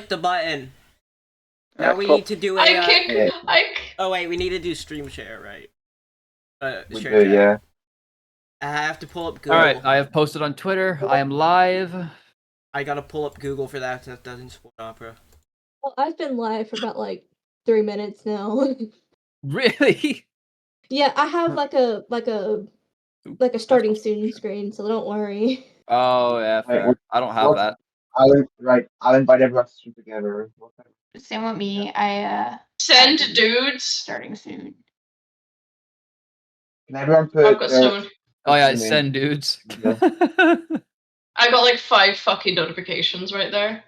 click the button. Now we cool. need to do a. Oh wait, we need to do stream share, right? We Share do, chat. yeah. I have to pull up Google. Alright, I have posted on Twitter. I am live. I gotta pull up Google for that. That doesn't support Opera. Well, I've been live for about like 3 minutes now. Really? Yeah, I have like a starting soon screen, so don't worry. Oh, yeah, fair. I don't have that. I'll invite everyone to stream together. Same with me. I Send dudes. starting soon. Can everyone put I've got someone. Oh yeah, What's the send dudes. I got like 5 fucking notifications right there.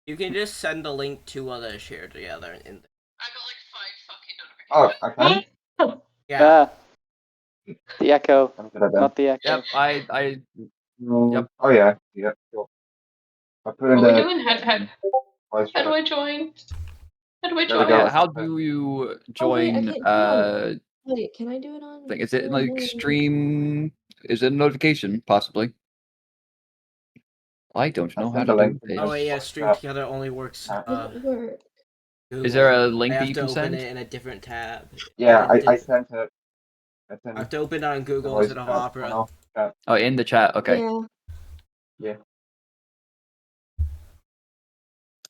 You can just send a link to the share together. In I got like 5 fucking notifications. I can? yeah. The echo, I'm good at that. not the echo. Yep, I Yep. Oh yeah, sure. I put in What are we the doing? How do I join? How do I There we join? go. yeah, how do you join Wait, can I do it on? is it like stream, is it a notification, possibly? I don't know how sent to the link do to this. Oh wait, yeah. Stream together only works. Doesn't work. Google. Is there a link I that have you to can open send? it in a different tab. Yeah, And I sent it. I have to open it on Google Voice instead of chat, Opera. no, chat. Oh, in the chat, okay. Yeah.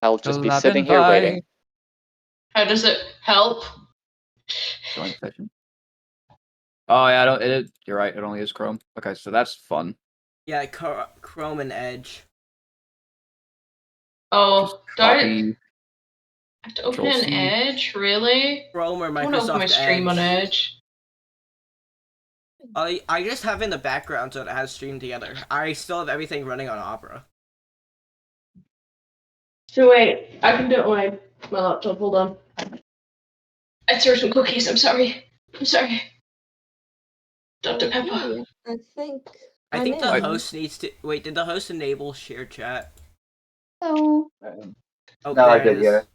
I'll just be Not sitting here invite. waiting. How does it help? Join session. Oh yeah, I don't. You're right. It only is Chrome. Okay, so that's fun. Yeah, Chrome and Edge. Oh, do I Copy. have to open Control an C. Edge? Really? Chrome or I want to open Microsoft my stream on Edge. Edge. I just have in the background so it has streamed together. I still have everything running on Opera. So wait, I can do it on my laptop. Hold on. I threw some cookies. I'm sorry. Dr. Pepper. Okay, I think. I think the I'm in. host needs to wait. Did the host enable share chat? Hello. Oh, No, I there it did, yeah. is.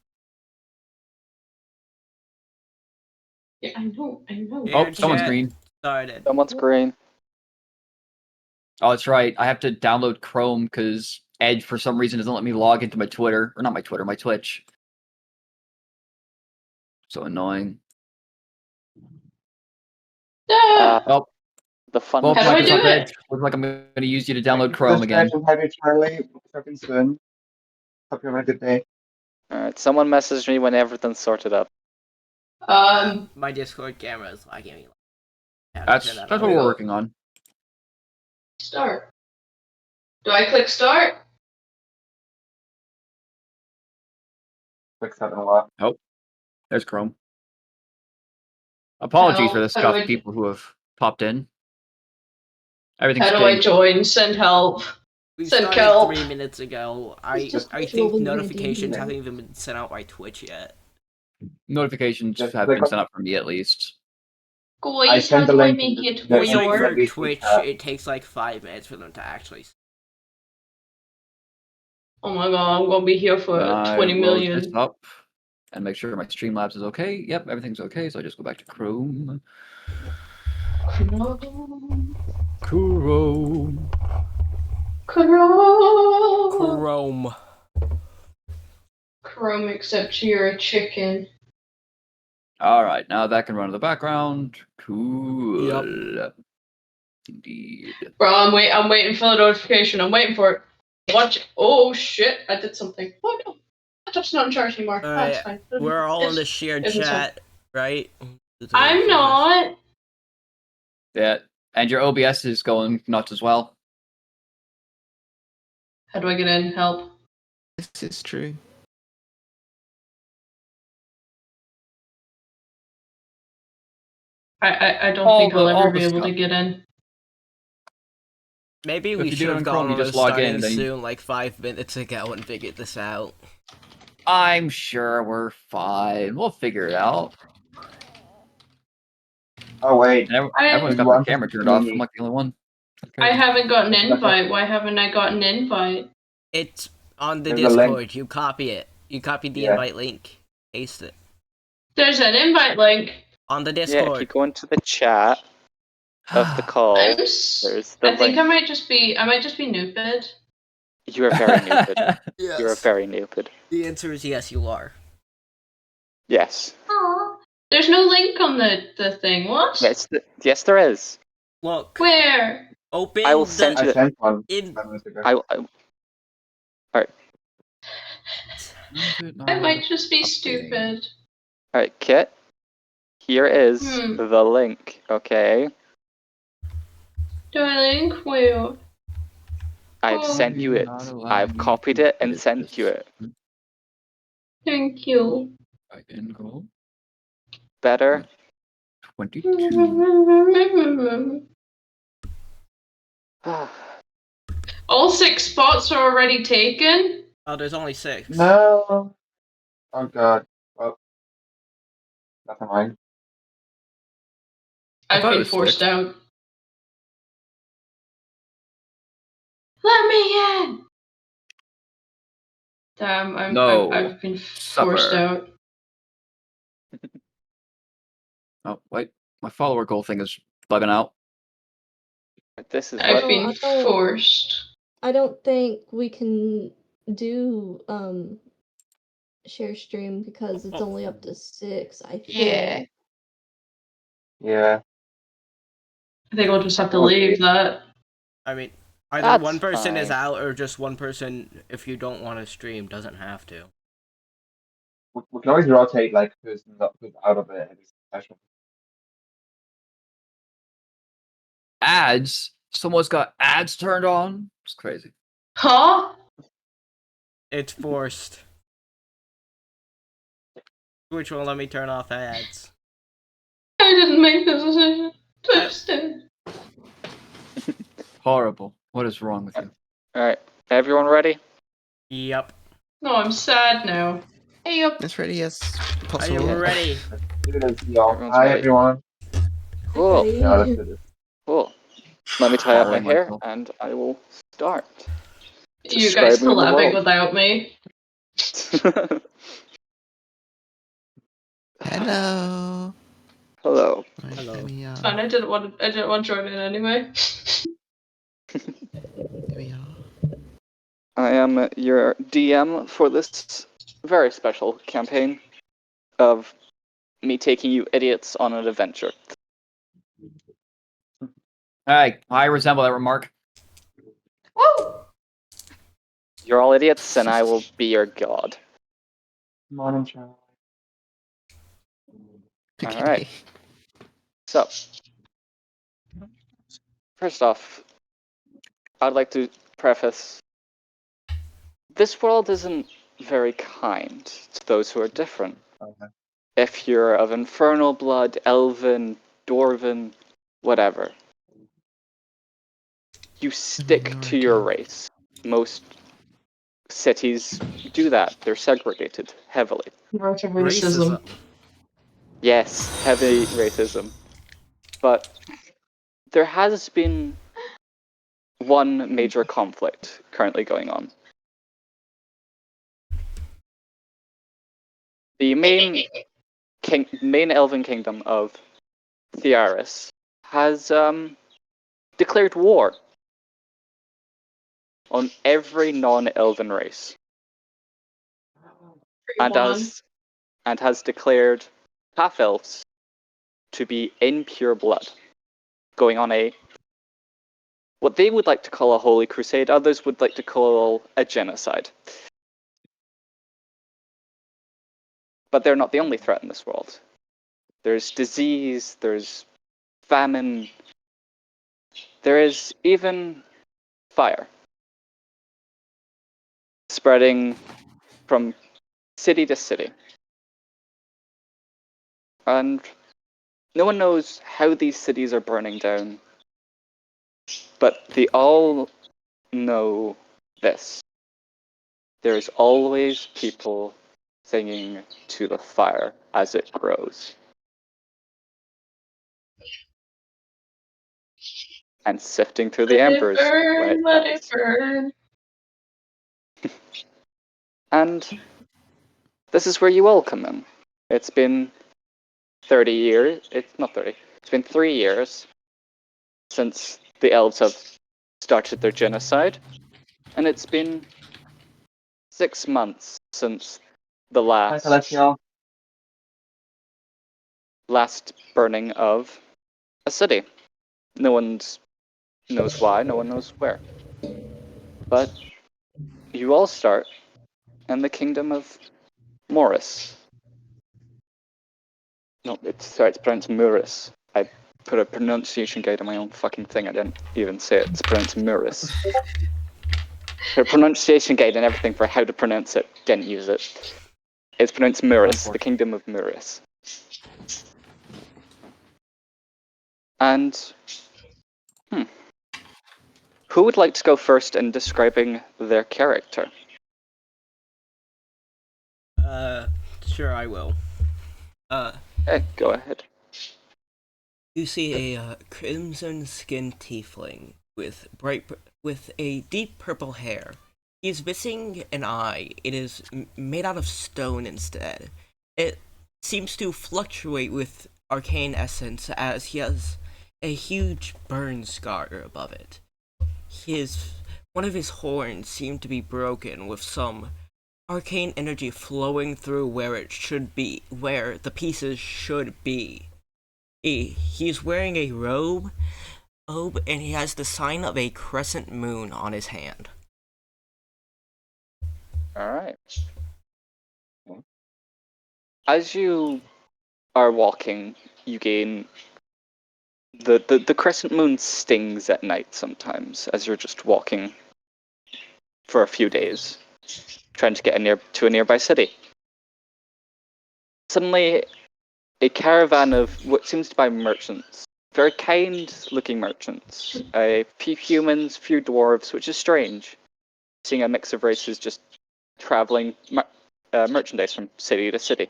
Yeah, I know. Oh, Share someone's chat green. started. Someone's green. Oh, that's right. I have to download Chrome because Edge, for some reason, doesn't let me log into my Twitter. Or not my Twitter, my Twitch. So annoying. Ah, Oh, The fun. well, How do I do Microsoft it? Edge. Looks like I'm going to use you to download Chrome again. Happy Charlie. Talking soon. Hope you're having a good day. Alright, someone messaged me when everything's sorted out. My Discord camera is lagging me. That's what we're working on. Start. Do I click start? Fix that in a lot. There's Chrome. Apologies How- for this how stuff, do I- people who have popped in. Everything's How do I good. join? Send help. We Send started help. 3 minutes ago. I just think visual when you're notifications doing haven't even been sent out by Twitch yet. Notifications Just have click been on- sent up for me at least. I Guys, sent how the do I link make in it the- When you Sorry, for Maybe Twitch, chat. it takes like 5 minutes for them to actually. Oh my god, I'm gonna be here for I 20 load this million. up and make sure my Streamlabs is okay. Yep, everything's okay. So I just go back to Chrome. Chrome. Chrome. Chrome. Chrome, except you're a chicken. All right, now that can run in the background. Cool. Indeed. Bro, I'm waiting for the notification. I'm waiting for it. Watch it. Oh shit, I did something. Oh no. Laptop's not in charge anymore. All That's right, fine. we're all in the It's- shared it's fine. chat, right? I'm not. Yeah, and your OBS is going nuts as well. How do I get in? Help. This is true. I don't All think I'll the- ever all be the able to stuff. get in. Maybe If we you do should it have on gone Chrome, you on the just log in starting and then you- soon, like 5 minutes ago, and figured this out. I'm sure we're fine. We'll figure it out. Oh wait. And everyone's got their camera turned off. I'm like the only one. Okay. I haven't got an invite. Why haven't I got an invite? It's on the There's a link. Discord. You copy it. You copy the Yeah. invite link. Paste it There's an invite link. on the Yeah, if Discord. you go into the chat of the call, I there's the think link. I might just be Noopid. You are very stupid. Yes. You are very stupid. The answer is yes, you are. Yes. Aw. There's no link on the thing. What? Yes, there is. Look, Where? open I will send I you. sent one in. 5 minutes ago. I might just be stupid. Alright, Kit. Here is Hmm. the link, okay? Do I link where? I've Oh. sent you it. I've copied it and sent you it. Thank you. I can go Better? 22. All 6 spots are already taken. Oh, there's only 6. No. Oh god. Well, never mind. I've thought it been was forced 6. out. Let me in. Damn, No. I've been forced Supper. out. Oh, wait. My follower goal thing is bugging out. This is I've what. been I don't- forced. I don't think we can do share stream because it's only up to 6. I think. Yeah. Yeah. I think I'll just have to leave that. I mean, either That's one person is fine. out or just one person, if you don't want to stream, doesn't have to. We can always rotate like who's out of it every session. Ads. Someone's got ads turned on. It's crazy. Huh? It's forced. Which will let me turn off ads. I didn't make this decision. Twitch did. Horrible. What is wrong with you? Alright, everyone ready? Yep. No, I'm sad now. Hey, yup. As ready as I possible. am ready. Do this, y'all. Everyone's Hi ready. everyone. Cool, Okay. Yeah, let's do this. cool. Let me tie up my Following hair myself. and I will start. You guys Describing the collabing world. without me. Hello. Hello. Right, Hello. Let me, Fine, I didn't want to join in anyway. here we are. I am your DM for this very special campaign of me taking you idiots on an adventure. Hey, I resemble that remark. Woo! You're all idiots, and I will be your god. Morning, child. Okay. Alright. So, first off, I'd like to preface this world isn't very kind to those who are different. Okay. If you're of infernal blood, elven, dwarven, whatever, you stick to your race. Most cities do that. They're segregated heavily. Racism. Yes, heavy racism. But there has been one major conflict currently going on. The main elven kingdom of Thearis has declared war on every non-elven race, and has declared half-elves to be in pure blood, going on what they would like to call a holy crusade, others would like to call a genocide. But they're not the only threat in this world. There's disease, there's famine, there is even fire spreading from city to city. And no one knows how these cities are burning down, but they all know this. There's always people singing to the fire as it grows. And sifting through the embers when it Let it dies. burn. And this is where you all come in. It's been 30 years. It's not 30. It's been 3 years since the elves have started their genocide. And it's been 6 months since the Thanks, Alessio. last burning of a city. No one knows why, no one knows where. But you all start in the kingdom of Morris. No, it's pronounced Muris. I put a pronunciation guide on my own fucking thing. I didn't even say it. It's pronounced Muris. Put a pronunciation guide and everything for how to pronounce it. Didn't use it. It's pronounced Muris, the kingdom of Muris. And who would like to go first in describing their character? Sure, I will. Okay, go ahead. You see a crimson-skinned tiefling with a deep purple hair. He's missing an eye. It is made out of stone instead. It seems to fluctuate with arcane essence as he has a huge burn scar above it. One of his horns seemed to be broken with some arcane energy flowing through where the pieces should be. He's wearing a robe, and he has the sign of a crescent moon on his hand. Alright. As you are walking, you gain the crescent moon stings at night sometimes as you're just walking for a few days, trying to get to a nearby city. Suddenly, a caravan of what seems to be merchants, very kind-looking merchants, a few humans, few dwarves, which is strange, seeing a mix of races just traveling merchandise from city to city.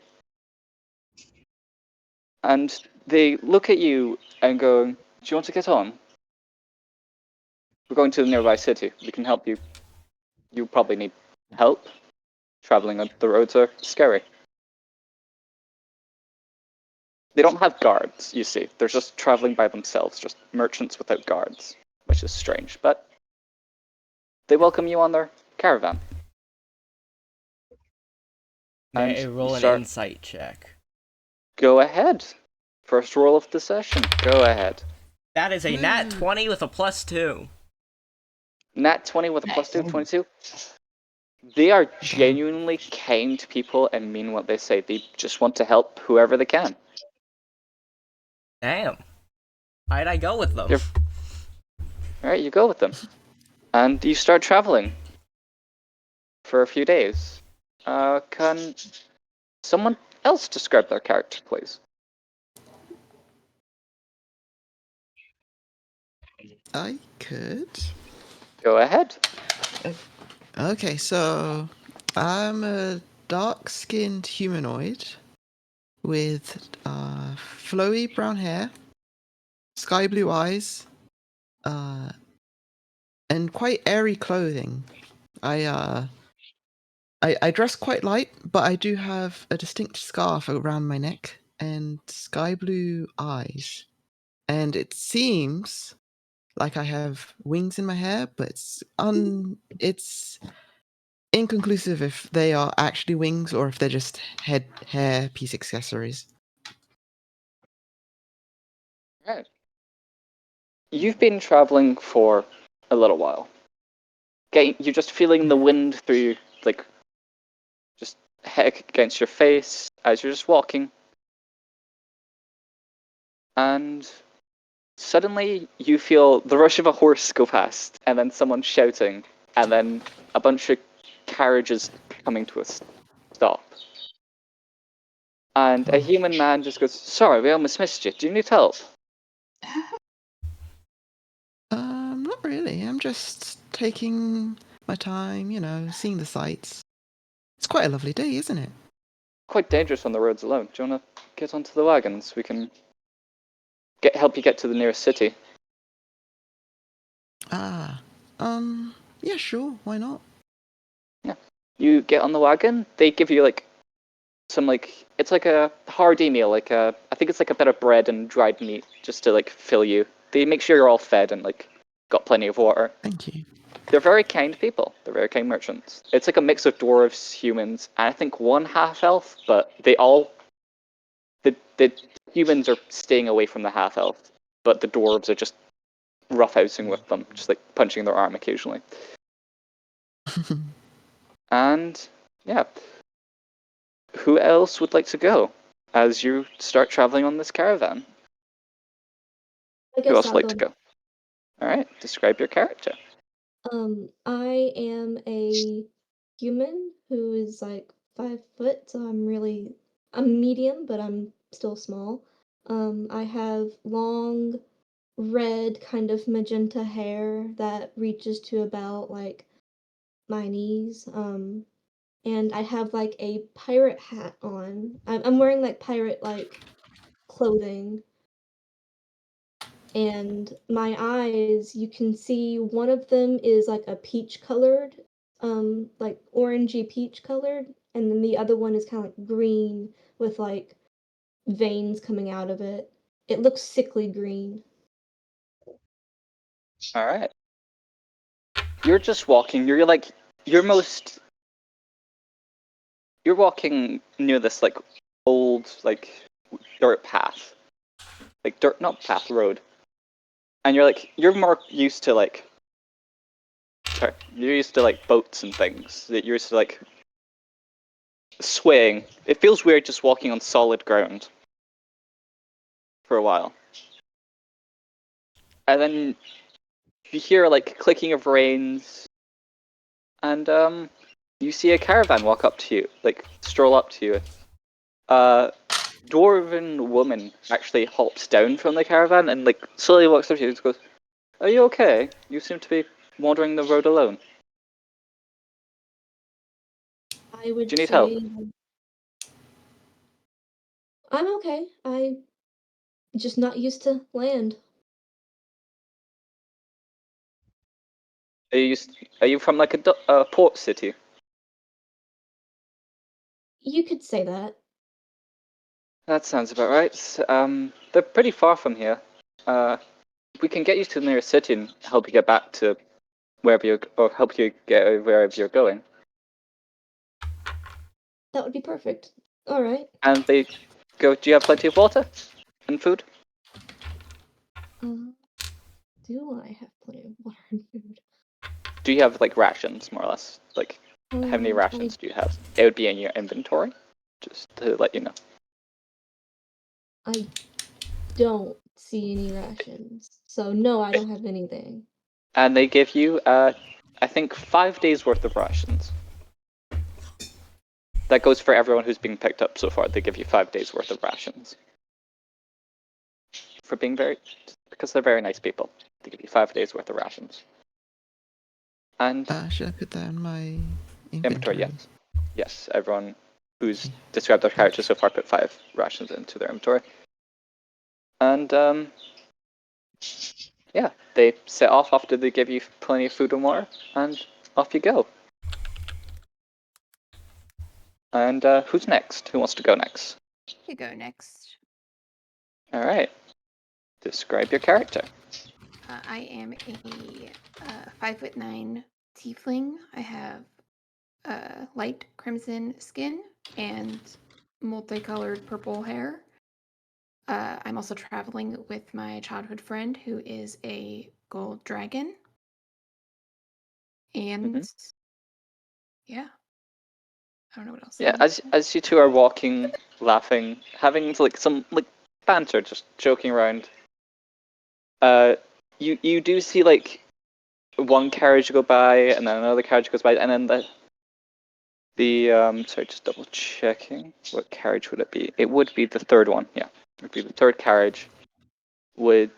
And they look at you and go, "Do you want to get on? We're going to the nearby city. We can help you. You probably need help. Traveling on the roads are scary." They don't have guards, you see. They're just traveling by themselves, just merchants without guards, which is strange. But they welcome you on their caravan. May I roll an insight check? Go ahead. First roll of the session. Go ahead. That is a nat 20 with a +2. Nat 20 with a +2, 22. They are genuinely kind people and mean what they say. They just want to help whoever they can. Damn. Why'd I go with them? Alright, you go with them. And you start traveling for a few days. Can someone else describe their character, please? I could. Go ahead. Okay, so I'm a dark-skinned humanoid with flowy brown hair, sky blue eyes, and quite airy clothing. I dress quite light, but I do have a distinct scarf around my neck and sky blue eyes. And it seems like I have wings in my hair, but it's inconclusive if they are actually wings or if they're just hair piece accessories. Right. You've been traveling for a little while. You're just feeling the wind through, like, just heck against your face as you're just walking. And suddenly you feel the rush of a horse go past, and then someone shouting, and then a bunch of carriages coming to a stop. And a human man just goes, "Sorry, we almost missed you. Do you need help?" Not really. I'm just taking my time, seeing the sights. It's quite a lovely day, isn't it? Quite dangerous on the roads alone. Do you want to get onto the wagons? We can help you get to the nearest city. Yeah, sure, why not? Yeah. You get on the wagon, they give you it's like a hearty meal, I think it's like a bit of bread and dried meat just to fill you. They make sure you're all fed and got plenty of water. Thank you. they're very kind people. They're very kind merchants. It's like a mix of dwarves, humans, and I think one half elf. But they all the humans are staying away from the half elf, but the dwarves are just roughhousing with them, just like punching their arm occasionally. And yeah, who else would like to go as you start traveling on this caravan? I Who guess else I'll would like to go? All right, describe your character. I am a human who is like 5 foot, so I'm medium, but I'm still small. I have long, red, kind of magenta hair that reaches to about like my knees. And I have like a pirate hat on. I'm wearing like pirate like clothing. And my eyes, you can see one of them is like a peach colored, like orangey peach colored, and then the other one is kind of like green with like veins coming out of it. It looks sickly green. All right. You're just walking. You're walking near this like old like dirt path, like dirt not path road, and you're more used to like. Sorry, you're used to like boats and things. That you're used to like swaying. It feels weird just walking on solid ground for a while, and then you hear like clicking of reins, and you see a caravan walk up to you, like stroll up to you. Dwarven woman actually hops down from the caravan and like slowly walks up to you and goes, "Are you okay? You seem to be wandering the road alone. I would Do you need help?" say I'm okay. I'm just not used to land. Are you from like a port city? You could say that. That sounds about right. They're pretty far from here. We can get you to the nearest city and help you get back to wherever you or help you get wherever you're going. That would be perfect. All right. And they go, "Do you have plenty of water and food? Do I have plenty of water and food? Do you have like rations, more or less? Like, how many I rations do you have?" It would be in your inventory, just to let you know. I don't see any rations. So no, I don't have anything. And they give you, I think, 5 days worth of rations. That goes for everyone who's been picked up so far. They give you 5 days worth of rations. For being because they're very nice people. They give you 5 days worth of rations. And Should I put that in my inventory, inventory? yes, everyone who's described their character so far put 5 rations into their inventory. And yeah, they set off after they give you plenty of food and water, and off you go. And who's next? Who wants to go next? You go next. All right. Describe your character. I am a 5'9" tiefling. I have light crimson skin and multicolored purple hair. I'm also traveling with my childhood friend who is a gold dragon. And yeah, I don't know what else. Yeah, as you two are walking, laughing, having like some like banter, just joking around. You do see like one carriage go by, and then another carriage goes by, and then the sorry, just double checking. What carriage would it be? It would be the third one. Yeah, it would be the third carriage. Would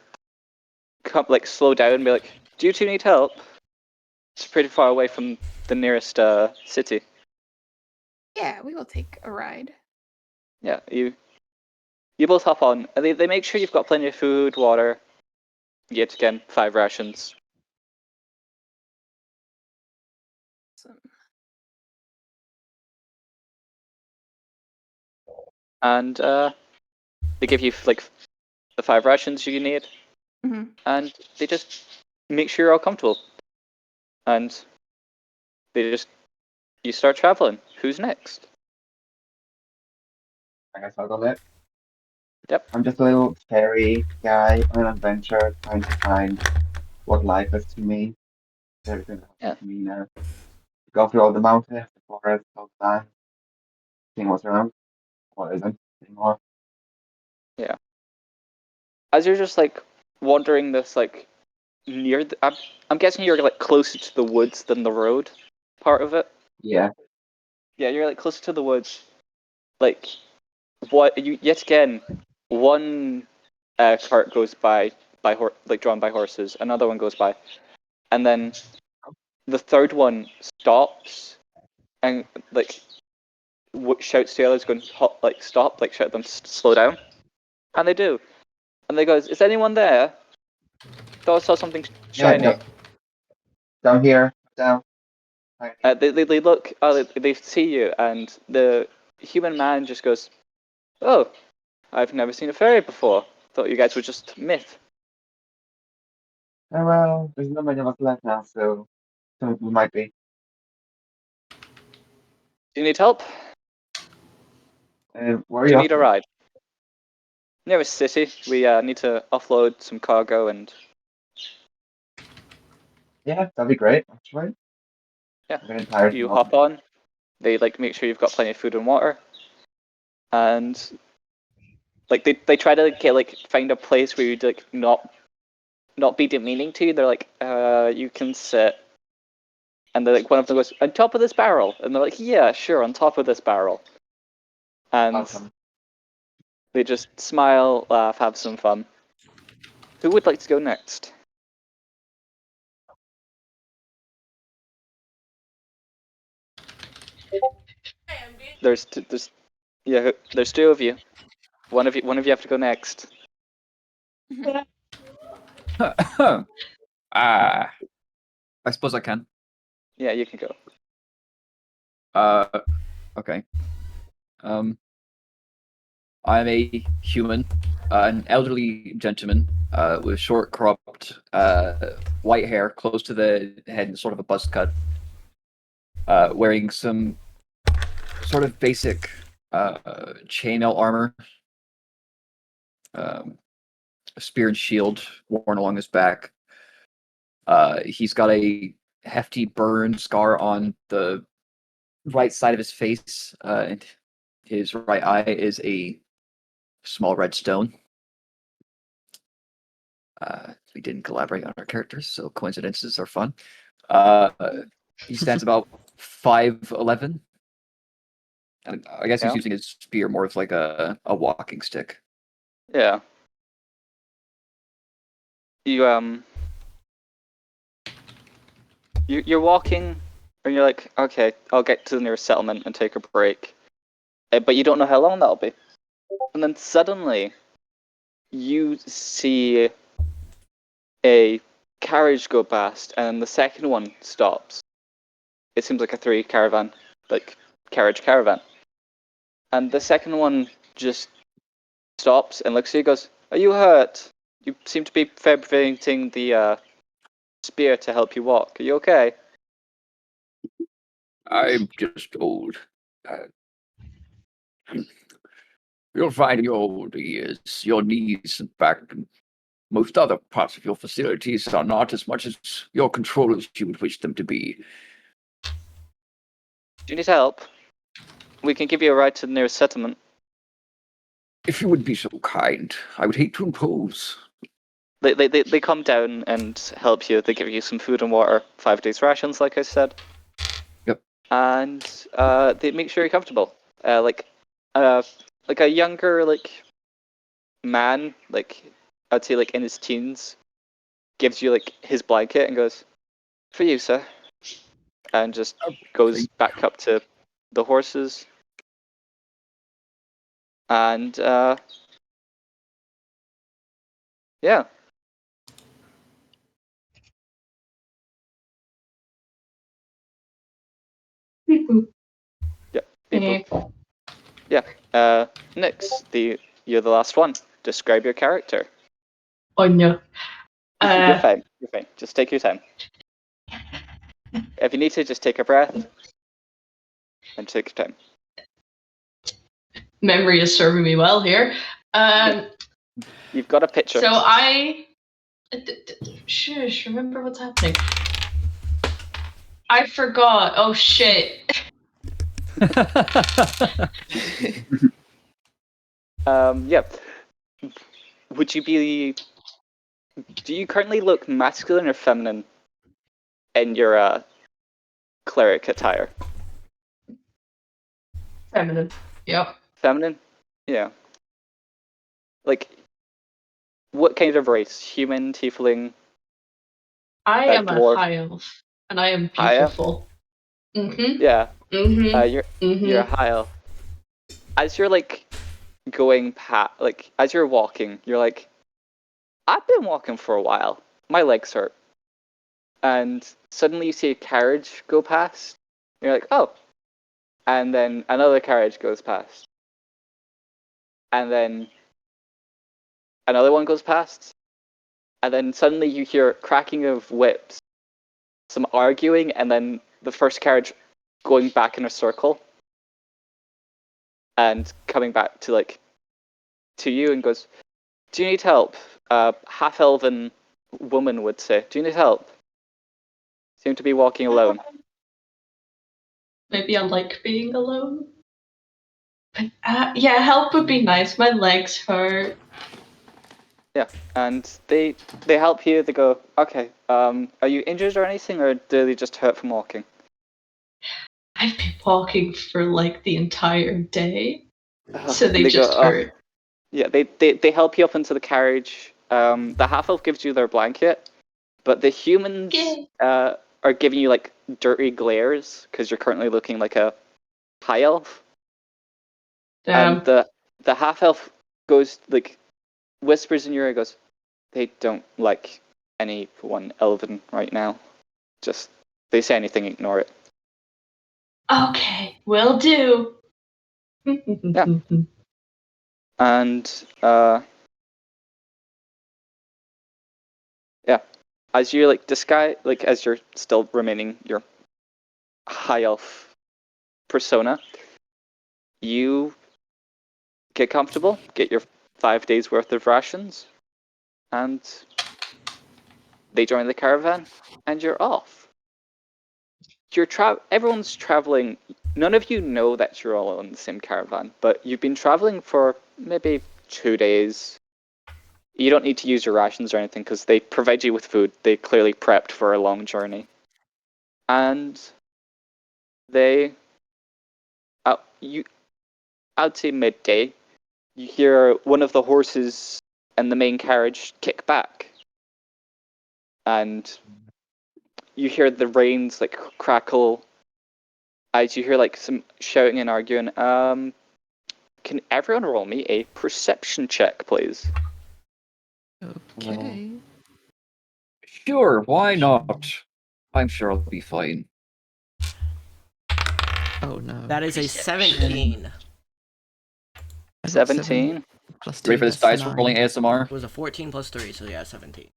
come like slow down and be like, "Do you two need help?" It's pretty far away from the nearest city. Yeah, we will take a ride. Yeah, you both hop on. And they make sure you've got plenty of food, water. Yet again, 5 rations. Awesome. And they give you like the 5 rations you need, Mhm. and they just make sure you're all comfortable. and you start traveling. Who's next? I guess I'll go next. Yep. I'm just a little fairy guy on an adventure, trying to find what life is to me. Everything that happens to me now. Go through all the mountains, the forest, all the land, seeing what's around, what isn't anymore. Yeah. As you're just like wandering this like near the, I'm guessing you're like closer to the woods than the road part of it. Yeah. Yeah, you're like closer to the woods. Like what you yet again, one cart goes by like drawn by horses, another one goes by, and then the third one stops and like shouts to the others, going like stop, like shout them to slow down, and they do, and they goes, "Is anyone there? Thought I saw something shiny." Yeah, down here, down. They look, they see you, and the human man just goes, "Oh, I've never seen a fairy before. Thought you guys were just myth." Oh, well, there's not many of us left now, so we might be. Do you need help? Where are Do you you off need a to? ride? Nearest city. We need to offload some cargo, and Yeah, that'd be great, actually. yeah, I'm getting tired. you hop on. They like make sure you've got plenty of food and water, and like they try to get like find a place where you'd like not be demeaning to you. They're like, you can sit. And they're like, one of them goes, on top of this barrel. And they're like, yeah, sure, on top of this barrel. And Awesome. they just smile, laugh, have some fun. Who would like to go next? There's two of you. One of you have to go next. I suppose I can. Yeah, you can go. Okay. I'm a human, an elderly gentleman with short, cropped, white hair close to the head and sort of a buzz cut, wearing some sort of basic chainmail armor, a spear and shield worn along his back. He's got a hefty burn scar on the right side of his face, and his right eye is a small red stone. We didn't collaborate on our characters, so coincidences are fun. He stands about 5'11", and I guess he's Yeah. using his spear more as like a walking stick. Yeah. You're walking, and you're like, okay, I'll get to the nearest settlement and take a break. But you don't know how long that'll be. And then suddenly, you see a carriage go past, and the second one stops. It seems like a carriage caravan. And the second one just stops and looks at you and goes, "Are you hurt? You seem to be fabricating the spear to help you walk. Are you okay?" I'm just old. You'll find in your older years, your knees and back and most other parts of your facilities are not as much as your control as you would wish them to be. Do you need help? We can give you a ride to the nearest settlement. If you would be so kind, I would hate to impose. They come down and help you. They give you some food and water, 5 days rations, like I said. Yep. And they make sure you're comfortable. Like a younger man, I'd say in his teens, gives you his blanket and goes, "For you, sir," and just goes back up to the horses. And yeah. Yeah. People. Yeah. Nix, you're the last one. Describe your character. Oh no. You're fine. You're fine. Just take your time. if you need to, just take a breath and take your time. Memory is serving me well here. You've got a picture. So I... Shush, remember what's happening. I forgot. Oh, shit. Yep. Would you be... Do you currently look masculine or feminine in your cleric attire? Feminine. Yep. Feminine? Yeah. Like, what kind of race? Human, tiefling? I am dwarf? a high elf, and I am High elf? beautiful. Mm-hmm. Yeah. Mm-hmm. You're a high elf. As you're like going past, like as you're walking, you're like, I've been walking for a while. My legs hurt. And suddenly you see a carriage go past. You're like, oh. And then another carriage goes past. And then another one goes past. And then suddenly you hear cracking of whips, some arguing, and then the first carriage going back in a circle. And coming back to you and goes, do you need help? Half-elven woman would say, do you need help? Seem to be walking alone. Maybe I like being alone. But, yeah, help would be nice. My legs hurt. Yeah, and they help you. They go, okay, are you injured or anything, or do they just hurt from walking? I've been walking for like the entire day, so they just go, hurt. Yeah, they help you up into the carriage. The half-elf gives you their blanket, but the humans are giving you like dirty glares because you're currently looking like a high elf. Damn. And the half-elf goes like whispers in your ear, goes, they don't like anyone elven right now. Just they say anything, ignore it. Okay, will do. Yeah. And yeah, as you like disguise, like as you're still remaining your high elf persona, you get comfortable, get your 5 days worth of rations, and they join the caravan, and you're off. Everyone's traveling. None of you know that you're all in the same caravan, but you've been traveling for maybe 2 days. You don't need to use your rations or anything because they provide you with food. They clearly prepped for a long journey. And they, I'd say midday, you hear one of the horses in the main carriage kick back. And you hear the reins like crackle. As you hear like some shouting and arguing. Can everyone roll me a perception check, please? Okay. Sure, why not? I'm sure I'll be fine. Oh no. That is a 17. I got 17. Plus 2. Ready for this that's dice 9. rolling ASMR? It was a 14 plus 3, so yeah, 17.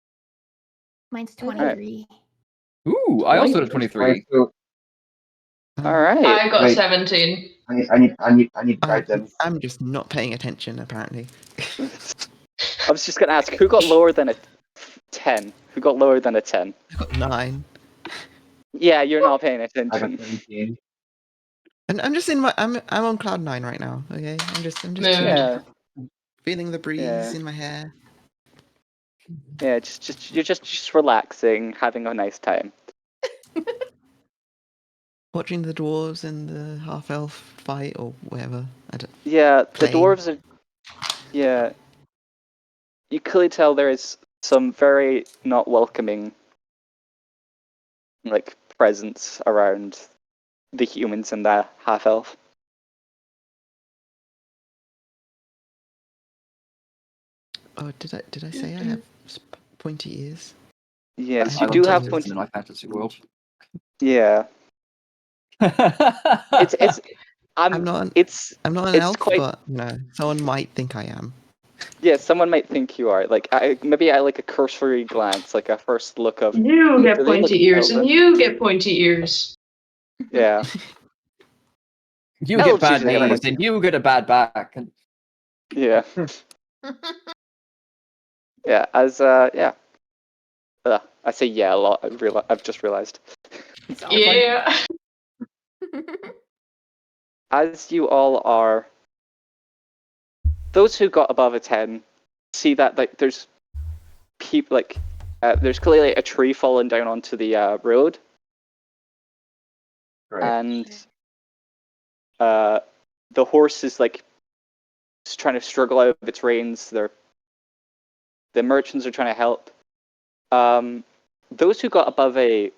Mine's 23. Ooh, I also did 23. Right, so All right. I got Wait. 17. I need guidance. I'm just not paying attention, apparently. I was just gonna ask, who got lower than a 10? Who got lower than a 10? I got 9. Yeah, you're not paying I got attention. 17. And I'm just in my I'm on cloud 9 right now. Okay, I'm just Mood. chilling, Yeah, feeling the breeze Yeah. in my hair. yeah. You're just relaxing, having a nice time. Watching the dwarves and the half elf fight or whatever. I don't. Yeah, the Playing. dwarves are. Yeah, you clearly tell there is some very not welcoming, like presence around the humans and the half elf. Oh, did I say I have pointy ears? Yes, I you do love have those. pointy. in my fantasy world. Yeah, it's I'm not an it's elf, quite but someone might think I am. Yeah, someone might think you are. Like, maybe I like a cursory glance, like a first look of. You get Do they look pointy ears, and elven? you get pointy ears. Yeah. You Elves get bad usually have knees, a- and you get a bad back. And Yeah. Yeah. Yeah. I say yeah a lot. I've just realized. It's all fine. Yeah. As you all are, those who got above a 10 see that like there's people like there's clearly a tree falling down onto the road, Great. and the horse is like just trying to struggle out of its reins. The merchants are trying to help. Those who got above a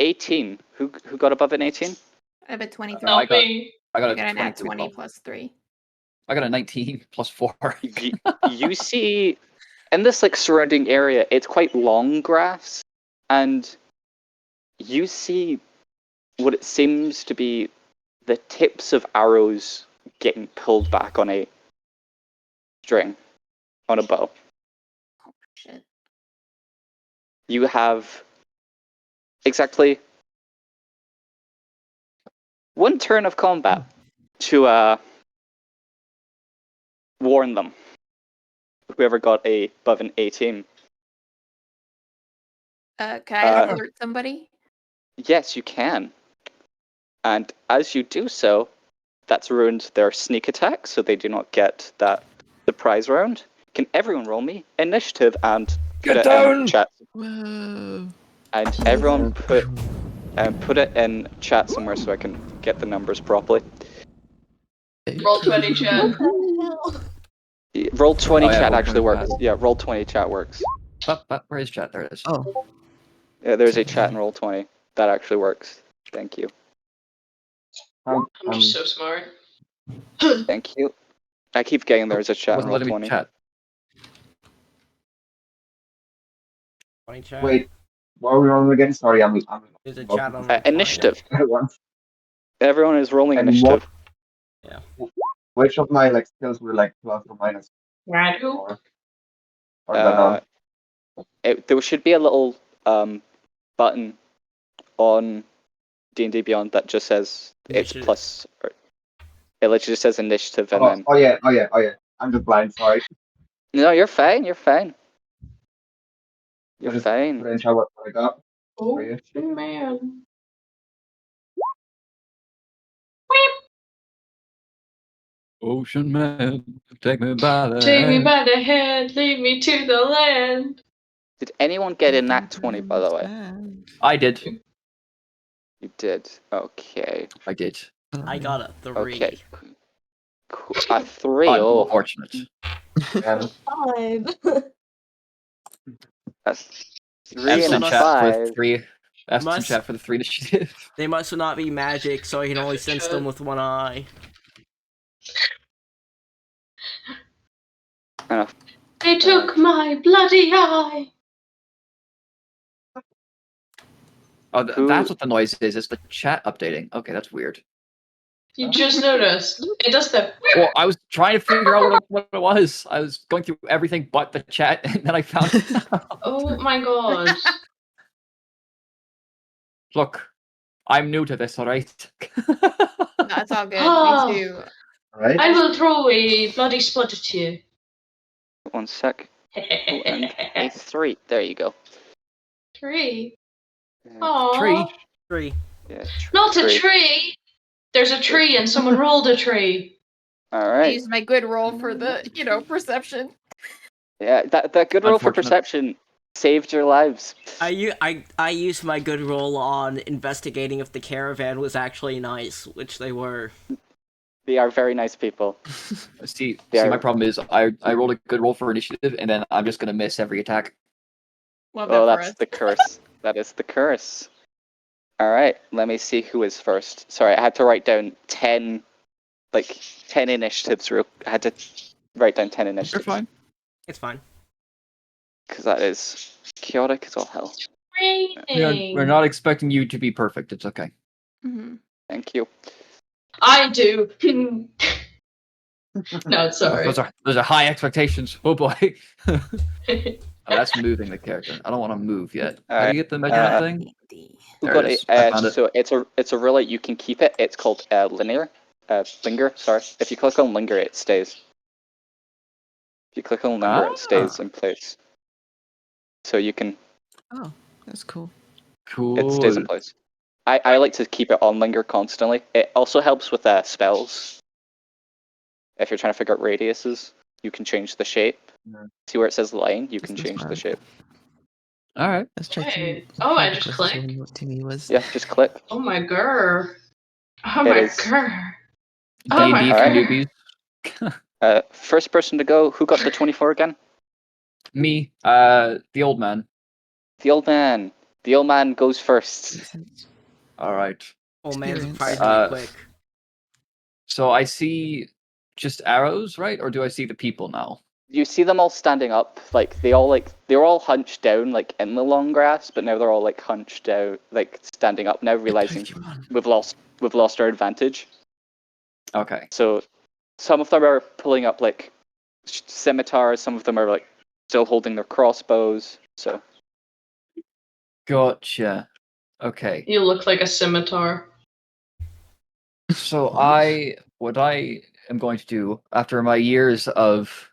18, who got above an 18? I have a 23. I Not got- me. I got I a got an at 22 as 20 well. plus 3. I got a 19 plus 4. You see in this like surrounding area, it's quite long grass, and you see what it seems to be the tips of arrows getting pulled back on a string, on a bow. Shit. You have exactly one turn of combat to warn them. Whoever got above an 18. Can I alert somebody? Yes, you can. And as you do so, that's ruined their sneak attack, so they do not get that surprise round. Can everyone roll me initiative and put Get it down! in chat? Whoa. And everyone put it in chat somewhere so I can get the numbers properly. Roll 20, chat. What the hell? Roll 20 Oh, yeah, chat roll actually 20 works. chat. Yeah, roll 20 chat works. Where is chat? There it is. Oh, Yeah, there's a chat in roll 20. That actually works. Thank you. I'm just so smart. Thank you. I keep getting there's a chat in Wasn't roll letting me 20. chat. 20 chat. Wait, what are we rolling again? Sorry, I'm There's a chat on Initiative. once. Everyone is rolling And initiative. Which of my like skills were like plus or minus? Radu? Or is that not? There should be a little button on D&D Beyond that just says it's Initiative. plus. Or, it literally just says initiative and then. Oh yeah. I'm just blind. Sorry. No, you're fine. You're fine. You're Just fine. put in chat what I got. Oh, you. man. Ocean man, take me by the Take me hand. by the hand, lead me to the land. Did anyone get a nat 20 by the way? I did. You did. Okay. I did. I got a 3. Okay. Cool. A 3. Oh, Unfortunate. And 5. a 3 F's and in a chat 5. for 3. F's in Must- chat for the 3 initiative. They must not be magic, so I can only sense them with one eye. They took my bloody eye. Oh, Who- that's what the noise is. It's the chat updating. Okay, that's weird. You just noticed. It does the. Well, I was trying to figure out what it was. I was going through everything but the chat, and then I found it. Oh my god. Look, I'm new to this, alright? That's all good. Oh. Me too. right. I will throw a bloody spud at you. 1 sec. Oh, and a 3. There you go. 3. Yeah, Aww. Tree. 3. yeah, Not a three. tree. There's a tree and someone rolled a tree. All I right. used my good roll for the, perception. Yeah, that good roll for Unfortunate. perception saved your lives. I used my good roll on investigating if the caravan was actually nice, which they were. They are very nice people. See, Yeah. my problem is I rolled a good roll for initiative, and then I'm just gonna miss every attack. Love that Oh, for that's us. the curse. That is the curse. All right, let me see who is first. Sorry, I had to write down 10 initiatives. I had to write down 10 You're initiatives. fine. It's fine. Because that is chaotic as all hell. Raining. We're not expecting you to be perfect. It's okay. Mm-hmm. Thank you. I do. No, it's sorry. Those are high expectations. Oh boy. Oh, that's moving the character. I don't want to move yet. How do you get the measurement thing? Who There got it it? is. I found it. So it's a rule you can keep it. It's called linger. Linger. Sorry. If you click on linger, it stays. If you click on linger, it stays in place. So you can. Oh, that's cool. Cool. It stays in place. I like to keep it on linger constantly. It also helps with spells. If you're trying to figure out radiuses, you can change the shape. Yeah. See where it says line? You can That's change the right. shape. All right. Let's try to. Wait. Oh, I the just closest click. one to me was. Yeah, just click. Oh my grr. Oh It my is. grr. Oh D&D my for Alright. newbies. First person to go. Who got the 24 again? Me. The old man. The old man. The old man goes first. Makes sense. All right. Oh man, Experience. surprisingly quick. So I see just arrows, right? Or do I see the people now? You see them all standing up, they were all hunched down, in the long grass, but now they're all hunched down, standing up now, realizing Pokemon. we've lost our advantage. Okay. So some of them are pulling up scimitars, some of them are still holding their crossbows. So Gotcha. Okay. You look like a scimitar. So what I am going to do after my years of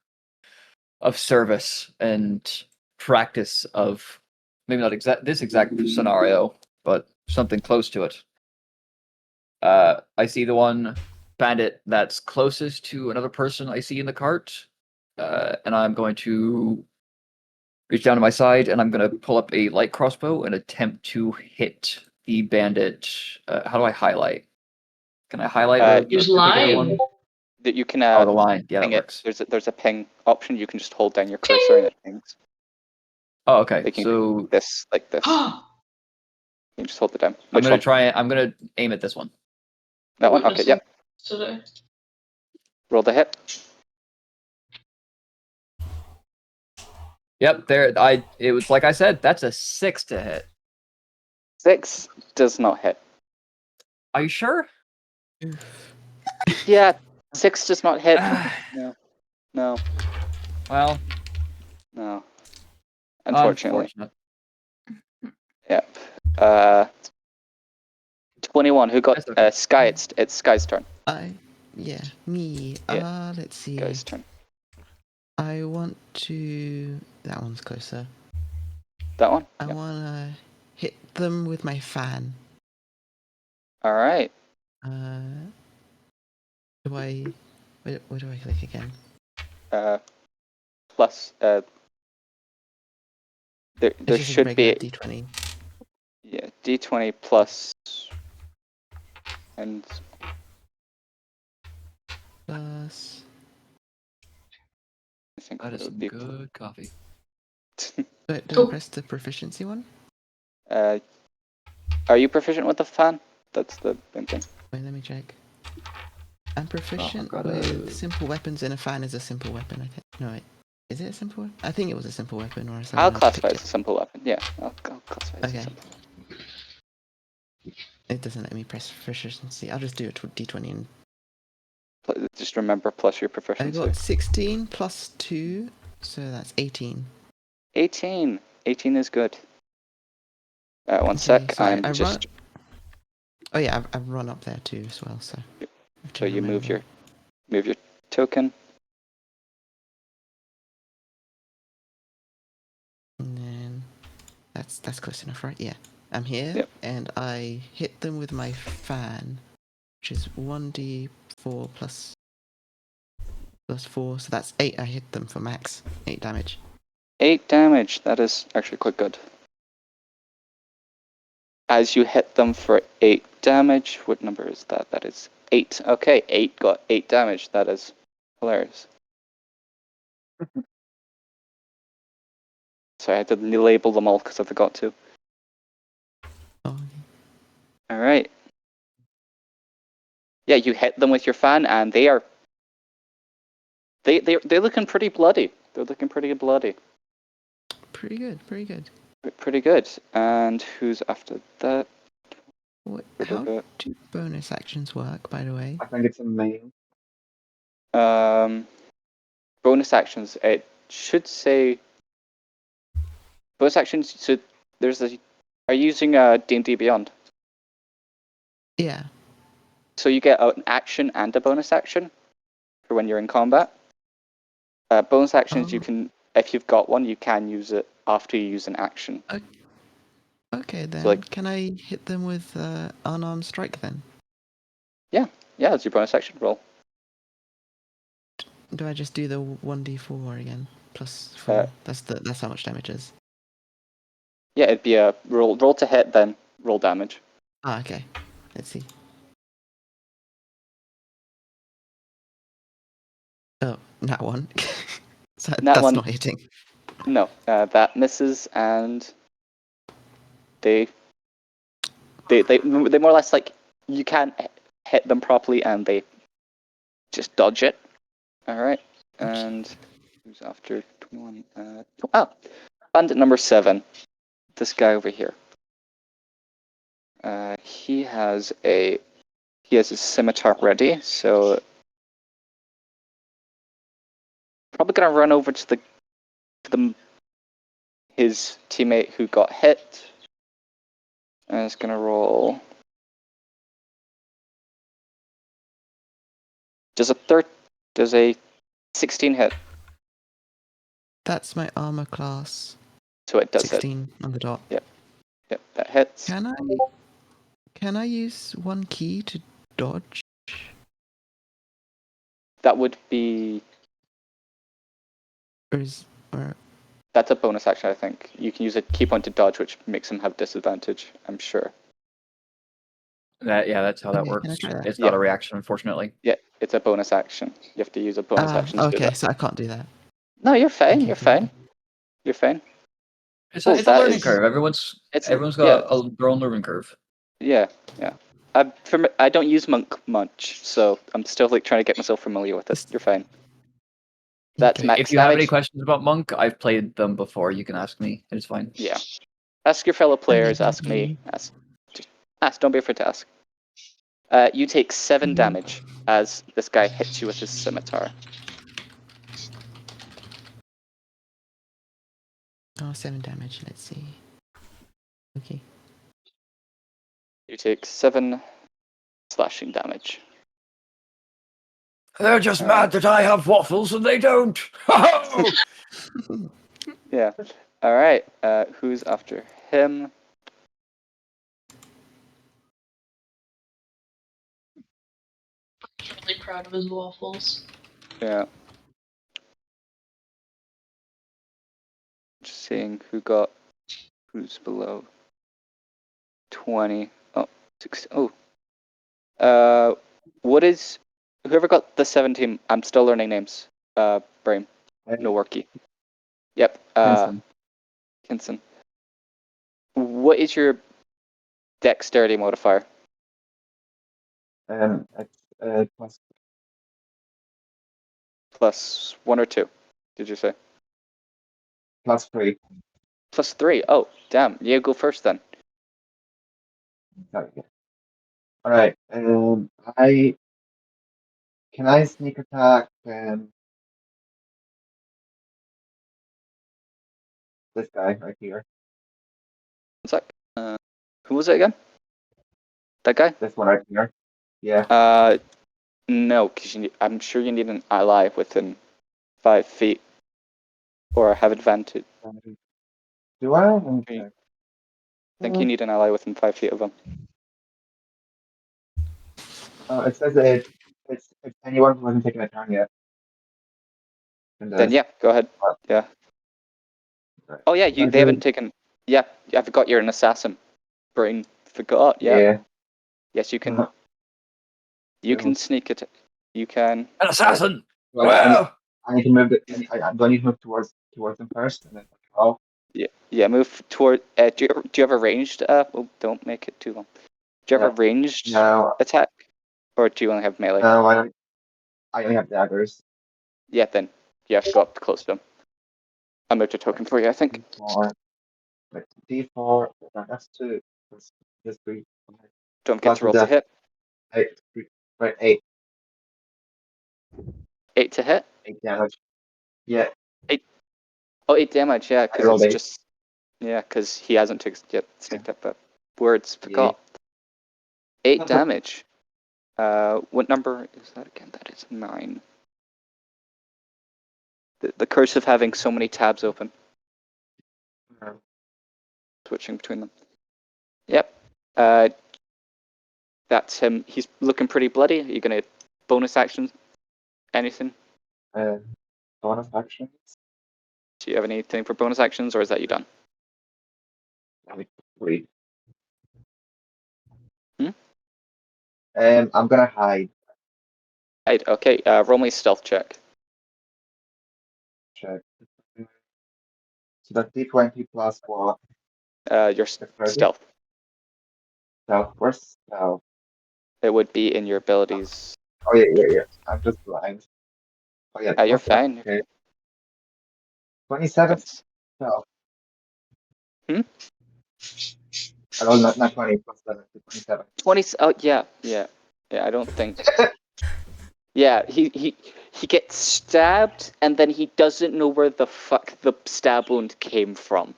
service and practice of maybe not this exact scenario, but something close to it. I see the one bandit that's closest to another person I see in the cart, and I'm going to reach down to my side and I'm going to pull up a light crossbow and attempt to hit the bandit. How do I highlight? Can I highlight Use particular line. one? that you can Oh, the line. Yeah, that ping it. works. There's a ping option. You can just hold down your cursor and it pings. Oh, okay. They can So this. You can just hold it down. I'm Which one? I'm gonna aim at this one. That one? Okay, yep. Today. Roll the hit. Yep, there. It was like I said. That's a 6 to hit. 6 does not hit. Are you sure? Yeah, 6 does not hit. No. Well, No. Unfortunately. unfortunate. Yep. 21. Who got That's okay. Sky? It's Sky's turn. Me. Yeah. Let's see. Sky's turn. I want to. That one's closer. That one? I Yep. want to hit them with my fan. Alright. Do I? Where do I click again? Plus there It's just a should regular be D20. yeah, D20 plus and Plus. I think That is it some would be good coffee. Do I Oh. press the proficiency one? are you proficient with the fan? That's the main thing. Wait, let me check. I'm proficient got with a- simple weapons, and a fan is a simple weapon. I think. No, wait. Is it a simple weapon? I think it was a simple weapon, or something. I'll classify it as a simple weapon. Yeah, I'll classify it as a Okay. simple. It doesn't let me press proficiency. I'll just do it with D20. And Just remember plus your I proficiency. got 16 plus 2, so that's 18. 18. 18 is good. One Okay, sec. so I'm I just. Oh yeah, I've run up there too as well. So. I have to So you move remember. your token. And then that's close enough, right? Yeah. I'm here, Yep. and I hit them with my fan, which is 1d4 plus 4, so that's 8. I hit them for max 8 damage. 8 damage. That is actually quite good. As you hit them for 8 damage, what number is that? That is 8. Okay, 8 got 8 damage. That is hilarious. So I had to label them all because I forgot to. Oh, All right. Yeah, you hit them with your fan, and they're looking pretty bloody. They're looking pretty bloody. pretty good, pretty good. Pretty good. And who's after that? How do bonus actions work, by the way? I think it's a main. Bonus actions. It should say bonus actions. So there's a. Are you using D&D Beyond? Yeah. So you get an action and a bonus action for when you're in combat. Bonus actions, you Oh. can, if you've got one, you can use it after you use an action. Okay then. like- Can I hit them with unarmed strike then? Yeah, that's your bonus action roll. Do I just do the 1d4 again? Plus 4. That's how much damage is. Yeah, it'd be a roll to hit, then roll damage. Ah, okay. Let's see. Oh, that one. So Nat that's one. not hitting. No, that misses, and they more or less like you can't hit them properly, and they just dodge it. All right, and who's after 21? Bandit number 7. This guy over here. He has his scimitar ready, so probably gonna run over to his teammate who got hit, and it's gonna roll. Does a 16 hit? That's my armor class. So it does 16 on the dot. hit. Yep, that hits. Can I use one key to dodge? That would be. Or That's a bonus action, I think. You can use a key point to dodge, which makes him have disadvantage, I'm sure. That's how that Okay, can I works. try that? It's not a reaction, unfortunately. Yeah, it's a bonus action. You have to use a bonus action to do okay, that. so I can't do that. No, you're fine. Okay, You're cool. fine. You're fine. It's Oh, a that learning is- curve. Everyone's got yeah. their own learning curve. Yeah. I don't use monk much, so I'm still trying to get myself familiar with it. You're fine. That's Okay. max If you have any damage. questions about Monk, I've played them before. You can ask me. It's fine. Yeah. Ask your fellow players. Okay, Ask me. Ask. Don't be afraid to ask. You take 7 damage as this guy hits you with his scimitar. Oh, 7 damage. Let's see. Okay. You take 7 slashing damage. They're just mad that I have waffles and they don't. Yeah. All right. Who's after him? He's really proud of his waffles. Yeah. Just seeing who's below 20. Oh, 6. Oh. Whoever got the 17, I'm still learning names. Brain. No worky. Yep. Kinson. What is your dexterity modifier? It's Plus 1 or 2, did you say? +3. Plus 3. Oh, damn. You go first then. Sorry. All right. Can I sneak attack this guy right here? One sec. Who was it again? That guy? This one right here. Yeah. No, because I'm sure you need an ally within 5 feet, or have advantage. Do I? I think you need an ally within 5 feet of him. It says it's anyone who hasn't taken a turn yet. Then yeah, go ahead. Yeah. Right. Oh yeah, they haven't taken. Yeah, I forgot you're an assassin. Brain forgot. Yeah. Yes, you can. You can sneak it. You can. An assassin. Well, I need to move. Do I need to move towards him first? And then, Yeah. Move toward. Do you have a ranged? Oh, don't make it too long. Do you have a ranged attack, or do you only have melee? No, I don't. I only have daggers. Yeah, then you have to go up close to him. I moved a token for you, I think. D4. That's 2. That's 3. Don't get to roll to hit. 8. Right, 8. 8 to hit. 8 damage. Yeah. 8 damage. Yeah, I rolled because 8. because he hasn't yet sneaked up. But words Yeah. forgot. 8 damage. What number is that again? That is 9. The curse of having so many tabs open, switching between them. Yep. That's him. He's looking pretty bloody. Are you gonna bonus action? Anything? Bonus actions. Do you have anything for bonus actions, or is that you done? Wait. Hmm? I'm gonna hide. Right. Okay. Roll me a stealth check. Check. So that's D20 plus what? Your stealth. Stealth. Where's stealth? It would be in your abilities. Oh yeah. I'm just blind. Oh yeah. You're what's that? fine. Okay. 27 That's- stealth. Hmm? Oh, not 20 plus 7. 27. 20. Oh yeah. I don't think. Yeah. He gets stabbed, and then he doesn't know where the fuck the stab wound came from.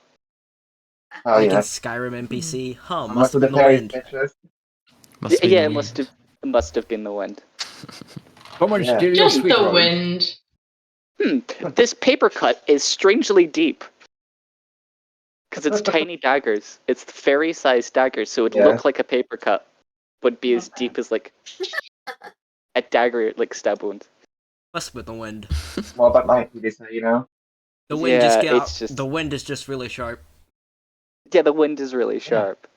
Oh Like in yeah. Skyrim NPC. Huh, How must much have of been the the fairy wind. bitches? Must be Yeah, the it wind. must have been the wind. Someone Yeah. steal your Just sweet the rose. wind. This paper cut is strangely deep. Because it's tiny daggers. It's fairy-sized daggers, so it would Yeah. look like a paper cut, but be as deep as like a dagger, like stab wound. Must have been the wind. More about my PDC, you know? The wind just Yeah, got. it's just- The wind is just really sharp. Yeah, the wind is really sharp.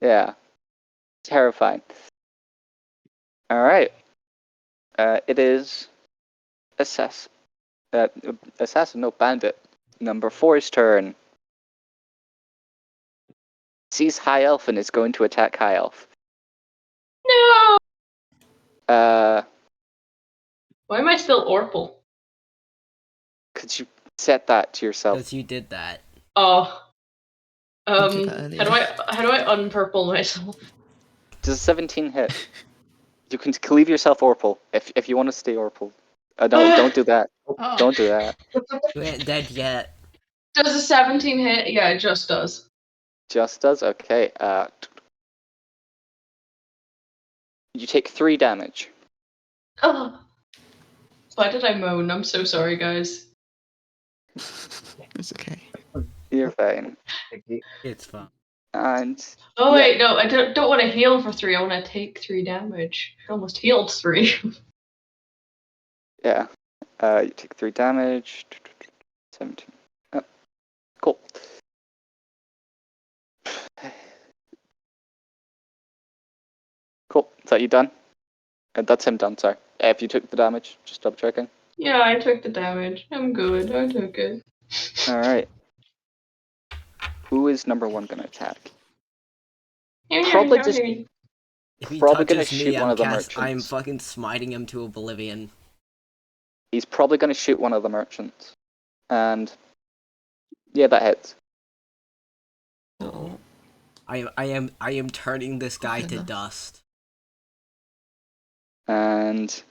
Yeah. Terrifying. Alright. It is assassin, no, bandit. Number 4's turn. Sees High Elf and is going to attack High Elf. No! Could Why am I still Orpal? you set that to yourself? Because you did that. Oh. did that earlier. How do I unpurple myself? Does a 17 hit? You can leave yourself Orpal if you want to stay Orpal. No, don't do that. Oh. Don't do that. You ain't dead yet. Does a 17 hit? Yeah, it just does. Just does? Okay. You take 3 damage. Oh. Why did I moan? I'm so sorry, guys. It's okay. You're fine. It's fine. And Oh Yeah. wait, no, I don't want to heal for 3. I want to take 3 damage. I almost healed 3. yeah, you take 3 damage. 17. Oh, cool. Cool. Is that you done? That's him done. Sorry. If you took the damage, just double checking. Yeah, I took the damage. I'm good. I took it. All right. Who is number 1 gonna attack? Probably just- If he Probably gonna touches shoot me, one of the I'm merchants. fucking smiting him to oblivion. He's probably gonna shoot one of the merchants, and yeah, that hits. Oh. I am turning this guy to enough. dust. And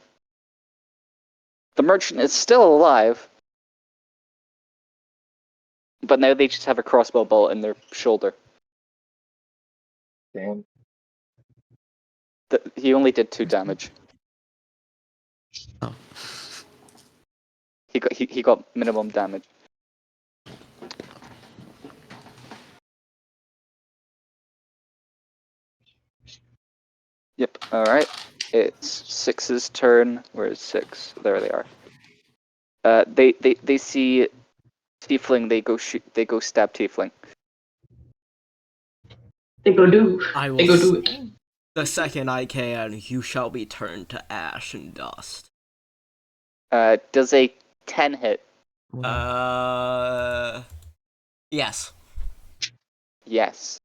the merchant is still alive, but now they just have a crossbow bolt in their shoulder. Damn. He only did 2 damage. Oh. He got minimum damage. Yep. All right. It's 6's turn. Where is 6? There they are. They see Tiefling. They go shoot. They go stab Tiefling. They go do. I They go will. do it. The second I can, you shall be turned to ash and dust. Does a 10 hit? Yes. Yes.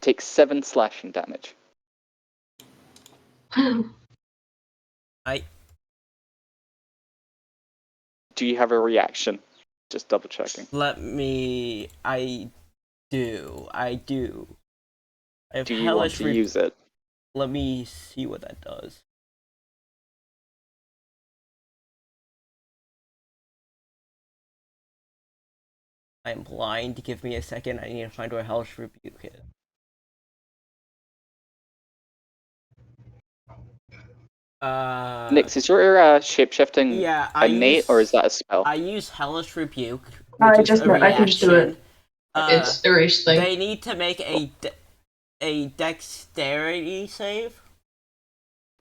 Takes 7 slashing damage. Do you have a reaction? Just double checking. I do. I have Do you want to use it? Let me see what that does. I'm blind. Give me a second. I need to find where Hellish Rebuke is. Nix, is your shapeshifting Yeah, I innate or is that a spell? I use Hellish Rebuke, I which is just a know- I can just do it. reaction. It's a race thing. They need to make a dexterity save.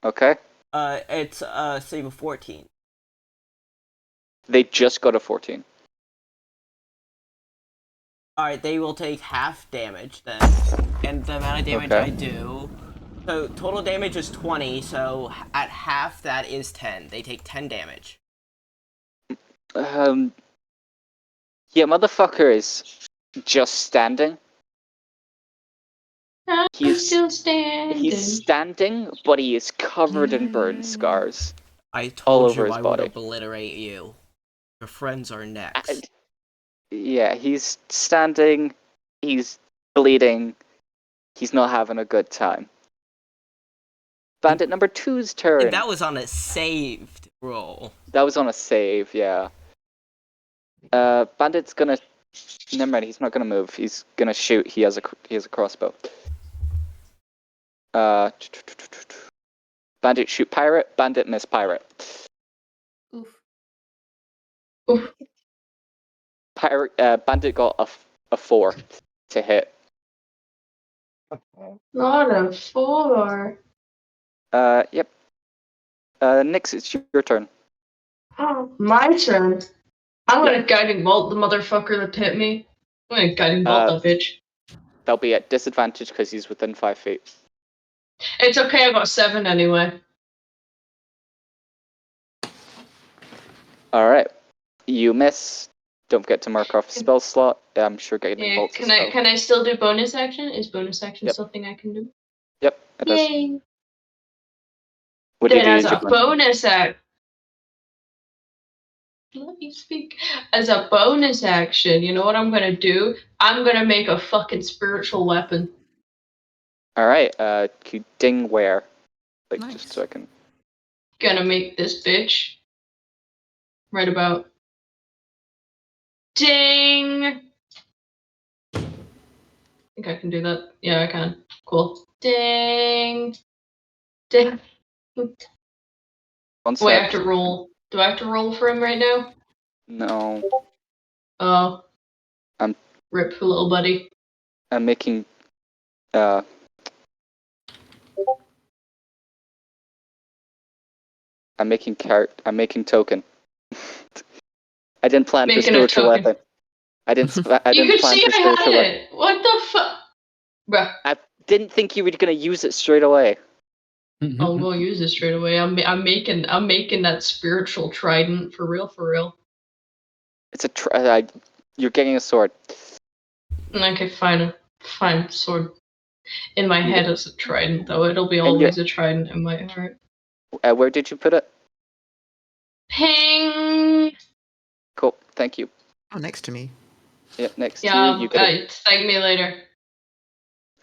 Okay. It's a save of 14. They just got a 14. Alright, they will take half damage then. And the amount of damage Okay. I do. So total damage is 20, so at half that is 10. They take 10 damage. Yeah, motherfucker is just standing. He's still standing. He's standing, but he is covered in burn scars. I all told over you his I body. would obliterate you. Your friends are next. Yeah, he's standing, he's bleeding, he's not having a good time. Bandit number 2's turn. And that was on a saved roll. That was on a save, yeah. Bandit's gonna... Never mind, he's not gonna move. He's gonna shoot. He has a crossbow. Bandit shoot pirate. Bandit miss pirate. Oof. Pirate. Bandit got a 4 to hit. Not a 4. Yep. Nix, it's your turn. Oh, my turn. I'm gonna guiding bolt the motherfucker that hit me. I'm gonna guiding bolt that bitch. They'll be at disadvantage because he's within 5 feet. It's okay, I got 7 anyway. Alright. You miss. Don't forget to mark off a spell slot. I'm sure guiding Yeah, bolt's a can I spell. can I still do bonus action? Is bonus action something I can do? Yep, it is. Yay! What do you Then do? as a bonus act. Let me speak. As a bonus action, you know what I'm gonna do? I'm gonna make a fucking spiritual weapon. Alright, ding where? Like, Nice. just so I can... Gonna make this bitch. Right about. Ding! I think I can do that. Yeah, I can. Cool. Ding! Ding! One Wait, I sec. have to roll. Do I have to roll for him right now? No. Oh. I'm- Rip, little buddy. I'm making... I'm making token. I didn't plan for Making a spiritual token. weapon. I didn't plan You could for see I spiritual had weapon. it! What the fuck? Bruh. I didn't think you were gonna use it straight away. I'll go use it straight away. I'm making that spiritual trident for real, for real. It's a you're getting a sword. Okay, fine, sword. In my head, it's a trident, though. It'll be And always a trident in my heart. Where did you put it? Ping. Cool, thank you. Oh, next to me. Yep, next Yeah, to you. Get it. thank me later.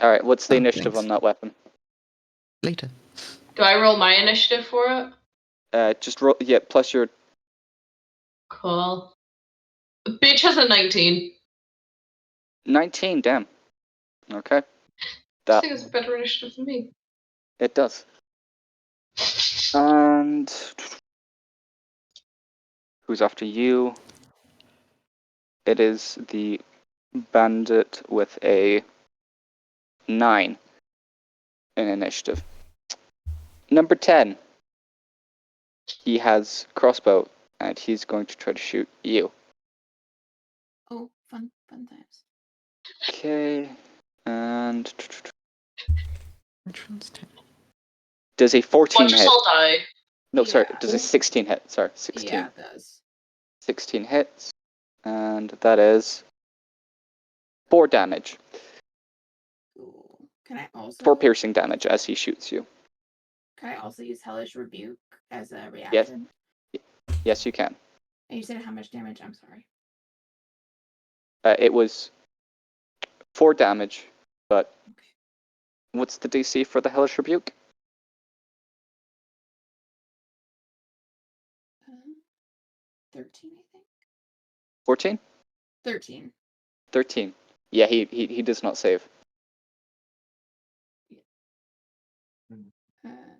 Alright, what's the Oh, initiative thanks. on that weapon? Later. Do I roll my initiative for it? Just roll, yeah, plus your... Cool. The bitch has a 19. 19, damn. Okay. This thing has a better initiative than me. It does. And... Who's after you? It is the bandit with a 9 in initiative. Number 10. He has crossbow, and he's going to try to shoot you. Oh, fun times. Okay, and... Which one's 10? Does a 14 Watch us hit? all die. No, sorry, Yeah. does a 16 hit? Sorry, 16. Yeah, it does. 16 hits, and that is 4 damage. Cool. Can I also 4 piercing damage as he shoots you. Can I also use Hellish Rebuke as a reaction? Yes, you can. And you said how much damage? I'm sorry. It was 4 damage, but Okay. what's the DC for the Hellish Rebuke? 13, I think. 14? 13. 13. Yeah, he does not save.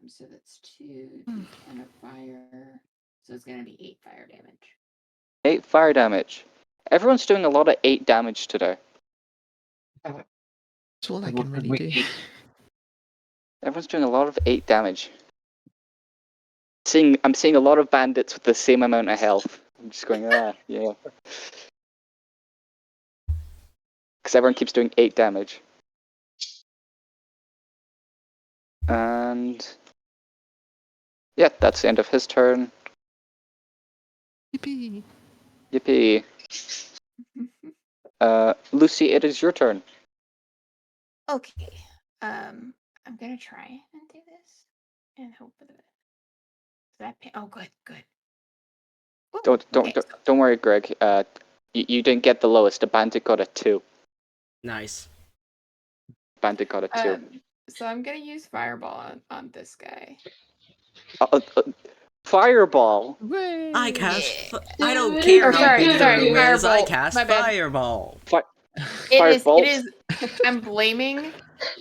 So that's 2d10 of fire. So it's gonna be 8 fire damage. 8 fire damage. Everyone's doing a lot of 8 damage today. That's all I What can could really we do. eat? Everyone's doing a lot of 8 damage. I'm seeing a lot of bandits with the same amount of health. I'm just going, yeah. Because everyone keeps doing 8 damage. And yeah, that's the end of his turn. Yippee! Yippee. Lucy, it is your turn. Okay. I'm gonna try and do this and hope for the best. Oh, good. Ooh, Don't worry, Greg. You didn't get the lowest. A bandit got a 2. Nice. Bandit got a 2. So I'm gonna use fireball on this guy. Fireball. I cast. Yeah. I don't care Or how big the sorry, room is. I firebolt. cast My bad. fireball. Firebolt? It is. I'm blaming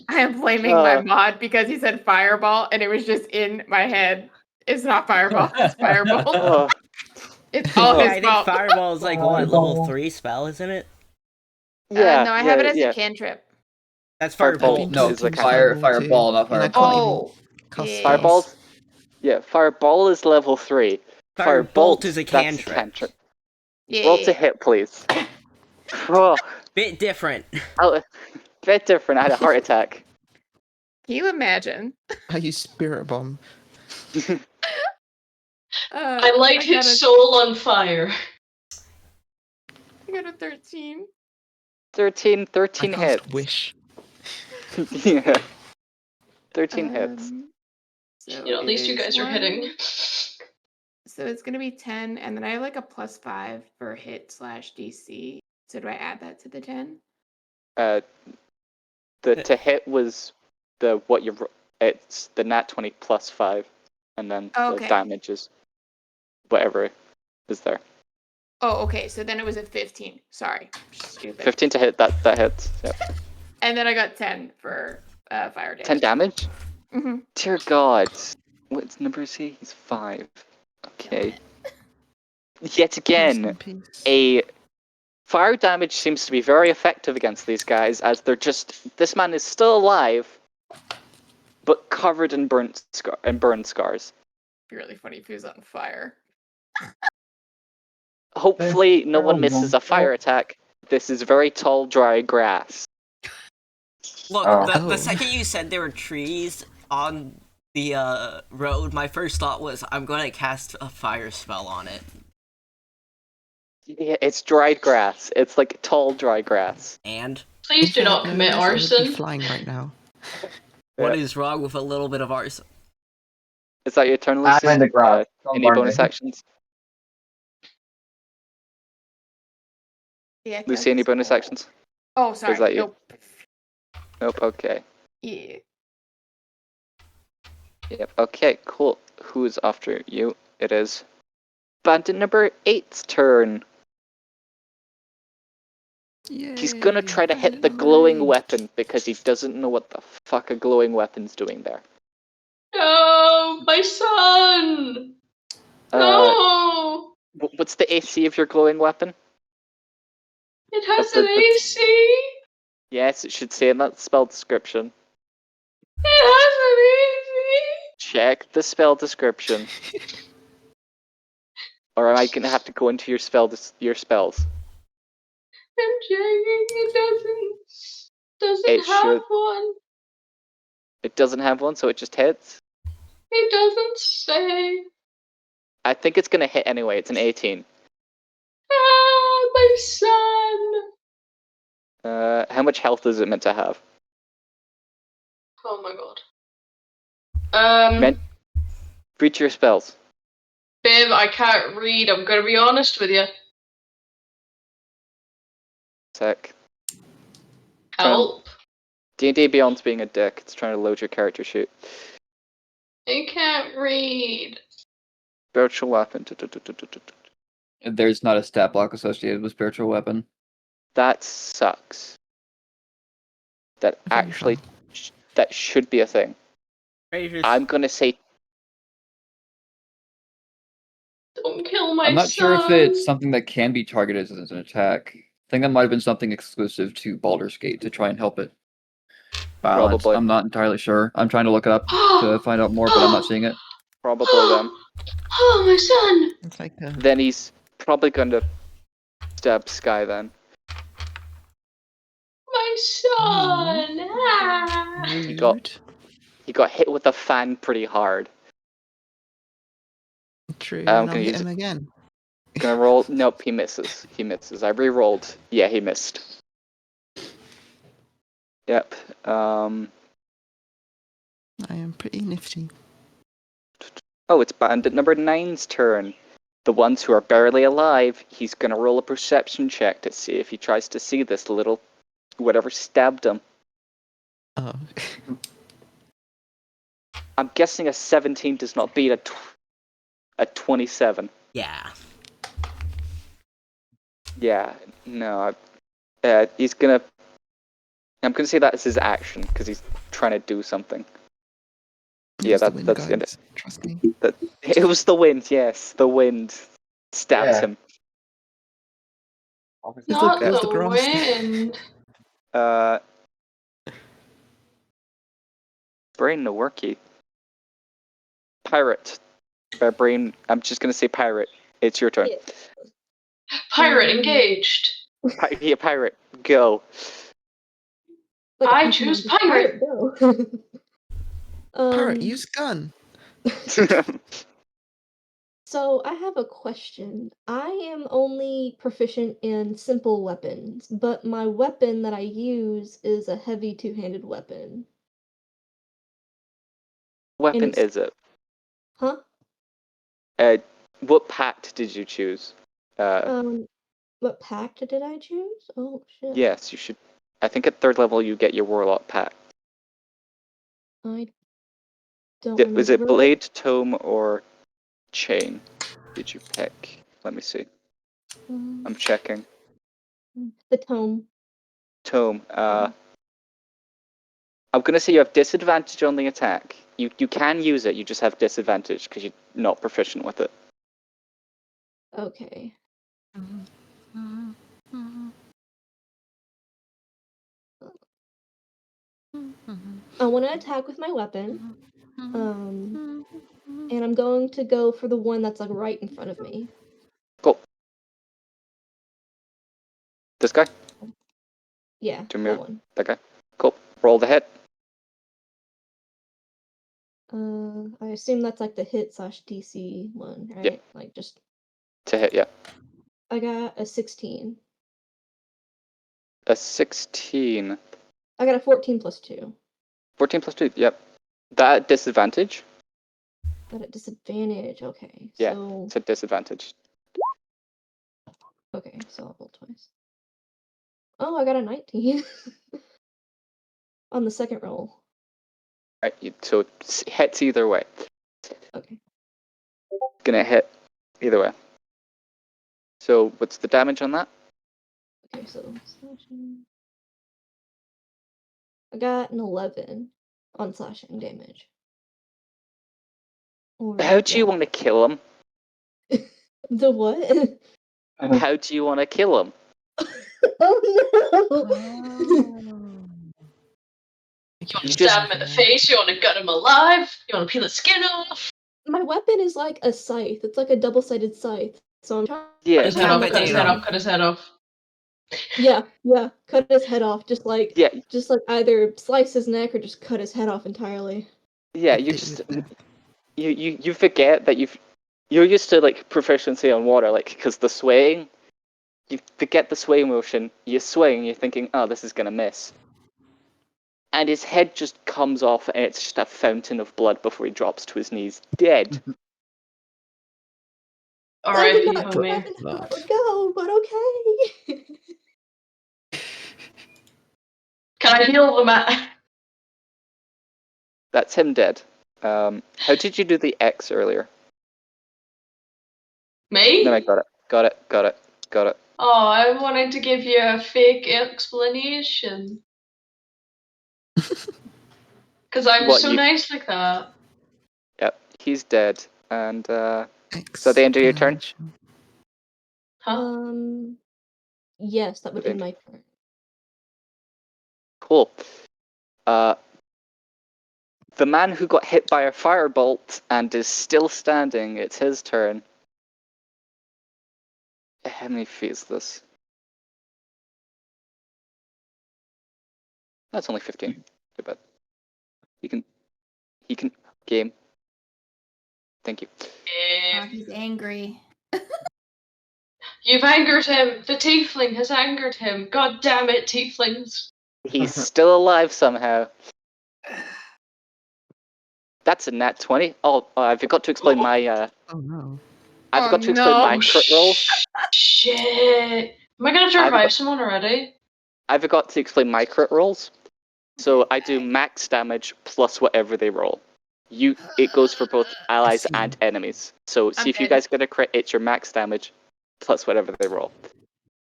my mod because he said fireball and it was just in my head. It's not fireball. It's fireball. Oh, It's all Yeah, his I think fault. fireball is like what, level 3 spell, isn't it? yeah. No, I have it as yeah. a cantrip. That's Firebolt. firebolt. No, is like fireball, not And I fireball. can't even Oh, cast yeah. spells. Fireball's. Yeah, fireball is level 3. Firebolt is a that's cantrip. Yeah. Roll to hit, please. Oh, Bit different. bit different. I had a heart attack. Can you imagine? I use Spirit Bomb. I light got his a- soul on fire. I got a 13. 13 I cast hits. Wish. Yeah. 13 hits. So You know, at it least you is guys are hitting. 1. So it's gonna be 10, and then I have like a +5 for hit / DC. So do I add that to the 10? The to hit was it's the nat 20 plus 5, and then the Okay. damage is whatever is there. Oh, okay. So then it was a 15. Sorry, stupid. 15 to hit, that hits. Yep. And then I got 10 for fire damage. 10 damage? Mm-hmm. Dear God. What number is he? He's 5. Okay. Yet Rest again, in peace. a fire damage seems to be very effective against these guys, as this man is still alive, but covered in burn scars. Be really funny if he was on fire. Hopefully, no one misses a fire attack. This is very tall, dry grass. Look, Oh. the second you said there were trees on the road, my first thought was I'm gonna cast a fire spell on it. Yeah, it's dried grass. It's like tall, dry grass. And Please If do I not had commit known this, I would be arson. flying right now. what is wrong with a little bit of arson? Is that your turn, I'm Lucy? in the grass. Don't Any burn bonus me. actions? Yeah. Lucy, any bonus actions? Oh, sorry. Is that you? Nope. Nope, okay. Yeah. Yep, okay, cool. Who's after you? It is bandit number 8's turn. He's gonna Yay, try to hit bandit the number glowing 8. weapon because he doesn't know what the fuck a glowing weapon's doing there. No, my son. No, What's the AC of your glowing weapon? it has That's an the- AC. Yes, it should say in that spell description. It has Check the spell description. Or am I gonna have to go into your your spells? an AC. I'm checking. It doesn't It have should. one. It doesn't have one, so it just hits. It doesn't say. I think it's gonna hit anyway. It's an 18. Ah, my son. How much health is it meant to have? Oh my god. Read your spells. Babe, I can't read. I'm gonna be honest with you. Sec. Help. D&D Beyond's being a dick. It's trying to load your character sheet. I can't read. Spiritual weapon. There's not a stat block associated with spiritual weapon. That sucks. That Very actually, fun. that should be a thing. Razor's I'm gonna say Don't kill my I'm not sure if son. it's something that can be targeted as an attack. I think that might have been something exclusive to Baldur's Gate to try and help it balance. Probably. I'm not entirely sure. I'm trying to look it up to find out more, but I'm not seeing it. probably them. Oh, my son. It's like a Then he's probably gonna stab Sky then. My son. Ah. He got- rude. He got hit with a fan pretty hard. True. I'm And I'll gonna hit use him again. Gonna roll. Nope, he misses. He misses. I re-rolled. Yeah, he missed. Yep. I am pretty nifty. Oh, it's Bandit number 9's turn. The ones who are barely alive, he's gonna roll a perception check to see if he tries to see this little whatever stabbed him. Oh. I'm guessing a 17 does not beat a 27. yeah. Yeah, no. He's gonna. I'm gonna say that as his action because he's trying to do something. Yeah, It's the wind, that's guys. Trust me. It was the wind. Yes, the wind stabs Yeah. him. Obviously, Not it was the the grass. wind. Brain no worky. Pirate. Brain. I'm just gonna say pirate. It's your turn. Yeah. Pirate engaged. Yeah, pirate. Go. Like a I Pokemon, choose just pirate. Go. Parrot, use gun. So I have a question. I am only proficient in simple weapons, but my weapon that I use is a heavy two-handed weapon. Weapon it's- is it? Huh? What pact did you choose? What pact did I choose? Oh shit. Yes, you should. I think at 3rd level you get your warlock pact. I don't Was it remember. blade, tome, or chain? Did you pick? Let me see. I'm checking. The tome. Tome. I'm gonna say you have disadvantage on the attack. You can use it. You just have disadvantage because you're not proficient with it. Okay. I want to attack with my weapon. And I'm going to go for the one that's like right in front of me. Cool. This guy? Yeah, Do you that move? one. That guy? Cool. Roll the hit. I assume that's like the hit / DC one, right? Yep. Like just To hit, yeah. I got a 16. A 16. I got a 14 plus 2. 14 plus 2, yep. That disadvantage? Got a disadvantage. Okay. Yeah, So it's a disadvantage. okay, so I'll roll twice. Oh, I got a 19 on the second roll. Right, so it hits either way. Okay. Gonna hit either way. So what's the damage on that? Okay, so slashing. I got an 11 on slashing damage. Or, How do you want to kill him? The what? How do you want to kill him? Oh no! You want to You just- stab him in the face? You want to gut him alive? You want to peel his skin off? My weapon is like a scythe. It's like a double-sided scythe. So I'm trying. Yeah, Cut his head off, but cut his you head know. off, cut his head off. Yeah, cut his head off. Just like yeah, either slice his neck or just cut his head off entirely. yeah. You just you forget that you're used to like proficiency on water, like because the swaying. You forget the sway motion. You swing. You're thinking, oh, this is gonna miss. And his head just comes off, and it's just a fountain of blood before he drops to his knees, dead. I did R.I.P. not homie. want to let it go, but okay. Can I heal the man? That's him dead. How did you do the X earlier? Me? No, I got it. Got it. Oh, I wanted to give you a fake explanation. Because I'm What, so you- nice like that. Yep, he's dead. And so the end of your turn? Expansion. Huh? Yes, that would Okay. end my turn. Cool. The man who got hit by a firebolt and is still standing, it's his turn. How many feet is this? That's only 15. Too bad. He can game. Thank you. Oh, he's angry. You've angered him. The tiefling has angered him. God damn it, tieflings. He's still alive somehow. That's a nat 20. Oh, I forgot to explain my Oh no. I forgot to explain my crit roll. Shit. Am I gonna I revive forgot- someone already? I forgot to explain my crit rolls. So I do Okay. max damage plus whatever they roll. It goes for both allies see. and enemies. So see I'm if you dead. guys get a crit, it's your max damage plus whatever they roll.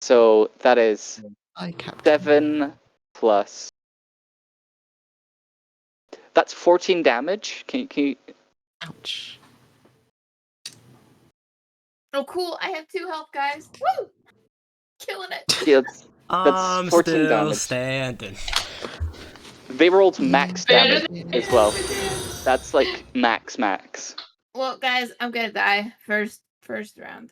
So that is I captain. 7 plus. That's 14 damage. Can you Ouch. Oh, cool. I have 2 health, guys. Woo! Killing it. yeah, that's I'm 14 still damage. standing. They rolled max Better damage than as well. you. That's like max. Well, guys, I'm gonna die first round.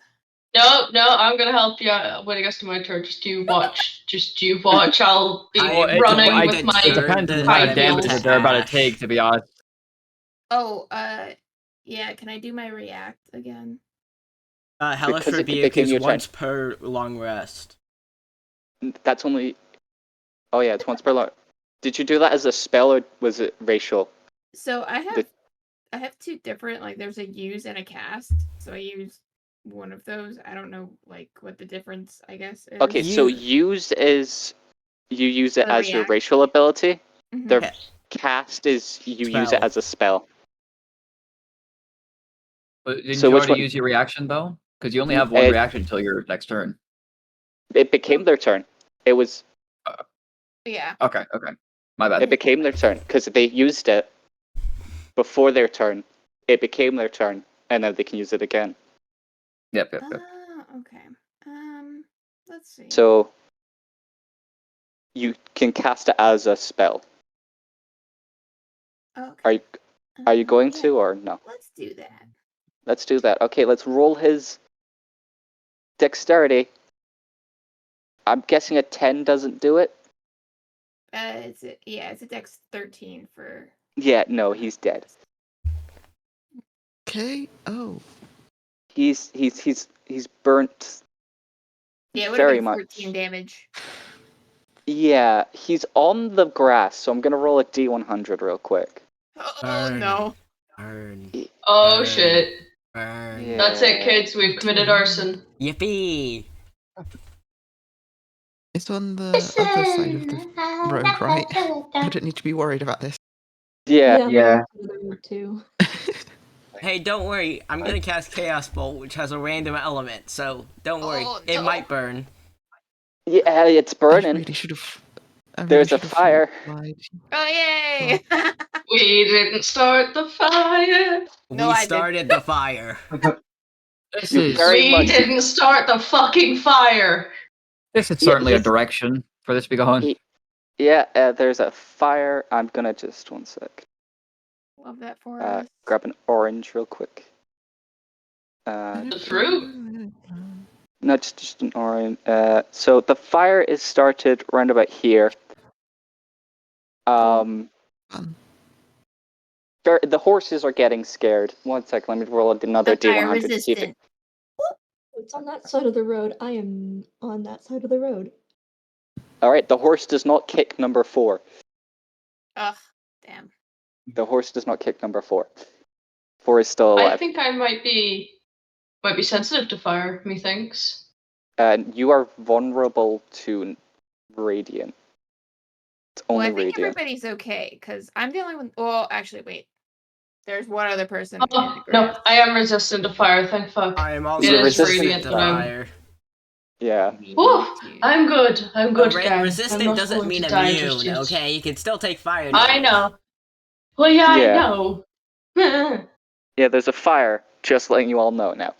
No, I'm gonna help you when it gets to my turn. Just you watch. I'll be I am running going with to my. It depends on the turn amount of Fine, damage we'll that they're about to Ash. take, to be honest. Oh, yeah. Can I do my react again? Hellish Because it Rebuke became is your turn. once per long rest. That's only. Oh yeah, it's once per long. Did you do that as a spell or was it racial? So I have The- I have 2 different, like, there's a use and a cast. So I use one of those. I don't know, like, what the difference, I guess, is. Okay, so You- use is you use it The as your react. racial ability. Mhm. The Yeah. cast is you use it Spell. as a spell. But didn't So you which already one- use your reaction, though? Because you only have one reaction until your next turn. It became their turn. It was. Yeah. Okay. My bad. It became their turn because they used it before their turn. It became their turn, and then they can use it again. Yep. Okay. Let's see. So you can cast it as a spell. Okay. Are you going yeah, to or no? Let's do that. Let's do that. Okay, let's roll his dexterity. I'm guessing a 10 doesn't do it. It's a dex 13 for. Yeah, no, he's dead. Okay. Oh. He's burnt. Yeah, it would have Very been much. 14 damage. Yeah, he's on the grass, so I'm gonna roll a D100 real quick. Oh Burn. no. Burn. Oh Burn. shit. Burn. Yeah. That's it, kids. We've committed arson. Yippee! It's on the other side of the road, right? I don't need to be worried about this. Yeah. I'm Yeah. on the other road too. Hey, don't worry. I'm gonna cast Chaos Bolt, which has a random element, so don't worry. Oh, It no. might burn. Yeah, it's I burning. really should have. There's a fire. Oh yay! We didn't start the fire. No, We I didn't. started the fire. This You is very We much- didn't start the fucking fire. certainly a he's- direction for this to be going. Yeah, there's a fire. I'm gonna just 1 sec. Love that for us. Grab an orange real quick. The fruit. No, just an orange. So the fire is started round about here. Fun. The horses are getting scared. 1 sec, let me roll another The fire D100 to see if it. resistant. It's on that side of the road. I am on that side of the road. Alright, the horse does not kick number 4. Ugh, damn. The horse does not kick number 4. 4 is still I alive. think I might be sensitive to fire, methinks. You are vulnerable to radiant. It's Well, only I think radiant. everybody's okay because I'm the only one. Well, actually, wait. There's one other person. in Oh, the no, grass. I am resistant to fire, thank fuck. I am You're also It is resistant radiant to to that I'm. fire. Yeah. Whew, I'm good. I'm good, Re- gang. I'm resistant not doesn't going mean to die immune, just yet. okay? You can still take fire I damage. know. Well, yeah, Yeah. I know. Yeah, there's a fire. Just letting you all know now.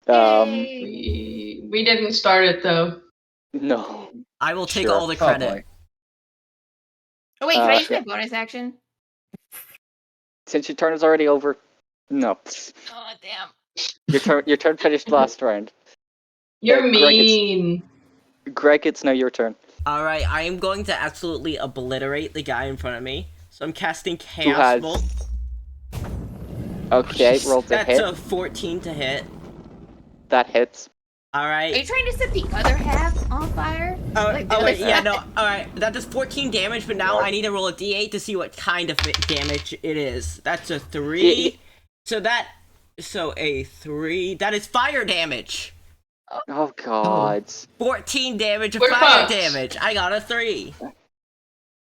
we didn't start it though. No. I will take Sure. all the Oh, credit. boy. Oh wait, can I use yeah. my bonus action? Since your turn is already over, no. Oh damn. Your turn finished last round. You're Greg, mean. Greg, it's now your turn. Alright, I am going to absolutely obliterate the guy in front of me. So I'm casting Who Chaos has- Bolt. Okay, roll to That's hit. a 14 to hit. That hits. Are you Alright. trying to set the other half on fire? Oh wait, yeah, no, alright. That does 14 damage, but now I need to roll a d8 to see what kind of damage it is. That's a 3. So a 3. That is fire damage. Oh god. 14 damage of We're fire fucked. damage. I got a 3.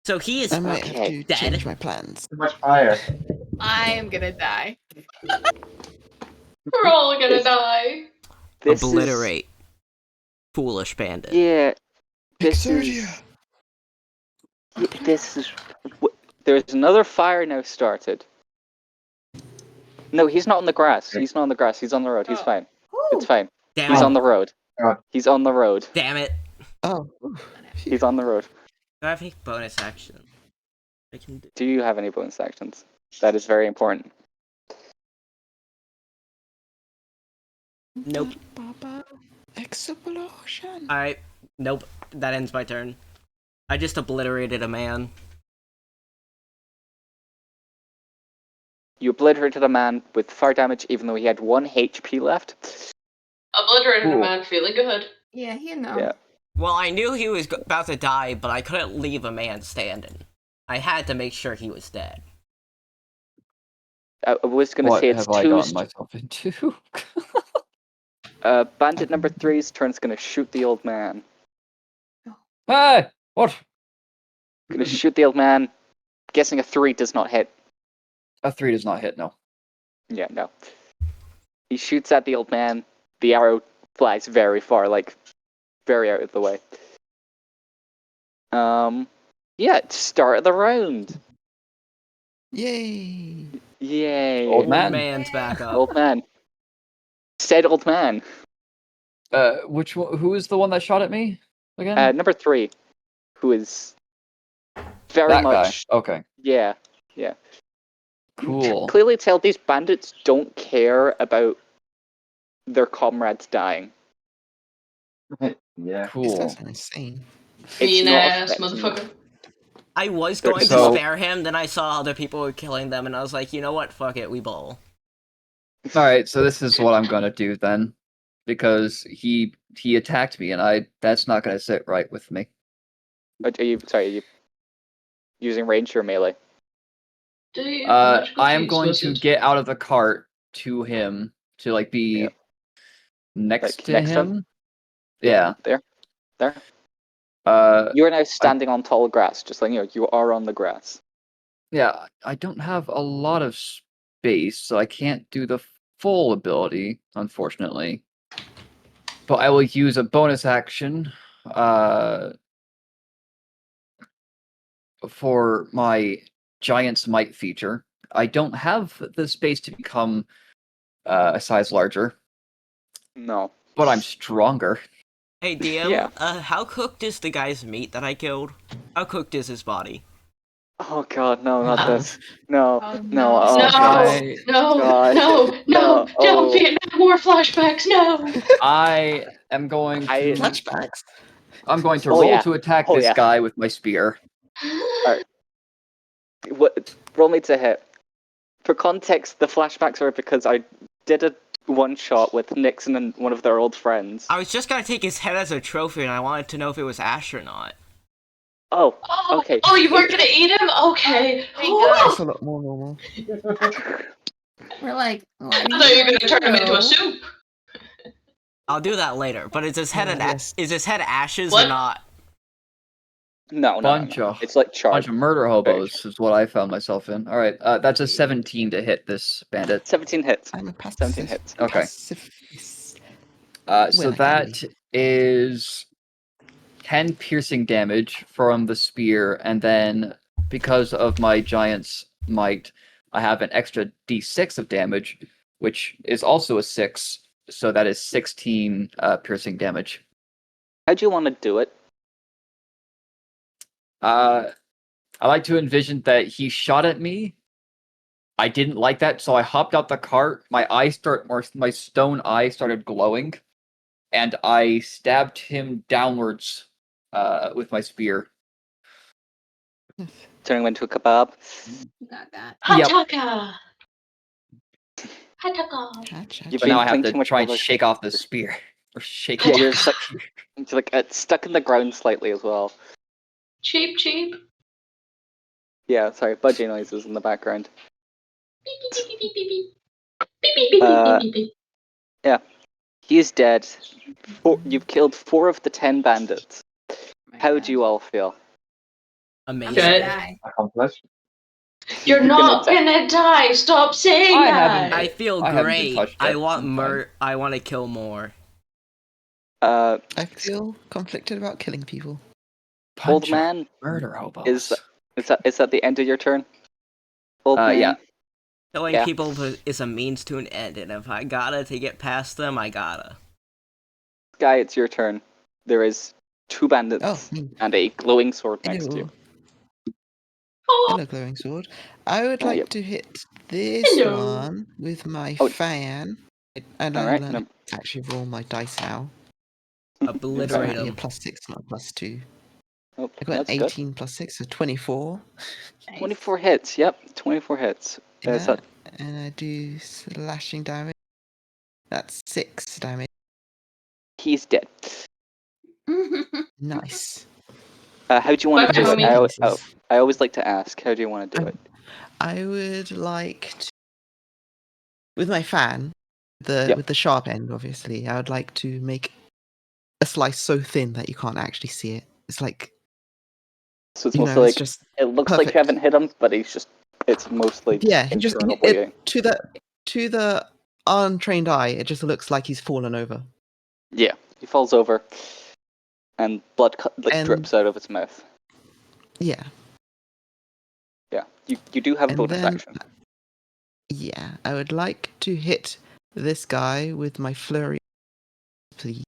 So he is I might Okay, have to dead. change my plans. Too much fire. I am gonna die. We're all gonna die. This obliterate. Foolish bandit. Is, yeah. This Exodia. is. There's another fire now started. No, he's not on the grass. He's not on the grass. He's on the road. He's Oh. fine. Whew. It's fine. Damn He's it. on the road. God. He's on the road. Damn it. Oh. He's on the road. Do I have any bonus action? I can do. Do you have any bonus actions? That is very important. Nope. Explosion. Alright. Nope. That ends my turn. I just obliterated a man. You obliterated a man with fire damage, even though he had 1 HP left. Obliterated a Cool. man, feeling good. Yeah, you know. Yeah. Well, I knew he was about to die, but I couldn't leave a man standing. I had to make sure he was dead. I was going to What say it's have I two. gotten myself into? Bandit number 3's turn's going to shoot the old man. Hey! What? Going to shoot the old man. Guessing a 3 does not hit. A 3 does not hit, no. Yeah, no. He shoots at the old man. The arrow flies very far, like very out of the way. Yeah, start of the round. Yay. Yay. Old man. Man's back up. Old man. Said old man. Which one, who is the one that shot at me again? Number 3, who is very that much. guy. Okay. Yeah. Cool. Clearly tell these bandits don't care about their comrades dying. Yeah. This guy's Cool. insane. Mean not ass affecting them. motherfucker. I was going So- to spare him, then I saw other people were killing them, and I was like, you know what? Fuck it, we bowl. Alright, so this is what I'm gonna do then. Because he attacked me and that's not gonna sit right with me. Are you using range or melee? I am going to get out of the cart to him to like be Yeah. next Like, to next to him. Yeah. There. Uh You are now standing on tall grass, just like you are on the grass. yeah, I don't have a lot of space, so I can't do the full ability, unfortunately. But I will use a bonus action for my Giant's Might feature. I don't have the space to become a size larger, No. but I'm stronger. Hey, DM, Yeah. how cooked is the guy's meat that I killed? How cooked is his body? Oh god, no, not this. No, Oh, no, no. oh No. god. I, No, God. no, No, oh. Vietnam War flashbacks, no! I am going to. Flashbacks. I'm going to Oh, roll yeah. to attack Oh, this yeah. guy with my spear. What? Roll me to hit. For context, the flashbacks are because I did a one shot with Nixon and one of their old friends. I was just gonna take his head as a trophy, and I wanted to know if it was Ash or not. Oh, Oh, okay. oh, you weren't gonna eat him? Okay. Thank Ooh. God. That's a lot more normal. We're like, well, I thought you were gonna turn him into know. a soup. I'll do that later. But is his head Yes. is his head ashes What? or not? No. Bunch of- It's like charred. Bunch of murder hobos is what I found myself in. All right, that's a 17 to hit this bandit. 17 hits. I'm a passive. 17 hits. Okay. Pacifist. So Well, that is 10 piercing damage from the spear, and then because of my giant's might, I have an extra d6 of damage, which is also a 6, so that is 16 piercing damage. How do you want to do it? I like to envision that he shot at me. I didn't like that, so I hopped out the cart. My stone eye started glowing, and I stabbed him downwards with my spear. Turning him into a kebab? Got that. Yep. Hataka! Hataka! Hatch, You've But been now I have playing to too much try and Roblox. shake off the spear. Or shake Yeah, off you're the just like, spear. it's like it's stuck in the ground slightly as well. Cheap, cheap. Yeah, sorry, budgie noises in the background. Beep, beep, beep, beep, beep, beep. Beep, beep, beep, Uh, beep, beep, beep. He is dead. You've killed 4 of the 10 bandits. My How God. do you all feel? I'm Amazing. gonna Good. die. Accomplished. You're You're not gonna gonna die! Stop saying I that! haven't- I feel I haven't been great. touched I yet, want I'm fine. I want to kill more. I feel conflicted about killing people. Old Punch man, murder hobos. is that the end of your turn? Old man? Yeah. Killing Yeah. people is a means to an end, and if I gotta to get past them, I gotta. Guy, it's your turn. There is 2 bandits Oh, me. and a glowing sword next to you. Oh, Hello, glowing sword. I would Ah, like yep. to hit this Hello. one with my Oh. fan. And Alright, I'll actually roll my dice now. It's Obliterate apparently a them. +6, not a +2. Oh, I got an that's good. 18 +6, so 24. Nice. 24 hits, yep, 24 hits. Yeah, Is that and I do slashing damage. That's 6 damage. he's dead. Nice. How do you want to Bye-bye, do it? homie. I always like to ask, how do you want to do it? I would like to, with my fan, Yep. with the sharp end, obviously, I would like to make a slice so thin that you can't actually see it. It's like, So it's you mostly know, like, it's just it looks like you perfect. haven't hit him, but it's mostly Yeah, he just internal bleeding. to the untrained eye, it just looks like he's fallen over. Yeah, he falls over, and blood And- drips out of his mouth. Yeah, Yeah, you do have a and bonus then action. yeah, I would like to hit this guy with my flurry, please.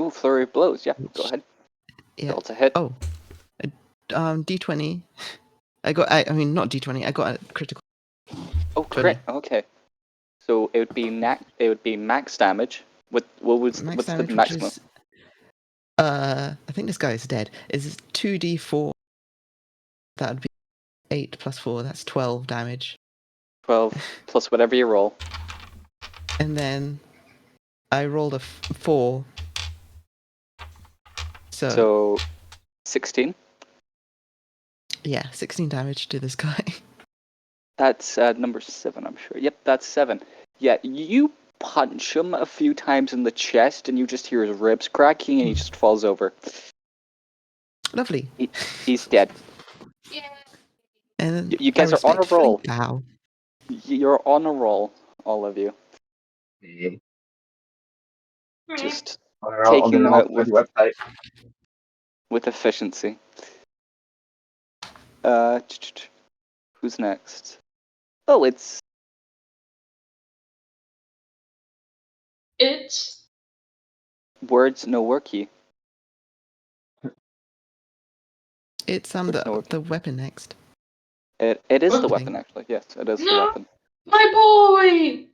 Ooh, flurry of blows. Yeah, go ahead. Yeah. Roll to hit. Oh, D20. I mean not D20. I got a critical. Oh, crit. Okay. So it would be max damage. What's Max damage, the which maximum? is I think this guy is dead. Is 2d4. That would be 8 plus 4. That's 12 damage. 12 plus whatever you roll. And then I rolled a 4. So 16. Yeah, 16 damage to this guy. That's number 7, I'm sure. Yep, that's 7. Yeah, you punch him a few times in the chest, and you just hear his ribs cracking, and he just falls over. Lovely. He's dead. Yeah. And You guys I are on a respectfully roll. bow. You're on a roll, all of you. Yeah. Just They're all on taking the them out website. with efficiency. Who's next? Oh, it's words no worky. It's Which no- the weapon next. It is the Something. weapon, actually. Yes, it is the No. weapon. My boy!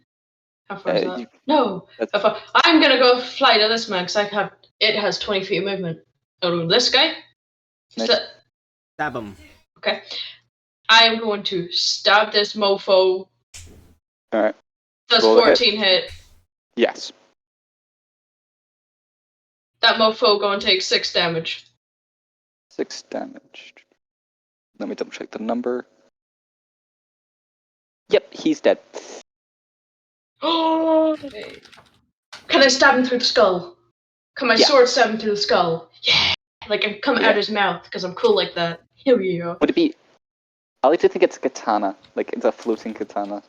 How far is Uh, that? you- No. That's- How far? I'm gonna go fly to this man because it has 20 feet of movement. Oh, this guy? Nice. Stab him. Okay. I am going to stab this mofo. Alright. Does Roll the hit. 14 hit. Yes. That mofo going to take 6 damage. 6 damage. Let me double check the number. Yep, he's dead. Oh! Can I stab him through the skull? Can my Yeah. sword stab him through the skull? Yeah! Like I'm coming out Yeah. his mouth because I'm cool like that. Hell yeah. Would it be... I like to think it's a katana. Like, it's a floating katana.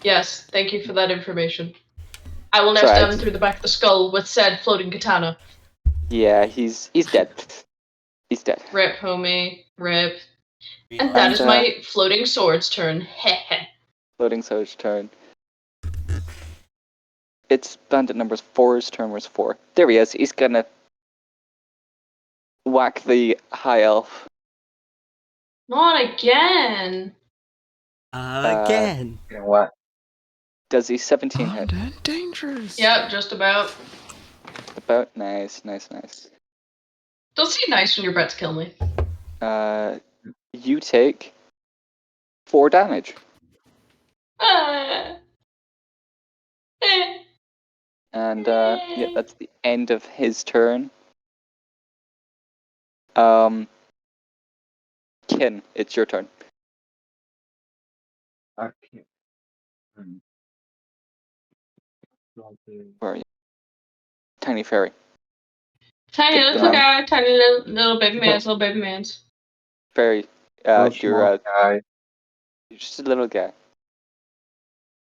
Yes, thank you for that information. I will now Sorry, stab him through the back of the skull with said floating katana. Yeah, he's dead. He's dead. Rip, homie. Rip. And Reload. that is And, my floating sword's turn. Heh. Floating Sword's turn. It's Bandit number 4's turn was 4. There he is. He's gonna whack the high elf. Not again. Again. You know what? Does he 17 hit? Bandit dangerous. Yep, just about. About nice. Don't seem nice when you're about to kill me. You take 4 damage. Ah. Eh. And yeah, that's the end of his turn. Kin, it's your turn. Okay. Hmm. Okay. Where are you? Tiny fairy. Tiny Get little down. guy, tiny little baby man's. Fairy, Little you're small guy. just a little guy.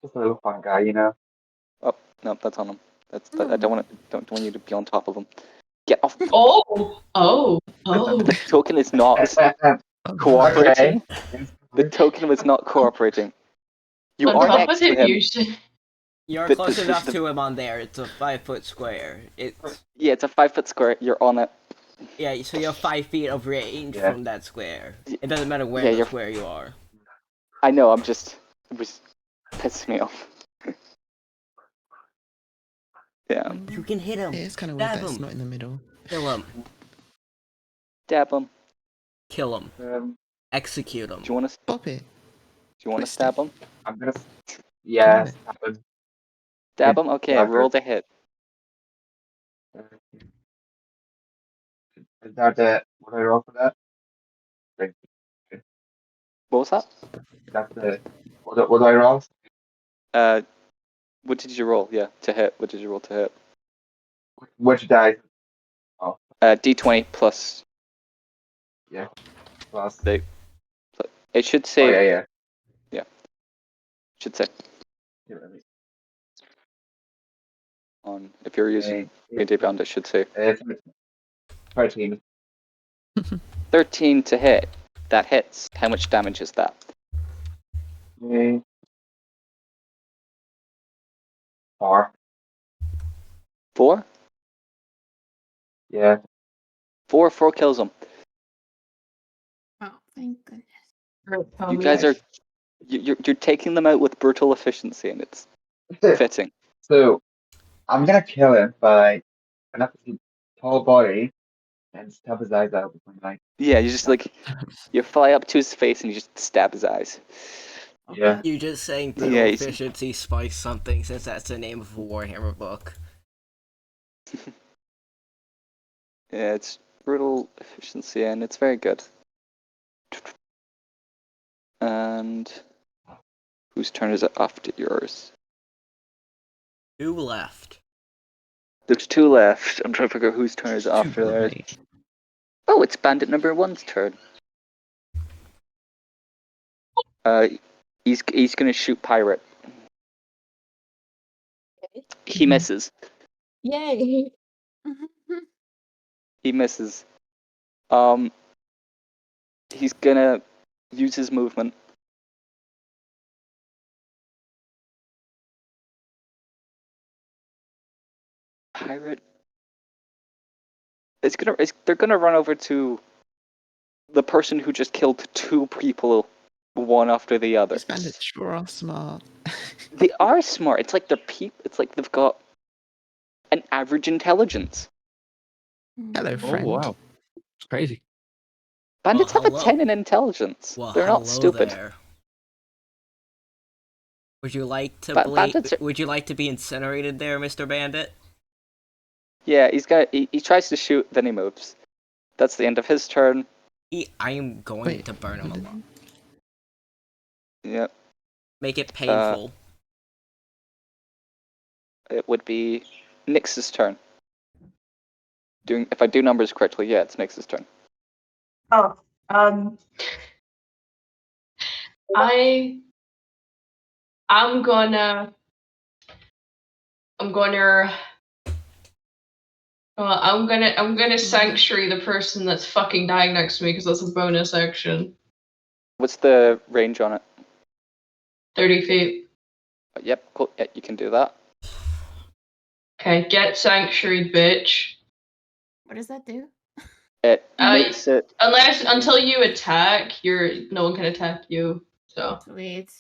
Just a little fun guy, you know. Oh no, that's on him. I don't want you to be on top of him. Get off. Oh. The token is not cooperating. The token was not cooperating. You On are top next of to him, him. you should. You're The- close the- enough the- to him on there. It's a 5-foot square. It's Yeah, it's a 5-foot square. You're on it. yeah. So you have 5 feet of range Yeah. from that square. It doesn't matter where Yeah, in the you're- square you are. I know. It was pissing me off. Yeah. You can hit him. It is kind of weird Stab that it's him. not in the middle. Kill him. Stab him. Kill him. Um, Execute him. Do you want to? Bop it. Do you want to Twist stab it. him? I'm gonna. Yeah. it. Stab him. Stab him. Okay. Dagger. Roll the hit. Is that the what I roll for that? Like, What was that? that's the what do I roll? What did you roll? Yeah, to hit. What did you roll to hit? Which die? D20 plus. Plus. The, it should Oh say. yeah. Should say Here, let me- on if you're using Uh, D&D Beyond, it should say 13. 13 to hit. That hits. How much damage is that? Okay. 4. 4? Yeah. 4 kills him. Oh, thank goodness. You guys are you're taking them out with brutal efficiency, and it's fitting. So I'm gonna kill him by an up his tall body and stab his eyes out with my knife. Yeah, you just you fly up to his face and you just stab his eyes. Yeah. You just saying brutal Yeah, he's- efficiency spikes something since that's the name of a Warhammer book. Yeah, it's brutal efficiency, and it's very good. And whose turn is it after yours? 2 left. There's 2 left. I'm trying to figure out whose turn is it after theirs. Oh, it's Bandit number 1's turn. He's gonna shoot Pirate. He misses. Yay! He misses. He's gonna use his movement. Pirate. They're gonna run over to the person who just killed 2 people, one after the other. These bandits sure are smart. They are smart. It's like It's like they've got an average intelligence. Hello, Oh friend. wow, it's crazy. Bandits Well, have a hello. 10 in intelligence. Well, They're not hello stupid. there. Would you like to Bandits are- Would you like to be incinerated there, Mr. Bandit? Yeah, he tries to shoot, then he moves. That's the end of his turn. I am going Wait, to burn him alive. Yep. Make it painful. It would be Nyx's turn. If I do numbers correctly, yeah, it's Nyx's turn. Oh, I'm gonna I'm gonna sanctuary the person that's fucking dying next to me because that's a bonus action. What's the range on it? 30 feet. Yep, cool. Yeah, you can do that. Okay, get sanctuaried, bitch. What does that do? It makes it. Until you attack, no one can attack you. So Sweet.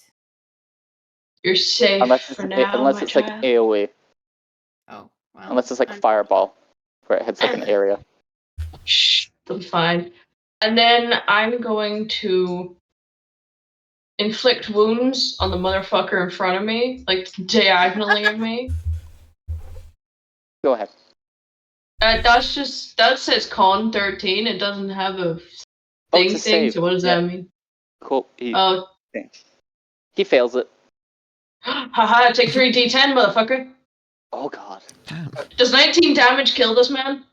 you're safe Unless it's, for now. unless it's like AoE. Oh, well. Unless it's like Fireball, where it hits like an area. Shh, I'm fine. And then I'm going to inflict wounds on the motherfucker in front of me, like diagonally of me. Go ahead. That says con 13. It doesn't have a thing. So what does that mean? Cool. Oh. He fails it. Haha, take 3d10, motherfucker. Oh god. Damn. Does 19 damage kill this man?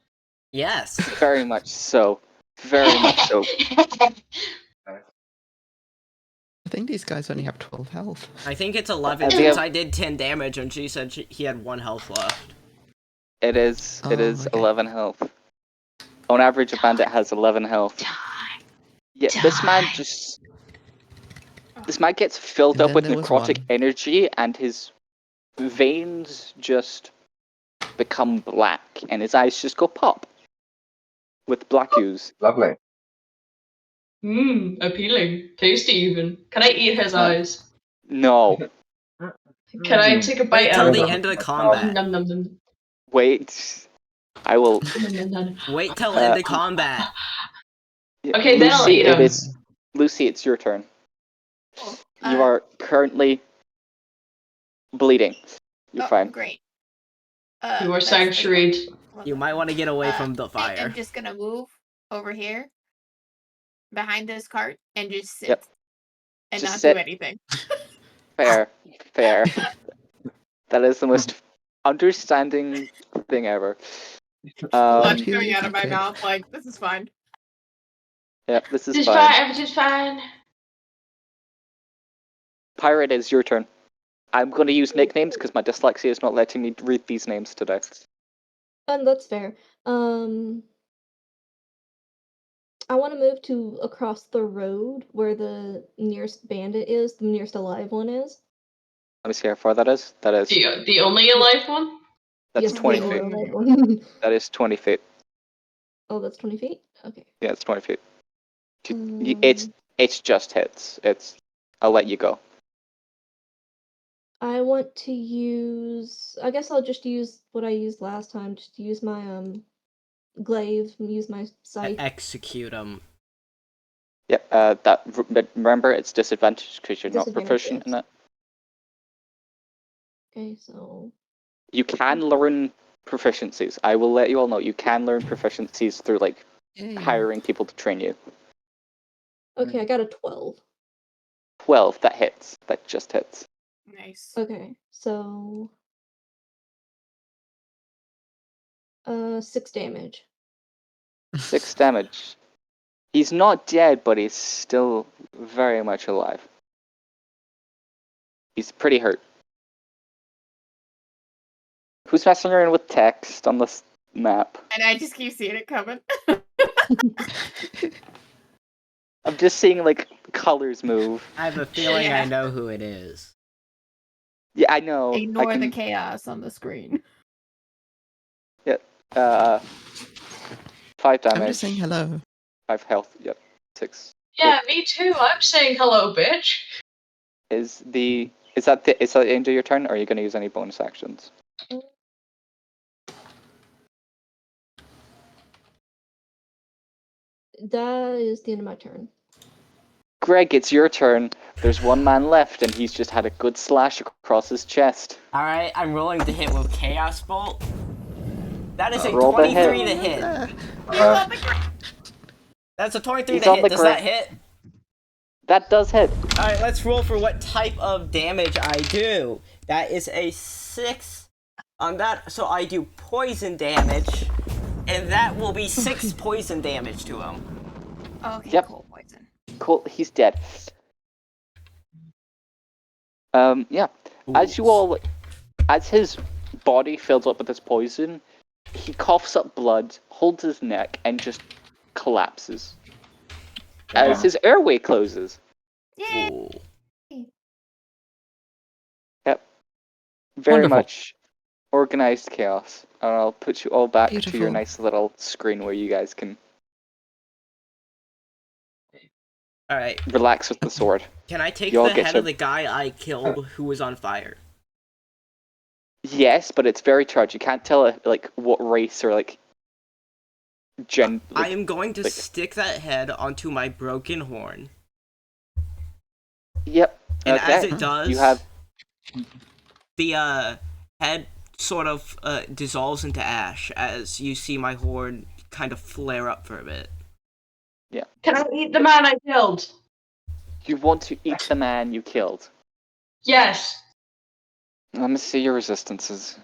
Yes. Very much so. Very much so. I think these guys only have 12 health. I think it's 11 they since have- I did 10 damage and she said he had 1 health left. It is Okay. 11 health. On average, a bandit has 11 health. Yeah, this man gets filled And up then with there was necrotic one. energy, and his veins just become black, and his eyes just go pop with black ooze. Lovely. Appealing. Tasty even. Can I eat his eyes? No, Can I take a bite Wait out till of the them? end of the combat. Nom, nom, nom, wait. I will. nom, nom, nom. Wait till end of combat. Okay, then I'll Lucy, eat it 'em. is. Lucy, it's your turn. You are currently bleeding. You're fine. Great. You are that's sanctuaried. You might want to get away from the I'm fire. just gonna move over here behind this cart and just sit Yep. and Just not sit. do anything. Fair. That is the most understanding thing ever. Blood Heal coming if out you of my could. mouth, like, this is fine. Yeah, this is It's fine. fine. Everything's fine. Pirate, it's your turn. I'm going to use nicknames because my dyslexia is not letting me read these names today. And that's fair. I want to move to across the road where the nearest bandit is, the nearest alive one is. Let me see how far that is. That is. The only alive one? That's Yes, 20 the feet. alive one. That is 20 feet. Oh, that's 20 feet? Okay. Yeah, it's 20 feet. Um, It's just hits. I'll let you go. I want to use. I guess I'll just use what I used last time. Just use my glaive and use my scythe. Execute him. Yeah. Remember, it's disadvantage because you're not Disadvantage, proficient in yes. it. Okay, so You can learn proficiencies. I will let you all know. You can learn proficiencies through like Yay. hiring people to train you. okay, I got a 12. 12. That hits. That just hits. Nice. Okay, so 6 damage. 6 damage. He's not dead, but he's still very much alive. He's pretty hurt. Who's messing around with text on this map? And I just keep seeing it coming. I'm just seeing like colors move. I have a feeling I Yeah. know who it is. Yeah, I know. Ignore I the can, chaos on the screen. 5 damage. I'm just saying hello. 5 health. Yep. 6. Yeah, me too. I'm saying hello, bitch. Is that the end of your turn, or are you going to use any bonus actions? That is the end of my turn. Greg, it's your turn. There's one man left, and he's just had a good slash across his chest. Alright, I'm rolling to hit with Chaos Bolt. That is a Roll the 23 hit. to hit. Uh, That's a 23 He's to on hit. the Does that ground. hit? That does hit. Alright, let's roll for what type of damage I do. That is a 6 on that, so I do poison damage, and that will be 6 poison damage to him. Okay, Yep. cool poison. Cool, he's dead. Yeah. As his body fills up with this poison. He coughs up blood, holds his neck, and just collapses as his airway closes. Yeah. Ooh. Yep. Very Wonderful. much organized chaos. And I'll put you all back to your Beautiful. nice little screen where you guys can All right. relax with the sword. Can I take You all the get head to- of the guy I killed who was on fire? Yes, but it's very charged. You can't tell like what race or like I am going to like- stick that head onto my broken horn, Yep. and Okay. as it does, You have the head sort of dissolves into ash as you see my horn kind of flare up for a bit. Can I eat the man I killed? you want to eat the man you killed. Yes. Let me see your resistances.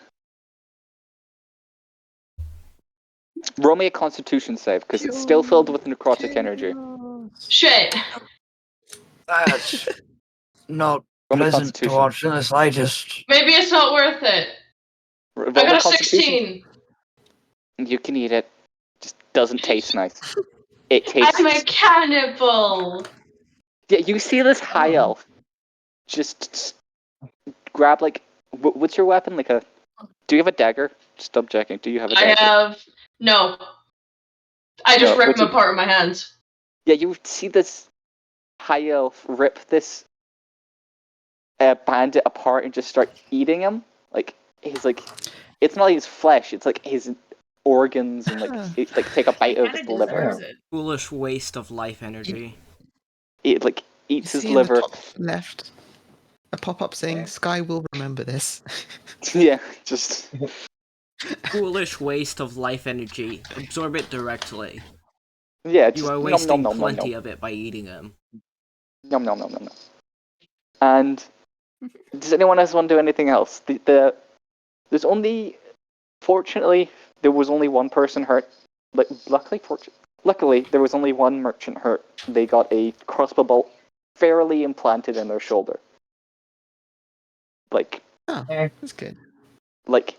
Roll me a Constitution save because it's still filled with necrotic energy. Shit. That's not Roll me pleasant to Constitution. watch in the slightest. Maybe it's not worth it. Roll I me got a Constitution. 16. You can eat it. Just doesn't taste nice. It tastes. I'm a cannibal. Yeah, you see this high elf just grab like what's your weapon? Like a? Do you have a dagger? Just double checking. Do you have a I dagger? have no. I just No, ripped what's them it- apart with my hands. Yeah, you see this high elf rip this bandit apart and just start eating him. Like he's like, it's not his flesh. It's like his organs and like take a bite of his liver. Foolish waste of life energy. It like You eats his see in the liver. top left a pop-up saying "Sky will remember this." Yeah, just Foolish waste of life energy. Absorb it directly. yeah. Just You are nom, wasting nom, nom, nom, plenty nom. of it by eating them. Nom nom nom nom nom. And does anyone else want to do anything else? There's only, fortunately, there was only one person hurt. But luckily, there was only one merchant hurt. They got a crossbow bolt fairly implanted in their shoulder. Like Oh, that's good.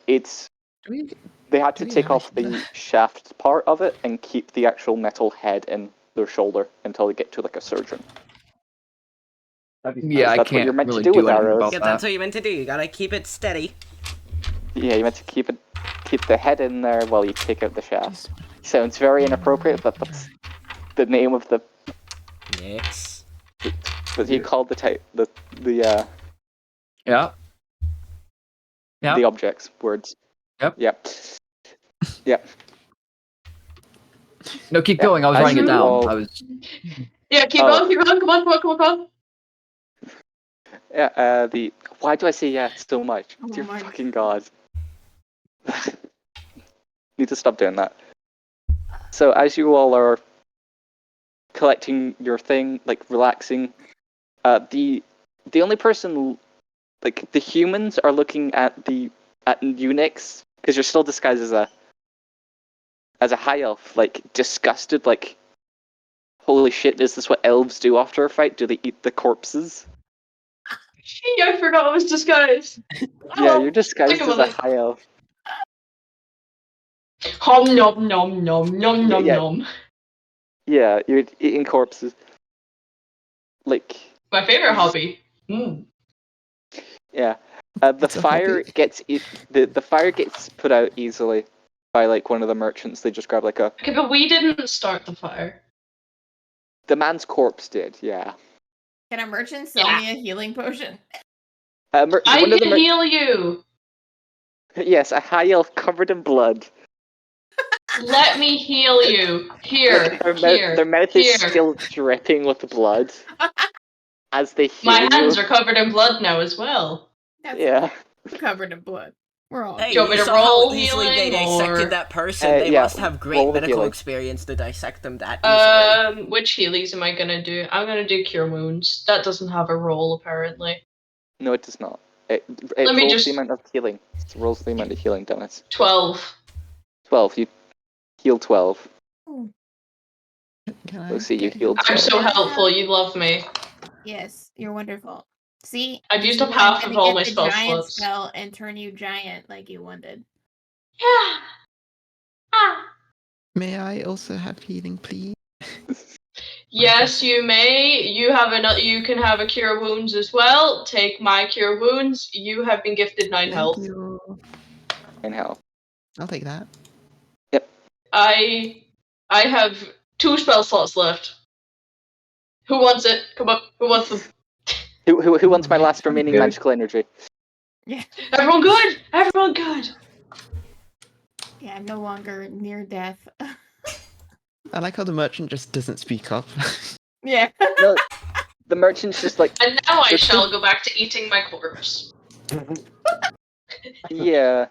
it's. Do we- They had to Do we take have a off the healer? shaft part of it and keep the actual metal head in their shoulder until they get to like a surgeon. Yeah, I That's what can't you're meant to really do do with anything arrows. about Yeah, that. that's what you meant to do. You gotta keep it steady. Yeah, you meant to keep the head in there while you take out the shaft. Sounds very inappropriate, but that's the name of the. Nix. But he called the type the Yeah. Yeah. the objects words. Yep. Yep. Yep. No, keep Yeah, going. I was as writing it you down. all- I was. Yeah, keep Oh. going, keep going. Come on, come on, come on, come on. Yeah. Why do I say yeah so much? Oh Dear my fucking god. Need to stop doing that. So as you all are collecting your thing, like relaxing, the only person, like the humans, are looking at Unix because you're still disguised as a high elf, like disgusted, like holy shit, is this what elves do after a fight? Do they eat the corpses? Yeah, I forgot I was disguised. Yeah, you're disguised think as about a it. high elf. Hom nom nom nom nom nom Yeah. nom. Yeah, you're eating corpses. Like, My favorite hobby. Mm. yeah. The It's a fire hobby. gets the fire gets put out easily by like one of the merchants. They just grab like a. Okay, but we didn't start the fire. The man's corpse did, yeah. Can a merchant sell Yeah. me a healing potion? I One of the can heal you. yes, a high elf covered in blood. Let me heal you. Here, Like, their, here, their mouth here. is still dripping with blood as they heal My hands you. are covered in blood now as well. That's Yeah. covered in blood. We're all. Hey, Do you want me you to saw how roll easily they healing, dissected or- that person. They yeah, must have great roll the medical healing. experience to dissect them that easily. Which healings am I gonna do? I'm gonna do cure wounds. That doesn't have a roll apparently. No, it does not. It Let me rolls just- the amount of healing. It rolls the amount of healing, Dennis. 12. 12. You heal 12. Can I Let's see, you get healed I'm healed? so helpful. You love me. Yes, you're wonderful. See, I've you used should up have half been of to all get my the spell giant slots. spell and turn you giant like you wanted. Yeah. Ah. May I also have healing, please? Yes, you may. You have another. You can have a cure wounds as well. Take my cure wounds. You have been gifted 9 Thank health. you. And health. I'll take that. I have 2 spell slots left. Who wants it? Come up. Who wants them? Who wants my Alright. last remaining Good. magical energy? Yeah. Everyone good? Everyone good. Yeah, I'm no longer near death. I like how the merchant just doesn't speak up. Yeah. No, the merchant's just like, And now I There's shall two- go back to eating my corpse. yeah.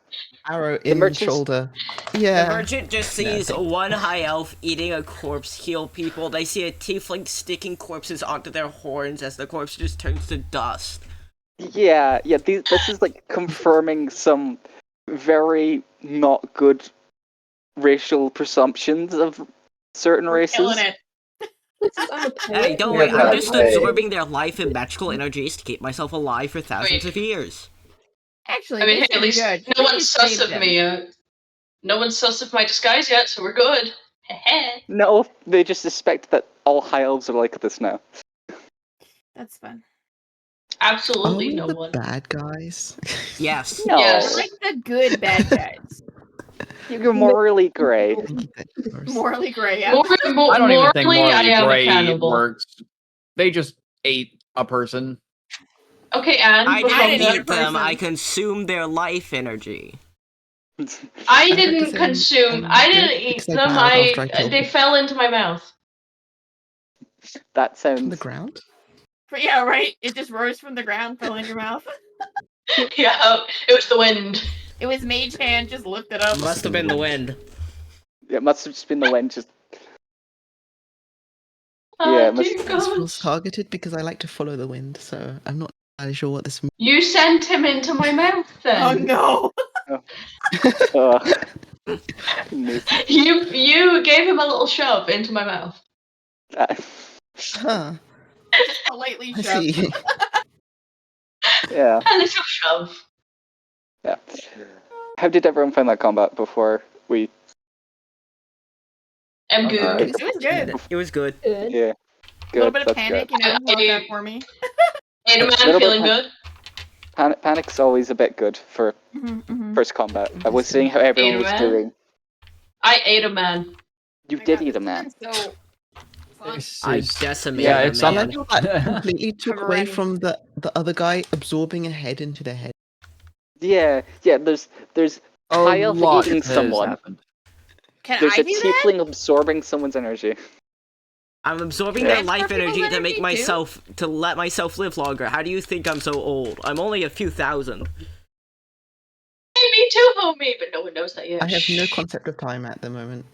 Arrow in merchant's- shoulder. The Yeah. merchant just No, sees thank- one high elf eating a corpse heal people. They see a tiefling sticking corpses onto their horns as the corpse just turns to dust. Yeah. This is like confirming some very not good racial presumptions of certain We're races. killing it. I'm a Hey, poet. don't Yeah, worry, I'm but just I- absorbing their life and magical energies to keep myself alive for thousands of years. Actually, I mean, they hey, at seem least good. no We one's just sus saved of them. me yet. No one's sus of my disguise yet, so we're good. Heh. No, they just suspect that all high elves are like this now. That's fun. Are Absolutely we no the one. bad guys? Yes. No, Yes. We're like the good bad guys. you're morally grey. Thank you, Dexterous. Morally gray. Yeah. I don't even think Morally, I morally am a gray cannibal. works. They just ate a person. Okay, Anne. I what's I wrong didn't didn't with eat that? them, person. I consumed their life energy. I I'd like to didn't say, consume. I'm I good didn't eat because I them. bowed after I killed They them. fell into my mouth. That From the sounds. ground? But yeah, right. It just rose from the ground, fell in your mouth. Yeah, it was the wind. It was Mage Hand just looked it up. Must have been the wind. It must have just been the wind. Just Oh, Yeah, it must- dear This God. feels targeted because I like to follow the wind, so I'm not entirely sure what this means. You sent him into my mouth then. Oh no! Goodness. You gave him a little shove into my mouth. Huh. Just politely I shoved. see. Yeah. A little shove. Yeah. How did everyone find that combat before we? I'm Okay. good. It was good. It was good. Good. Yeah. A Good. little bit of That's panic, good. you know, held that for me. Ada Little man bit feeling pan- good. Panic's always a bit good for first combat. I was seeing how everyone was Ada man? doing. I ate a man. You Oh my did God, eat a this man. has been so fun. This I is- decimated yeah, a it's I man. like how that completely took I'm away ready. from the other guy absorbing a head into their head. Yeah. There's a high elf lot eating has someone. happened. Can There's I a do that? tiefling absorbing someone's energy. I'm absorbing Yeah. their life Transfer people's energy to energy, make too? to let myself live longer. How do you think I'm so old? I'm only a few thousand. Hey, me too, homie. But no one knows that yet. I have no Shh. concept of time at the moment.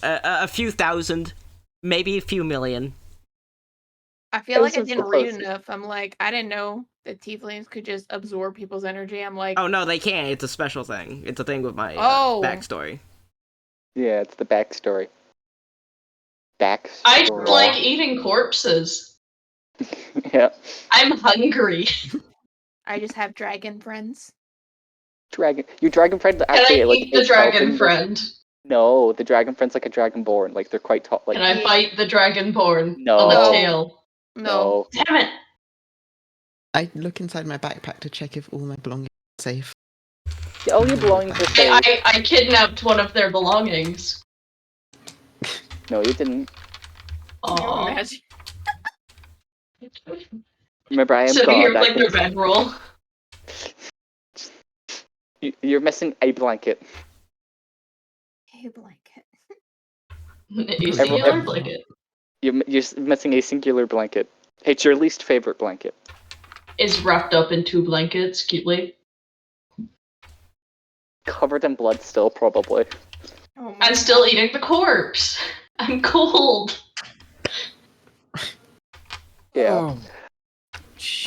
A few thousand, maybe a few million. I feel like I Thousands didn't were read close. enough. I'm like, I didn't know that tieflings could just absorb people's energy. I'm like, Oh no, they can't. It's a special thing. It's a thing with my Oh. backstory. Yeah, it's the backstory. Backstory. I just like eating corpses. Yeah. I'm hungry. I just have dragon friends. Your dragon friend Can I actually like eat the is dragon helping the- friend? No, the dragon friend's like a dragonborn. Like they're quite tall. Like Can I bite the dragonborn on No. the tail? No. no. Damn it! I look inside my backpack to check if all my belongings are safe. All your belongings are safe. I kidnapped one of their belongings. No, you didn't. Can you Aww. imagine? Remember, I am Sitting God. here with I like can- their bedroll. You're missing a blanket. Hey, blanket. A singular blanket. You're missing a singular blanket. It's your least favorite blanket. Is wrapped up in 2 blankets, cutely. Covered in blood still, probably. Oh my I'm still eating the corpse. I'm cold. Yeah.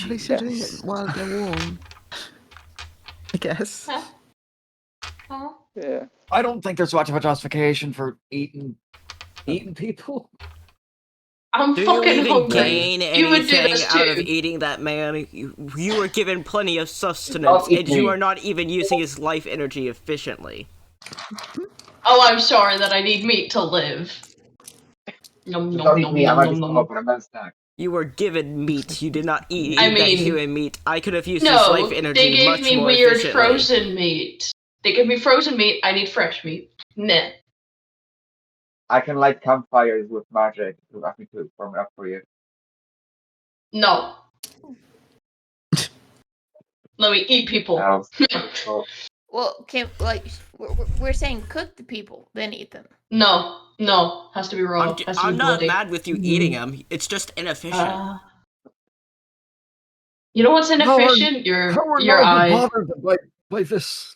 At least you're doing it Yes. while they're warm. I guess. Yeah. I don't think there's much of a justification for eating people. I'm Do you fucking even hungry. gain You would do anything this out of too. eating that man? You were given plenty of sustenance, Don't eat and you me. are not even using his life energy efficiently. Oh, I'm sorry that I need meat to live. Nom, nom, Don't eat nom, me. I nom, might nom, be nom. small, but I'm not a snack. You were given meat. You did not eat I that mean, human meat. I could have used his life No, energy they gave much me more weird efficiently. frozen meat. They give me frozen meat. I need fresh meat. Meh. I can light campfires with magic. You have me to warm it up for you. No. Let me eat people. Elves. Oh, Well, we're saying cook the people, then eat them. No, has to be raw. Has to I'm be not bloody. mad with you eating him. It's just inefficient. You know what's inefficient? Your eye. bothered by this?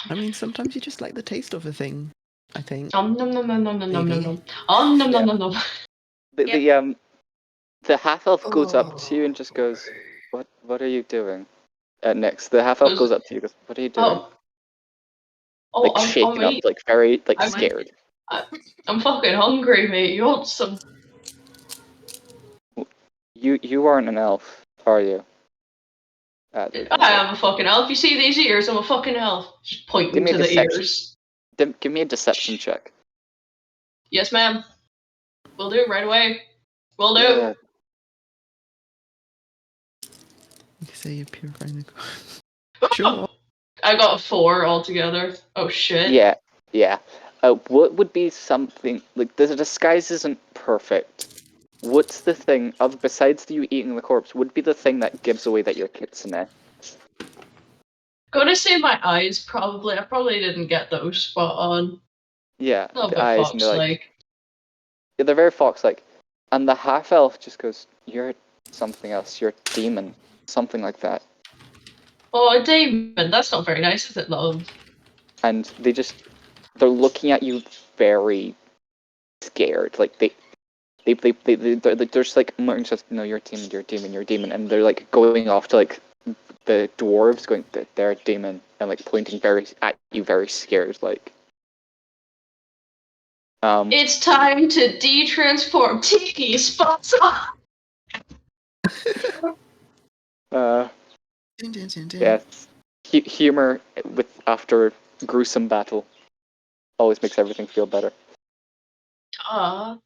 I mean, sometimes you just like the taste of a thing, I think. Nom nom nom nom nom nom nom Maybe. nom. Nom nom nom nom nom. The half elf goes up to you and just goes, "What are you doing?" Next, the half elf goes up to you and goes, "What are you doing?" Like shaken up, like very I'm- scared. I'm fucking hungry, mate. You want some? You aren't an elf, are you? I am a fucking elf. You see these ears? I'm a fucking elf. Just pointing Give me to a the deception. ears. Give me a deception check. Yes, ma'am. Will do right away. Will do. Yeah. You can say you're purifying the Sure. I got a 4 altogether. Oh shit. Yeah. What would be something like the disguise isn't perfect? What's the thing besides you eating the corpse? Would be the thing that gives away that you're Kitsune? Gonna say my eyes probably. I probably didn't get those spot on. Yeah, A little the bit eyes fox and they're like. yeah, they're very fox-like. And the half elf just goes, "You're something else. You're a demon, something like that." Oh, a demon. That's not very nice, is it, love? And they're looking at you very scared. Like they're just like muttering, just, "No, you're a demon. You're a demon. You're a demon." And they're like going off to like the dwarves, going, "They're a demon," and like pointing at you, very scared, like. It's time to de-transform Tiki spots off. Dun, dun, dun, dun. Yes. Humor after gruesome battle always makes everything feel better.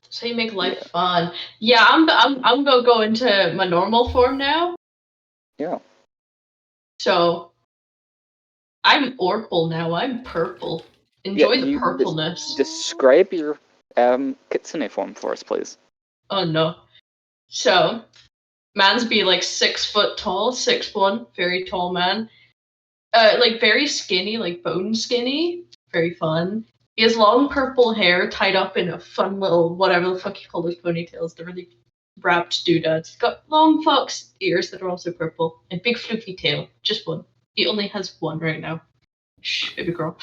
So you make life fun. Yeah, I'm gonna go into my normal form now. Yeah. So I'm Orpal now. I'm purple. Enjoy the purpleness. Describe your kitsune form for us, please. Oh no. So man's be like 6 foot tall, 6'1", very tall man. Like very skinny, like bone skinny. Very fun. He has long purple hair tied up in a fun little whatever the fuck you call those ponytails. They're really wrapped doodads. He's got long fox ears that are also purple and big fluffy tail. Just one. He only has one right now. Shh, baby girl.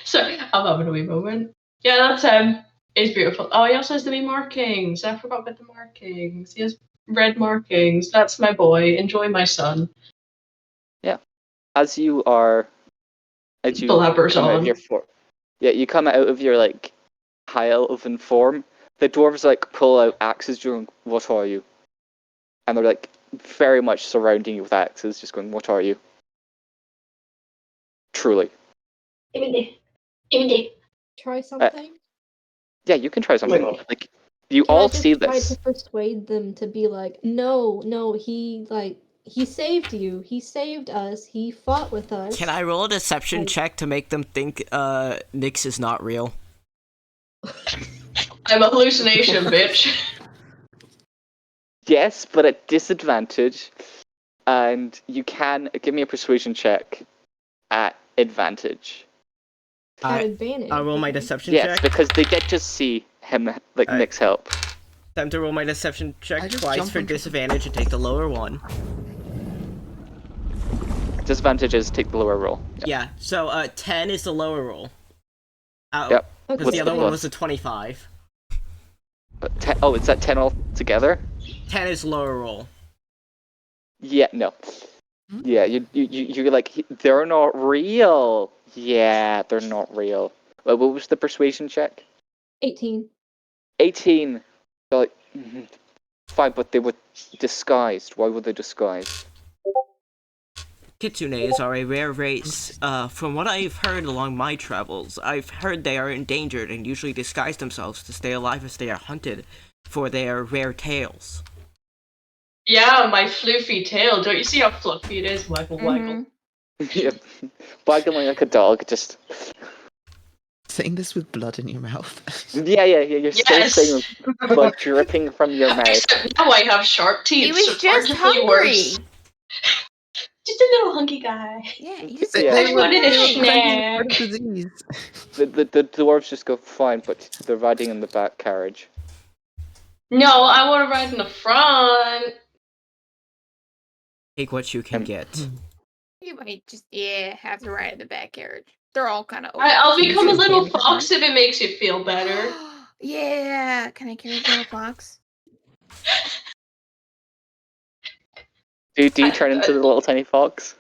Sorry, I'm having a wee moment. Yeah, that's it's beautiful. Oh, he also has the wee markings. I forgot about the markings. He has red markings. That's my boy. Enjoy my son. Yeah. As you Blabbers come out of on. your form. Yeah, you come out of your like high elven form. The dwarves like pull out axes during "What are you?" And they're like very much surrounding you with axes, just going, "What are you?" Truly. Try something. Yeah, you can try something. Like you Can I all just see try this. to persuade them to be like, no, he saved you. He saved us. He fought with us. Can I roll a deception check to make them think Nyx is not real? I'm a hallucination, bitch. Yes, but at disadvantage. And you can give me a persuasion check at advantage. At advantage. I'll roll my deception Yes, check. because they get to see him, like, Nick's help. Time to roll my deception check I just twice jumped for onto the- disadvantage and take the lower one. Disadvantage is take the lower roll. Yeah, so 10 is the lower roll. Yep. Because What's the other the one plus? was a 25. It's at 10 altogether? 10 is lower roll. Yeah, no. Yeah, you're like, they're not real. Yeah, they're not real. What was the persuasion check? 18. 18. They're like, fine, but they were disguised. Why were they disguised? Kitsunes are a rare race. From what I've heard along my travels, I've heard they are endangered and usually disguise themselves to stay alive as they are hunted for their rare tails. Yeah, my floofy tail. Don't you see how fluffy it is? Waggle, waggle. Yeah, waggling like a dog, just... Saying this with blood in your mouth. Yeah, you're still Yes! saying blood dripping from your mouth. Except now I have sharp teeth, He was so it's just arguably hungry. worse. Just a little hunky guy. Yeah, he just Yeah. I They wanted a cleansing snack. the disease. The dwarves just go, fine, but they're riding in the back carriage. No, I want to ride in the front. Take what you can get. You might just have to ride in the back carriage. They're all kind of. I'll become a little fox if it makes you feel better. Yeah, can I carry the little fox? Do you turn into the little tiny fox?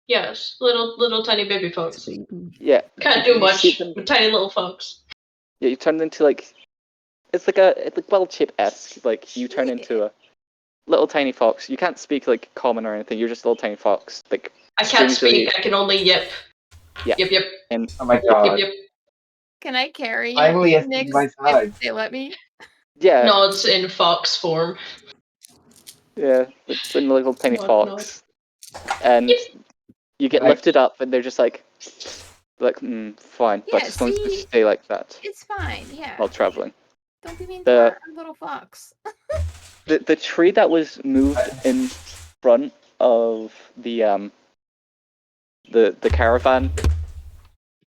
Yes, little tiny baby fox. Yeah. Can't do You much see them- with tiny little fox. Yeah, you turn into like... It's like well chip-esque. Like, you turn into a little tiny fox. You can't speak like common or anything, you're just a little tiny fox. Like, I can't strangely- speak, I can only yip. Yeah. Yip. And Oh my Yip, god. yip. Can I carry Finally, it's Nyx my side. if they let me? yeah, No, it's in fox form. yeah, it's a little tiny What fox. And you get Right. lifted up and they're just like, fine, but Yeah, as long as you see? stay like that It's fine, yeah. while traveling. Don't be mean to The- our little fox. The tree that was moved in front of the caravan,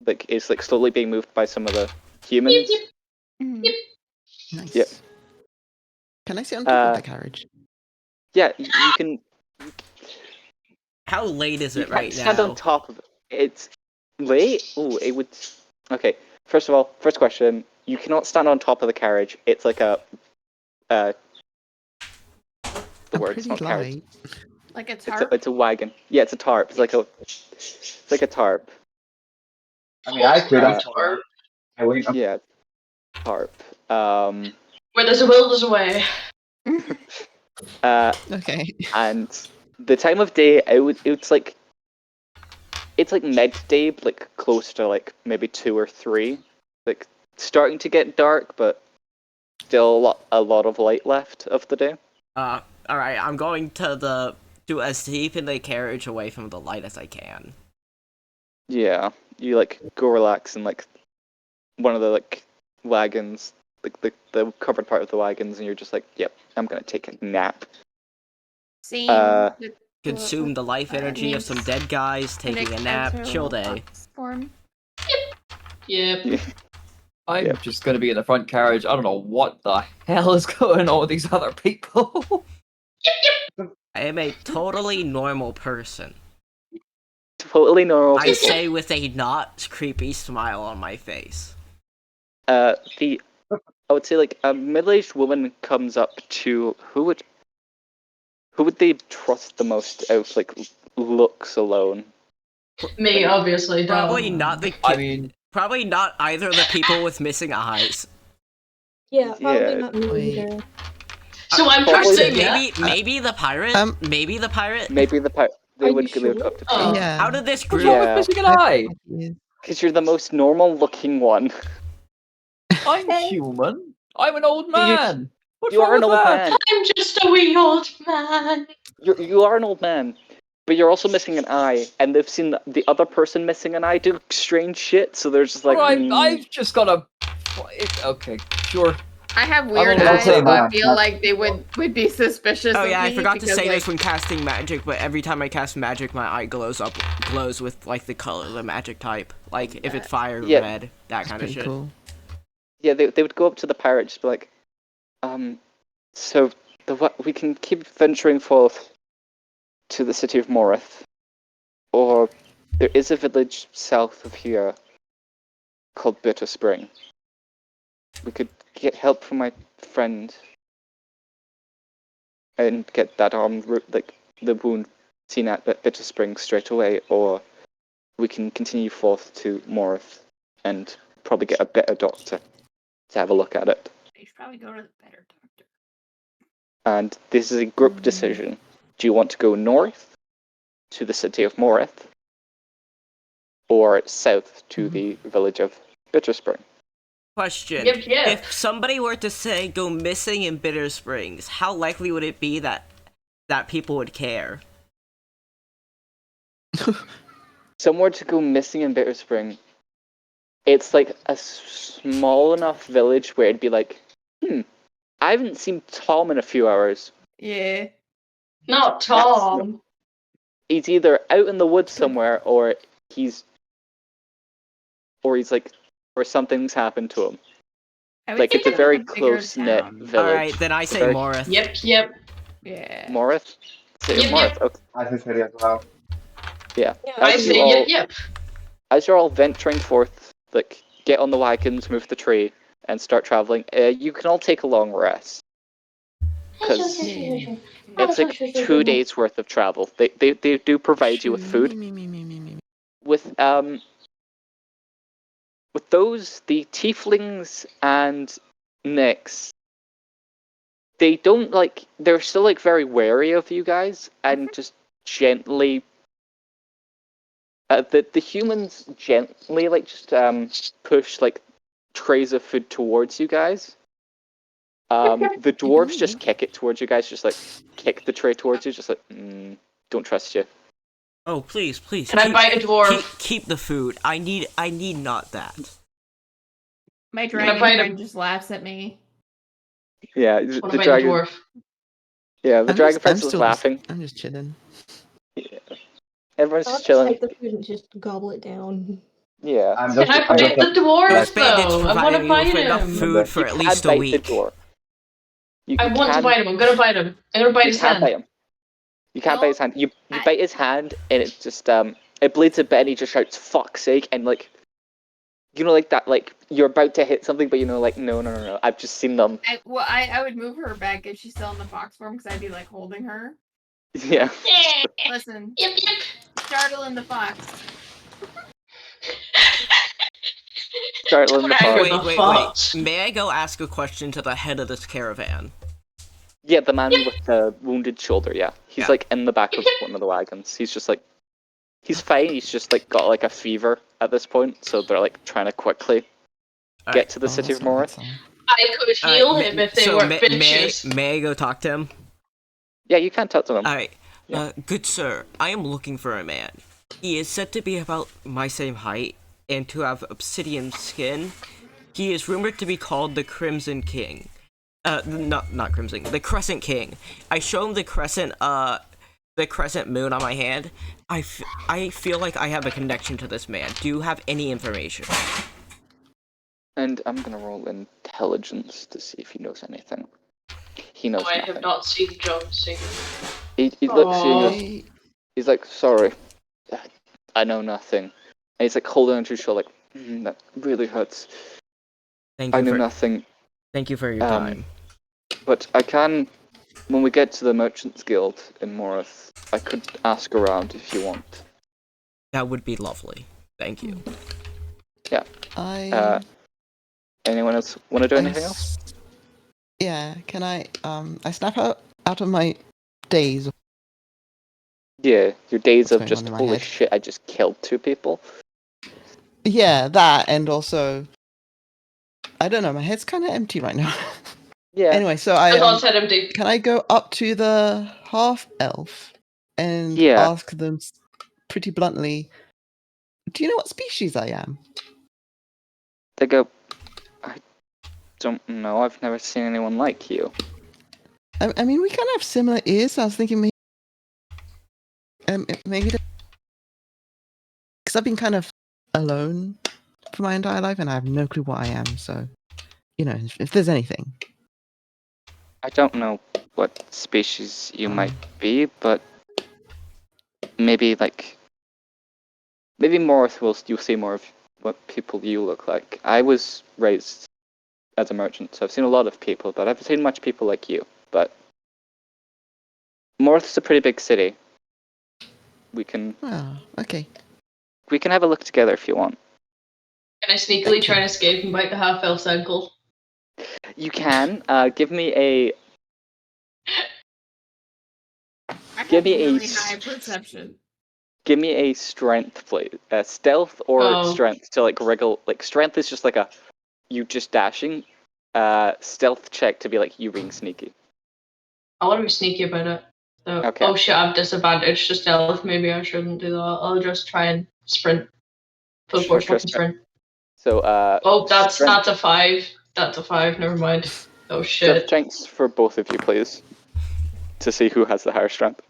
like, is like slowly being moved by some of the humans. Mhm. Nice. Yep. Can I sit on top of the carriage? Yeah, you can. How late is You it can't right stand now? on top of it. It's late. Oh, it would. Okay. First of all, first question: you cannot stand on top of the carriage. It's like a. The A word. It's pretty not carriage. light. Like a It's tarp? it's a wagon. Yeah, it's a tarp. It's like a. It's like a tarp. I mean, I could. I'm Uh, sorry. I wait. Yeah. Tarp. Where there's a will, there's a way. Okay. And the time of day, it's like midday, like close to like maybe 2 or 3, like starting to get dark, but still a lot of light left of the day. Alright, I'm going to as deep in the carriage away from the light as I can. Yeah, you like go relax in like one of the like wagons, like the covered part of the wagons, and you're just like, yep, I'm gonna take a nap. Same. with Consume the life energy of some Nyx. dead guys, taking a Nyx nap, enter chill little day. fox form. Yep. I'm Yep. just going to be in the front carriage. I don't know what the hell is going on with these other people. I am a totally normal person. Totally normal. I say with a not creepy smile on my face. I would say like a middle-aged woman comes up to who would they trust the most out of like looks alone? Me, obviously, duh. Probably not the I mean, probably not either of the people with missing eyes. Yeah, probably Yeah, not me wait. either. So I'm Probably trusting Maybe ya. maybe the pirate. Maybe the pirate. Maybe the they Are would you they would sure? up to Oh. Yeah. How did this what's group? wrong Yeah. with missing an eye? because you're the most normal looking one. I'm human. I'm an old man. What's You wrong are an with old that? man. I'm just a wee old man. You are an old man, but you're also missing an eye, and they've seen the other person missing an eye do strange shit. So they're just like, Well, I've just got a. Okay, sure. I have weird only gonna eyes, say so I that. feel like they would be suspicious Oh of yeah, I me forgot to because, say like, this when casting magic, but every time I cast magic, my eye glows with like the color of the magic type. Like if it's fire, Yeah. red, that kind of Pretty shit. cool. yeah, they would go up to the pirate, just be like, so we can keep venturing forth to the city of Morith, or there is a village south of here called Bitter Spring. We could get help from my friend and get that like the wound seen at Bitter Spring straight away, or we can continue forth to Morith and probably get a better doctor to have a look at it. They should probably go to the better doctor. And this is a group decision. Do you want to go north to the city of Morith, or south to the village of Bitterspring? Question. Yep, yep. If somebody were to say go missing in Bitter Springs, how likely would it be that people would care? Somewhere to go missing in Bitterspring, it's like a small enough village where it'd be like, I haven't seen Tom in a few hours. Yeah. Not Tom. He's either out in the woods somewhere, or something's happened to him. I would Like, say it's a go to very the bigger close-knit town. village. Alright, then I say Very- Morith. Yep. Yeah. Morith? City of Yep, Morith. yep. Okay. I say city as well. Yeah. I As say you all- yep. As you're all venturing forth, like, get on the wagons, move the tree, and start traveling, you can all take a long rest. Because it's like 2 days worth of travel. They do provide you with food. Me. With those, the tieflings and Nyx, they don't like, they're still like very wary of you guys and just gently. The humans gently like just push like trays of food towards you guys. The dwarves just kick it towards you guys, just like kick the tray towards you, just like don't trust you. Oh, please. Can I bite a dwarf? Keep the food. I need not that. My I dragon bite friend him? just laughs at me. Yeah, Just wanna the bite a dragon. dwarf. Yeah, the dragon I'm prince is still laughing. I'm just chilling. Everyone's I'll just just chilling. take the food and just gobble it down. Yeah. I'm Can just, I I'm bite just the dwarf This bandit's though? I want providing to you bite with enough him. food for You at can least a bite week. the dwarf. I want to bite him. I'm gonna bite him. I'm gonna bite his can't hand. bite him. You can't bite his hand. You bite his hand, and it just it bleeds a bit, and he just shouts "fuck's sake!" and like, you know, like that, like you're about to hit something, but you know, like no, I've just seen them. I would move her back if she's still in the fox form because I'd be like holding her. Yeah. Listen, Yep. startle in the fox. Startle in the Anger fox. the Wait. fox. May I go ask a question to the head of this caravan? Yeah, the man with the wounded shoulder. Yeah, he's Yeah. like in the back of one of the wagons. He's just like, he's fine. He's just like got like a fever at this point, so they're like trying to quickly get to the city of Morith. I could heal him if they weren't bitches. May I go talk to him? Yeah, you can talk to him. Alright. Yeah. Good sir, I am looking for a man. He is said to be about my same height and to have obsidian skin. He is rumored to be called the Crimson King. Not Crimson, the Crescent King. I show him the crescent moon on my hand. I feel like I have a connection to this man. Do you have any information? And I'm gonna roll intelligence to see if he knows anything. He knows Oh, I nothing. have not seen John sing. He looks at you and goes, I, he's like, sorry, I know nothing. And he's like holding onto his shoulder, like, that really hurts. Thank I you know for nothing, thank you for your Um, time. but I can, when we get to the Merchants Guild in Morith, I could ask around if you want. That would be lovely. Thank you. I Anyone else want to do I anything s- else? Yeah, can I snap out of my daze. Yeah, your days What's of going just, on in my holy head? shit, I just killed 2 people. Yeah, that, and also I don't know, my head's kind of empty right now. Yeah. Anyway, so I I thought said empty. can I go up to the half elf and Yeah. ask them pretty bluntly, do you know what species I am? They go, I don't know, I've never seen anyone like you. I mean, we kind of have similar ears. I was thinking maybe because I've been kind of alone for my entire life, and I have no clue what I am. So, you know, if there's anything, I don't know what species you might be, but maybe Morith you'll see more of what people you look like. I was raised as a merchant, so I've seen a lot of people, but I haven't seen much people like you. But Morith's a pretty big city. We can oh, okay. We can have a look together if you want. Can I sneakily Thank try you. and escape and bite the half-elf's ankle? You can. Give me a. I Give have me a. really high perception. Give me a strength, please. Stealth or Oh. strength to like wriggle. Like strength is just like a you just dashing. Stealth check to be like you being sneaky. I want to be sneaky about it. So, Okay. Oh shit, I have disadvantage to stealth. Maybe I shouldn't do that. I'll just try and sprint. Full Sure, force sure, fucking sprint. So Oh, that's strength, a 5. That's a 5. Never mind. Oh strength shit. checks for both of you, please. To see who has the higher strength.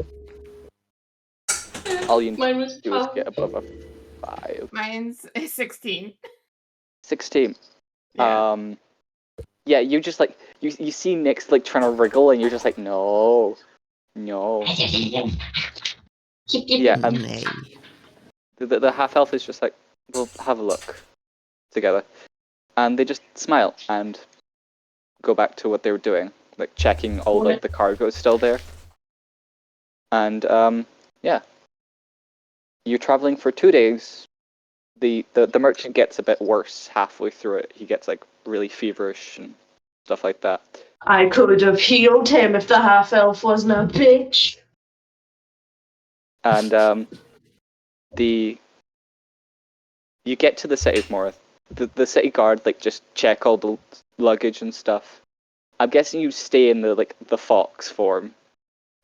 All you Mine was do is tough. get above a 5. Mine's 16. 16. Yeah. Yeah, you just like you see Nick's like trying to wriggle, and you're just like no. Yeah, and Nay. the half elf is just like, we'll have a look together, and they just smile and go back to what they were doing, like checking all like the cargo is still there. And yeah, you're traveling for 2 days. The merchant gets a bit worse halfway through it. He gets like really feverish and stuff like that. I could have healed him if the half-elf wasn't a bitch. And you get to the city of Morith. The city guard like just check all the luggage and stuff. I'm guessing you stay in the fox form,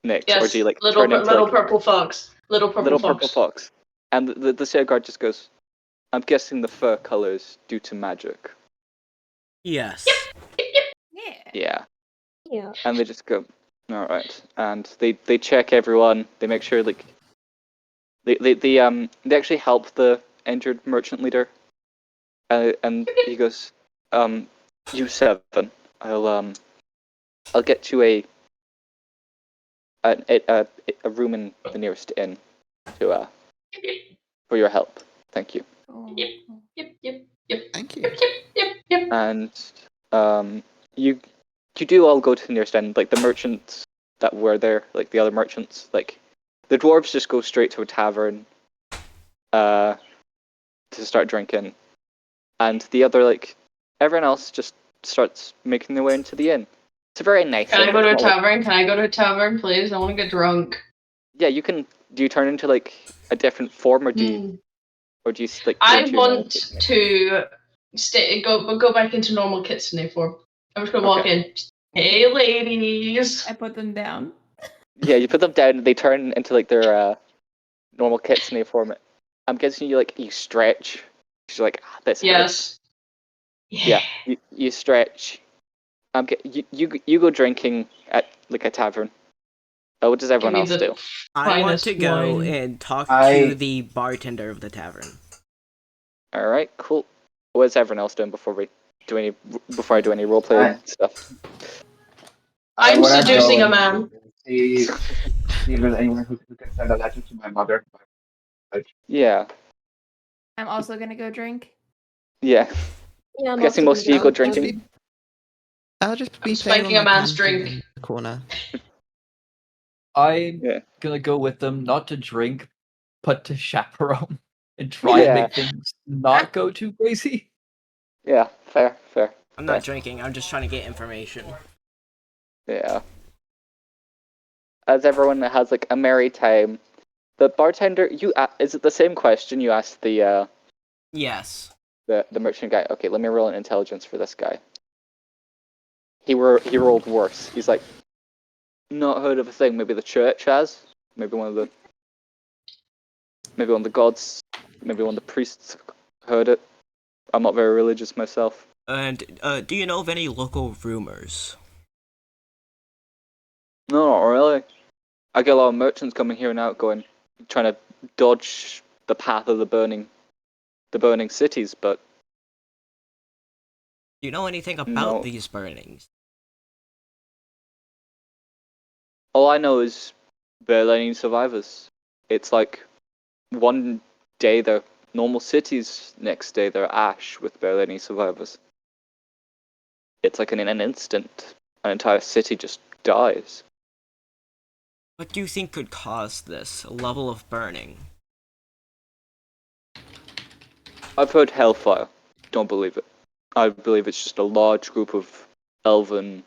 Nick, Yes, or do you like little turn into little like purple fox. Little purple purple fox? And the city guard just goes, I'm guessing the fur colors due to magic. Yes. Yeah. Yeah. Yeah. And they just go, all right. And they check everyone. They make sure like they actually help the injured merchant leader. And he goes, you 7. I'll get you a room in the nearest inn to for your help. Thank you. Oh. Yep. Thank you. Yep. And you do all go to the nearest inn. Like the merchants that were there, like the other merchants, like the dwarves just go straight to a tavern to start drinking, and the other like everyone else just starts making their way into the inn. It's a very nice Can inn. I go to a It's not like- tavern? Can I go to a tavern, please? I want to get drunk. Yeah, you can. Do you turn into like a different form, or do you like? Go I into your normal want kitsune? to go back into normal kitsune form. I'm just gonna walk Okay. in. Hey, ladies. I put them down. Yeah, you put them down. They turn into like their normal kitsune form. I'm guessing you stretch. You're like, this hurts. Yes. Yeah, you stretch. You go drinking at like a tavern. What does everyone else do? I want Finest to go wine. and talk I- to the bartender of the tavern. All right, cool. What is everyone else doing before I do any role playing stuff? I I'm wanna go seducing a and man. See if there's anyone who can send a letter to my mother. Yeah, I'm also gonna go drink. yeah. Yeah, I'm Guessing also most of gonna you go go Just drinking. I'll just be I'm playing spanking on a my man's pansy drink. in the corner. I'm Yeah. gonna go with them, not to drink, but to chaperone and try Yeah. and make things not go too crazy. Yeah, fair. I'm not drinking, I'm just trying to get information. Yeah. As everyone has like a merry time, the bartender. Is it the same question you asked the Yes. the merchant guy? Okay, let me roll an intelligence for this guy. He rolled worse. He's like, not heard of a thing. Maybe the church has. Maybe one of the gods. Maybe one of the priests heard it. I'm not very religious myself. And do you know of any local rumors? No, not really. I get a lot of merchants coming here and out, trying to dodge the path of the burning cities. But Do you know anything about No. these burnings? all I know is Berlin survivors. It's like one day they're normal cities, next day they're ash with Berlin survivors. It's like in an instant, an entire city just dies. What do you think could cause this level of burning? I've heard hellfire. Don't believe it. I believe it's just a large group of elven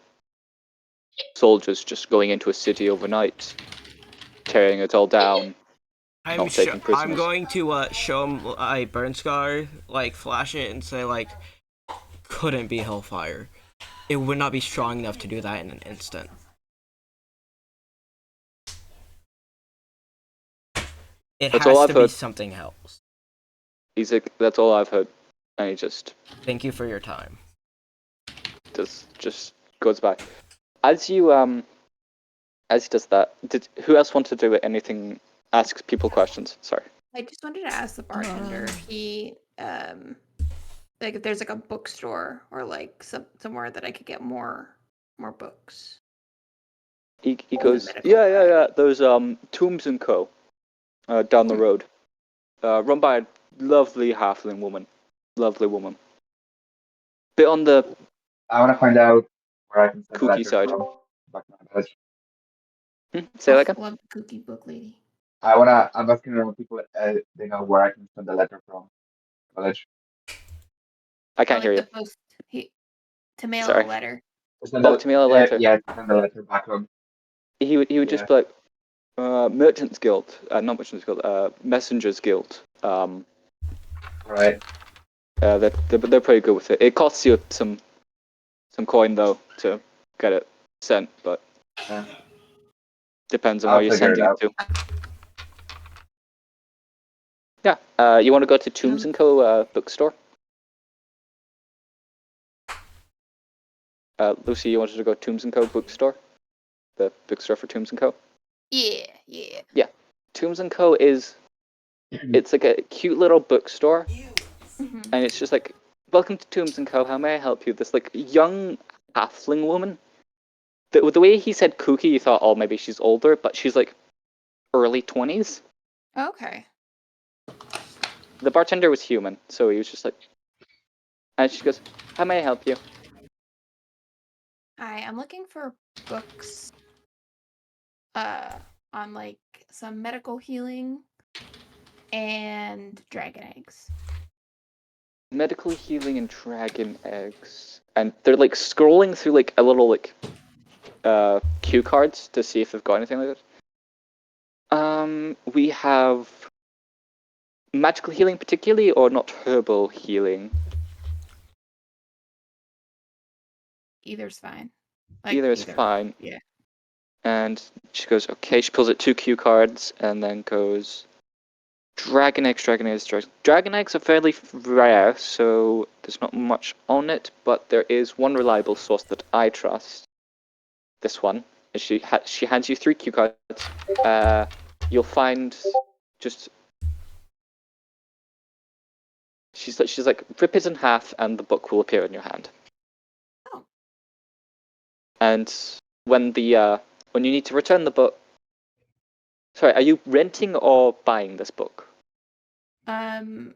soldiers just going into a city overnight, tearing it all down. I'm Not taking prisoners. I'm going to show him a burn scar, like flash it and say like, couldn't be hellfire. It would not be strong enough to do that in an instant. It That's has all I've to be heard. something else. He's like, that's all I've heard, and he just Thank you for your time. just goes by. As he does that, who else want to do it? Anything? Ask people questions. Sorry. I just wanted to ask the bartender if he like if there's like a bookstore or like somewhere that I could get more books. He the goes, medical yeah. Those Tombs and Co. Down the road, run by a lovely halfling woman. Lovely woman. Bit on the I want to find out where I can send the kooky letter side. from. Back to my village. Say that again. Love the cookie book lady. I'm asking around people, they know where I can send the letter from. Village. I can't hear you. The post to mail Sorry. a letter. To mail a letter. Yeah, send the letter back home. He would just be like, Merchants Guild, not Merchants Guild, Messengers Guild. Right. They're pretty good with it. It costs you some coin though to get it sent, but depends on I'll where you're figure it sending it out. to. Yeah. You want to go to Tombs and Co. Bookstore? Lucy, you wanted to go to Tombs and Co. Bookstore? The bookstore for Tombs and Co. Yeah. Yeah. Tombs and Co. It's like a cute little bookstore, and it's just like, welcome to Tombs and Co. How may I help you? This like young halfling woman. The way he said kooky, you thought, oh, maybe she's older, but she's like early 20s. Okay. The bartender was human, so he was just like, and she goes, how may I help you? Hi, I'm looking for books on like some medical healing and dragon eggs. Medical healing and dragon eggs. And they're like scrolling through like a little like cue cards to see if they've got anything like that. We have magical healing particularly, or not herbal healing? Either's fine. Either is fine. Yeah. And she goes, okay, she pulls out 2 cue cards and then goes, Dragon eggs. Dragon eggs are fairly rare, so there's not much on it, but there is one reliable source that I trust. This one. And she hands you 3 cue cards. You'll find just... She's like, rip it in half and the book will appear in your hand. Oh. And when you need to return the book... Sorry, are you renting or buying this book? Can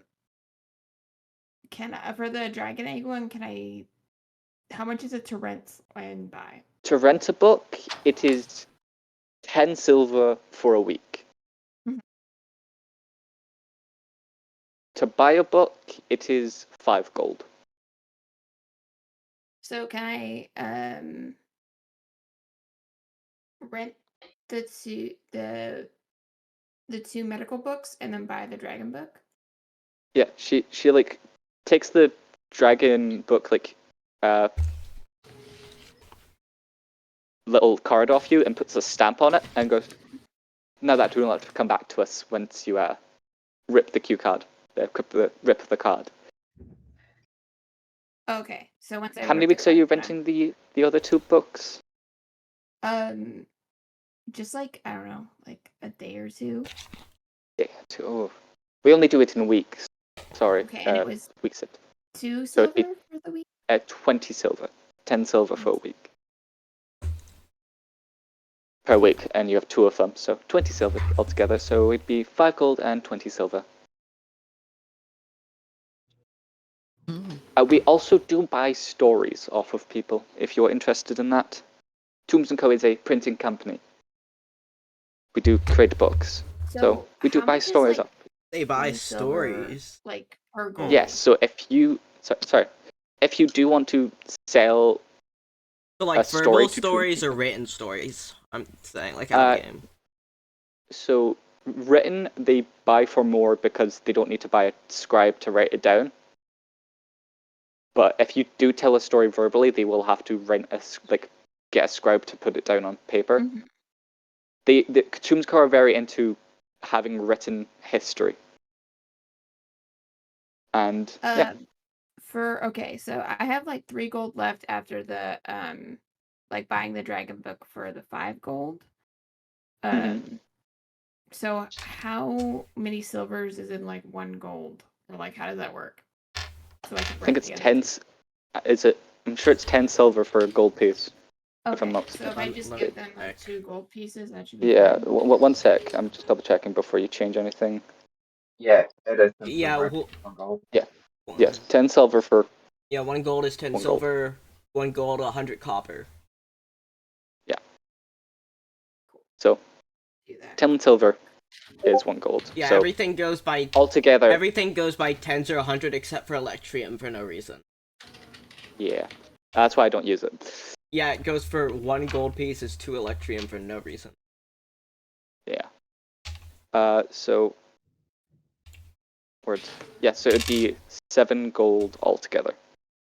I, for the dragon egg one, how much is it to rent and buy? To rent a book, it is 10 silver for a week. Mhm. To buy a book, it is 5 gold. So can I rent the two medical books and then buy the dragon book? Yeah, she like takes the dragon book like little card off you and puts a stamp on it and goes, now that will not come back to us once you rip the cue card. Rip the card. Okay, so once I How many rip the weeks are you card, renting the other 2 books? just like, I don't know, like a day or 2. Yeah, 2. Oh. We only do it in weeks. Sorry. Okay, and it was weeks. 2 So silver it'd for the week. 20 silver. 10 silver for a week. Per week, and you have 2 of them, so 20 silver altogether. So it'd be 5 gold and 20 silver. We also do buy stories off of people, if you're interested in that. Tombs & Co. is a printing company. We do create books, so we do how buy much is, stories like, off. They buy 20 silver, stories. like per gold. Yes. So if you if you do want to sell So like a story verbal to two stories or people. written stories. I'm saying like out of game. So written, they buy for more because they don't need to buy a scribe to write it down. But if you do tell a story verbally, they will have to get a scribe to put it down on paper. Mhm. The Kachumskar are very into having written history. And yeah, So I have like 3 gold left after the like buying the dragon book for the 5 gold. So how many silvers is in like 1 gold, or like how does that work? So I I think it's 10. I'm sure it's 10 silver for a gold piece. If I'm Okay, not so if I just Let give me them like check. 2 gold pieces, that should be Yeah, fine. one sec. I'm just double checking before you change anything. Yeah, it is. Yeah, Yeah, 10 silver for yeah, 1 gold is 10 1 gold. silver, 1 gold, 100 copper. Yeah. So Do that. 10 silver is 1 gold. Yeah, so everything goes by altogether, everything goes by 10s or 100 except for Electrium for no reason. yeah, that's why I don't use it. Yeah, it goes for 1 gold piece is 2 Electrium for no reason. Yeah. So words. Yeah, so it'd be 7 gold altogether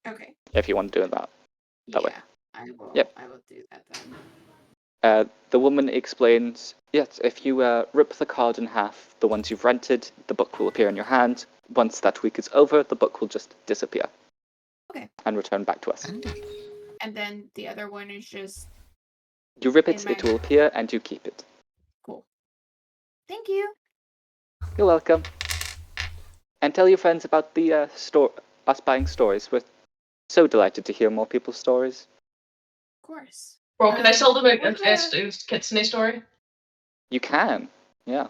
Okay. if you want to do it that way. I will. Yep. I will do that then. The woman explains, yes, if you rip the card in half, the ones you've rented, the book will appear in your hand. Once that week is over, the book will just disappear. Okay. And return back to us. And then the other one is just You rip it, in my it will appear, and you keep it. cool. Thank you. You're welcome. And tell your friends about the us buying stories. We're so delighted to hear more people's stories. Of course. Bro, can I sell them a What's Kitsune story? You can, yeah.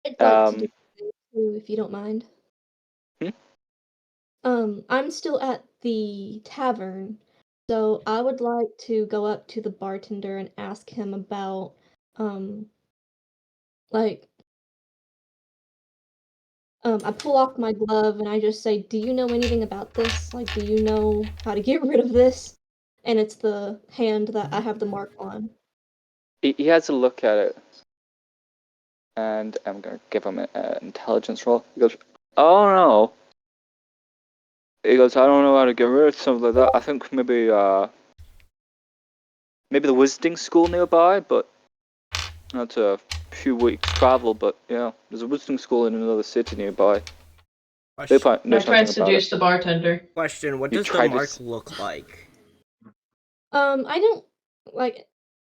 I'd like to do that too, if you don't mind. I'm still at the tavern, so I would like to go up to the bartender and ask him about, like, I pull off my glove and I just say, "Do you know anything about this? Like, do you know how to get rid of this?" And it's the hand that I have the mark on. He has a look at it, and I'm gonna give him an intelligence roll. He goes, "Oh no." He goes, "I don't know how to get rid of something like that. I think maybe the wizarding school nearby, but that's a few weeks travel. But yeah, there's a wizarding school in another city nearby. They Question, know I try and something about seduce it." the bartender. question, what You does the try to mark look like? I don't like,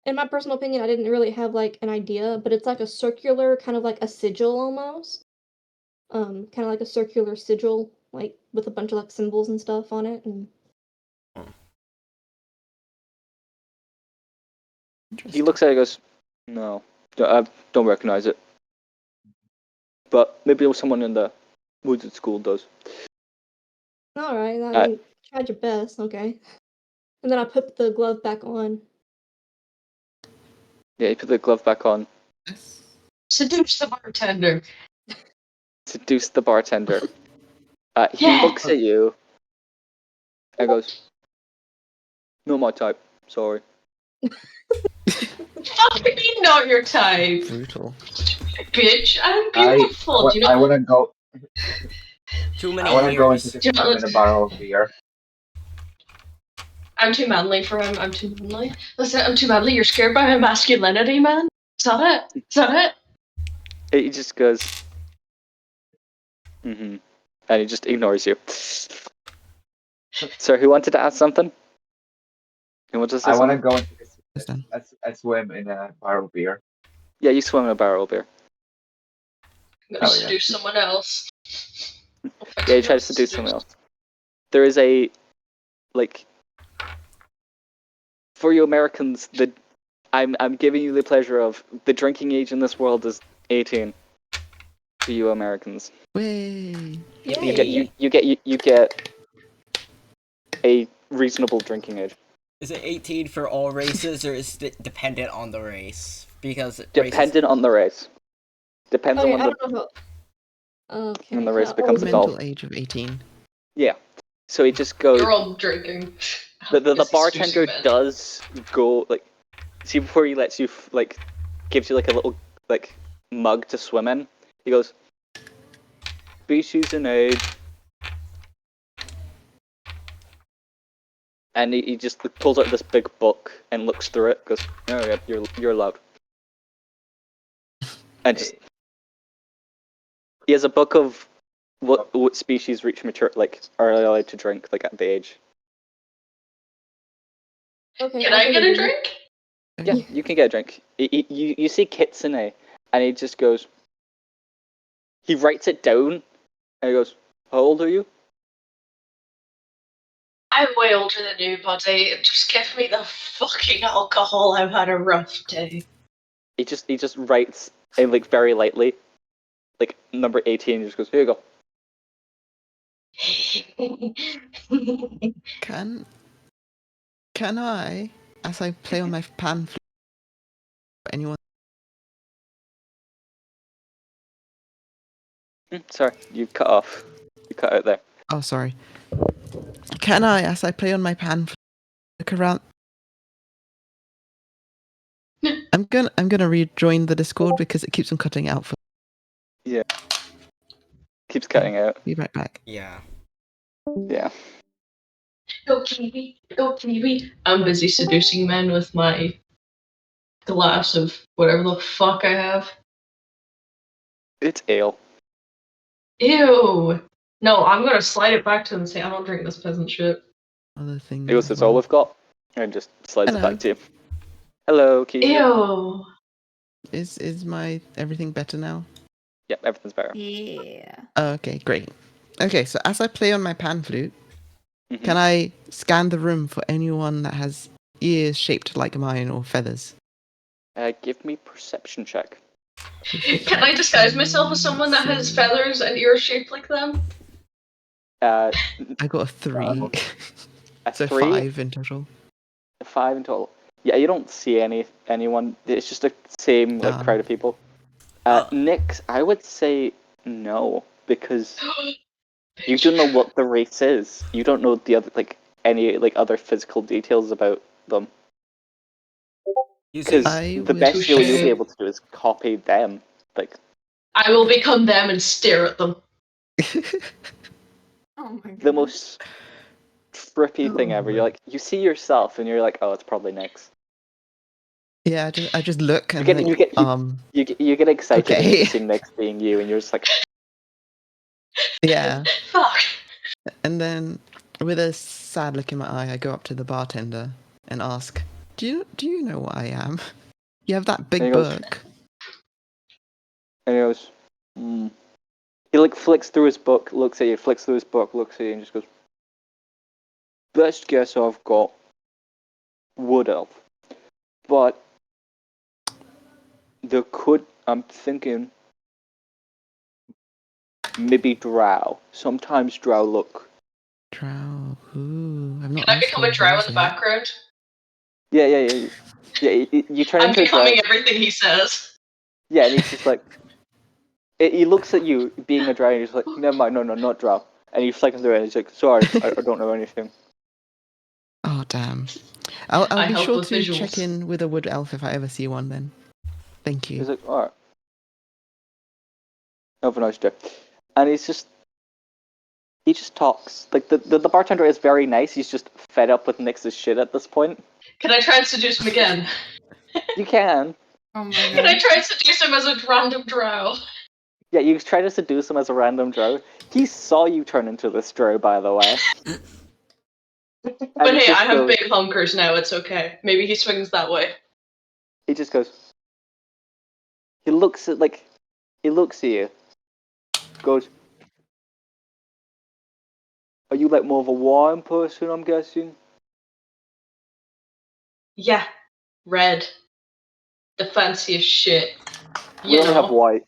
in my personal opinion, I didn't really have like an idea, but it's like a circular, kind of like a sigil almost. Kind of like a circular sigil, like with a bunch of like symbols and stuff on it. And He looks at it and goes, "No, I don't recognize it. But maybe someone in the wizard school does." all right, I mean, tried your best, okay. And then I put the glove back on. Yeah, you put the glove back on. Seduce the bartender. Seduce the bartender. He Yeah. looks at you and goes, "Not my type. Sorry." Fucking not your type. Brutal. Bitch, I'm beautiful. Do you I know? want to go. Too many I want to go into years. this Do you know- in a barrel of beer. I'm too manly for him. I'm too manly. Listen, I'm too manly. You're scared by my masculinity, man. Is that it? Is that it? He just goes, mm-hmm. And he just ignores you. Sir, who wanted to ask something? Who wanted to say I want to something? go into this It's done. a swim in a barrel of beer. Yeah, you swim in a barrel of beer. I'm gonna Oh, yeah. seduce someone else. Yeah, you try to seduce someone else. There is a, like, for you Americans, I'm giving you the pleasure of the drinking age in this world is 18. For you Americans, Way. you get a reasonable drinking age. Is it 18 for all races, or is it dependent on the race? Because Dependent on the race. Depends Okay, on I when don't know how. Okay. when the race how becomes old- adult. Mental age of 18. Yeah. So he just goes. You're all drinking. The Is he bartender seducing men? does go like, see, before he lets you like, gives you like a little like mug to swim in. He goes, species and age, and he just pulls out this big book and looks through it. Goes, oh yeah, you're allowed. And just he has a book of what species reach mature, like are allowed to drink, like at the age. Okay. Can I'll I take get a a drink. drink? Yeah, you can get a drink. You see Kitsune, and he just goes. He writes it down, and he goes, "How old are you?" I'm way older than you, buddy. Just give me the fucking alcohol. I've had a rough day. He just writes and like very lightly, like number 18. He just goes, "Here you go." Can I, as I play on my pan flute, anyone? Sorry, you cut off. You cut out there. Oh, sorry. Can I, as I play on my pan flute, look around? I'm gonna rejoin the Discord because it keeps on cutting out. For Yeah. Keeps cutting out. be right back. Yeah. Yeah. Go Kiwi, go Kiwi. I'm busy seducing men with my glass of whatever the fuck I have. It's ale. Ew. No, I'm gonna slide it back to him and say I don't drink this peasant shit. Other things. He goes, as "That's well. all we've got," and just slides it Hello. back to you. Hello, Keith. Ew. Is my everything better now? Yep, everything's better. Yeah. Okay, great. Okay, so as I play on my pan flute, Mhm. can I scan the room for anyone that has ears shaped like mine or feathers? Give me perception check. Can I disguise myself as someone that has feathers and ears shaped like them? Uh, I got a 3. a So 3, 5 in total. 5 in total. Yeah, you don't see anyone. It's just the same like Ah. crowd of people. Nix, I would say no, because you don't know what the race is. You don't know the other any other physical details about them. Because I the would best you'll Touche. be able to do is copy them. Like I will become them and stare at them. Oh my god. the most trippy thing ever. You're like, you see yourself and you're like, oh, it's probably Nix. Yeah, I just look and You think, you get excited when okay. you see Nix being you, and you're just like, yeah. Fuck. And then, with a sad look in my eye, I go up to the bartender and ask, "Do you know what I am? You have that big And he goes- book." and he goes, He like flicks through his book, looks at you, flicks through his book, looks at you, and just goes, "Best guess I've got Wood Elf, but I'm thinking maybe Drow. Sometimes Drow look." Drow. Ooh, I've not. Can I asked become one a of drow in those the yet. background? Yeah. You turn I'm into a Drow. becoming everything he says. Yeah, and he's just like, he looks at you being a Drow, and he's like, "Never mind, no, not Drow." And you flick him through it, and he's like, "Sorry, I don't know anything." Oh damn! I'll I be help sure with to visuals. check in with a wood elf if I ever see one. Then, thank you. He's like, "Alright. Have a nice day." And he just talks. Like, the bartender is very nice, he's just fed up with Nix's shit at this point. Can I try and seduce him again? You can. Oh my Can I god. try and seduce him as a random drow? Yeah, you try to seduce him as a random drow. He saw you turn into this drow, by the way. But hey, I have big hunkers now, it's okay. Maybe he swings that way. He just goes. He looks at you. Goes, "Are you like more of a wine person, I'm guessing?" Yeah. Red. The fanciest shit. We only have white.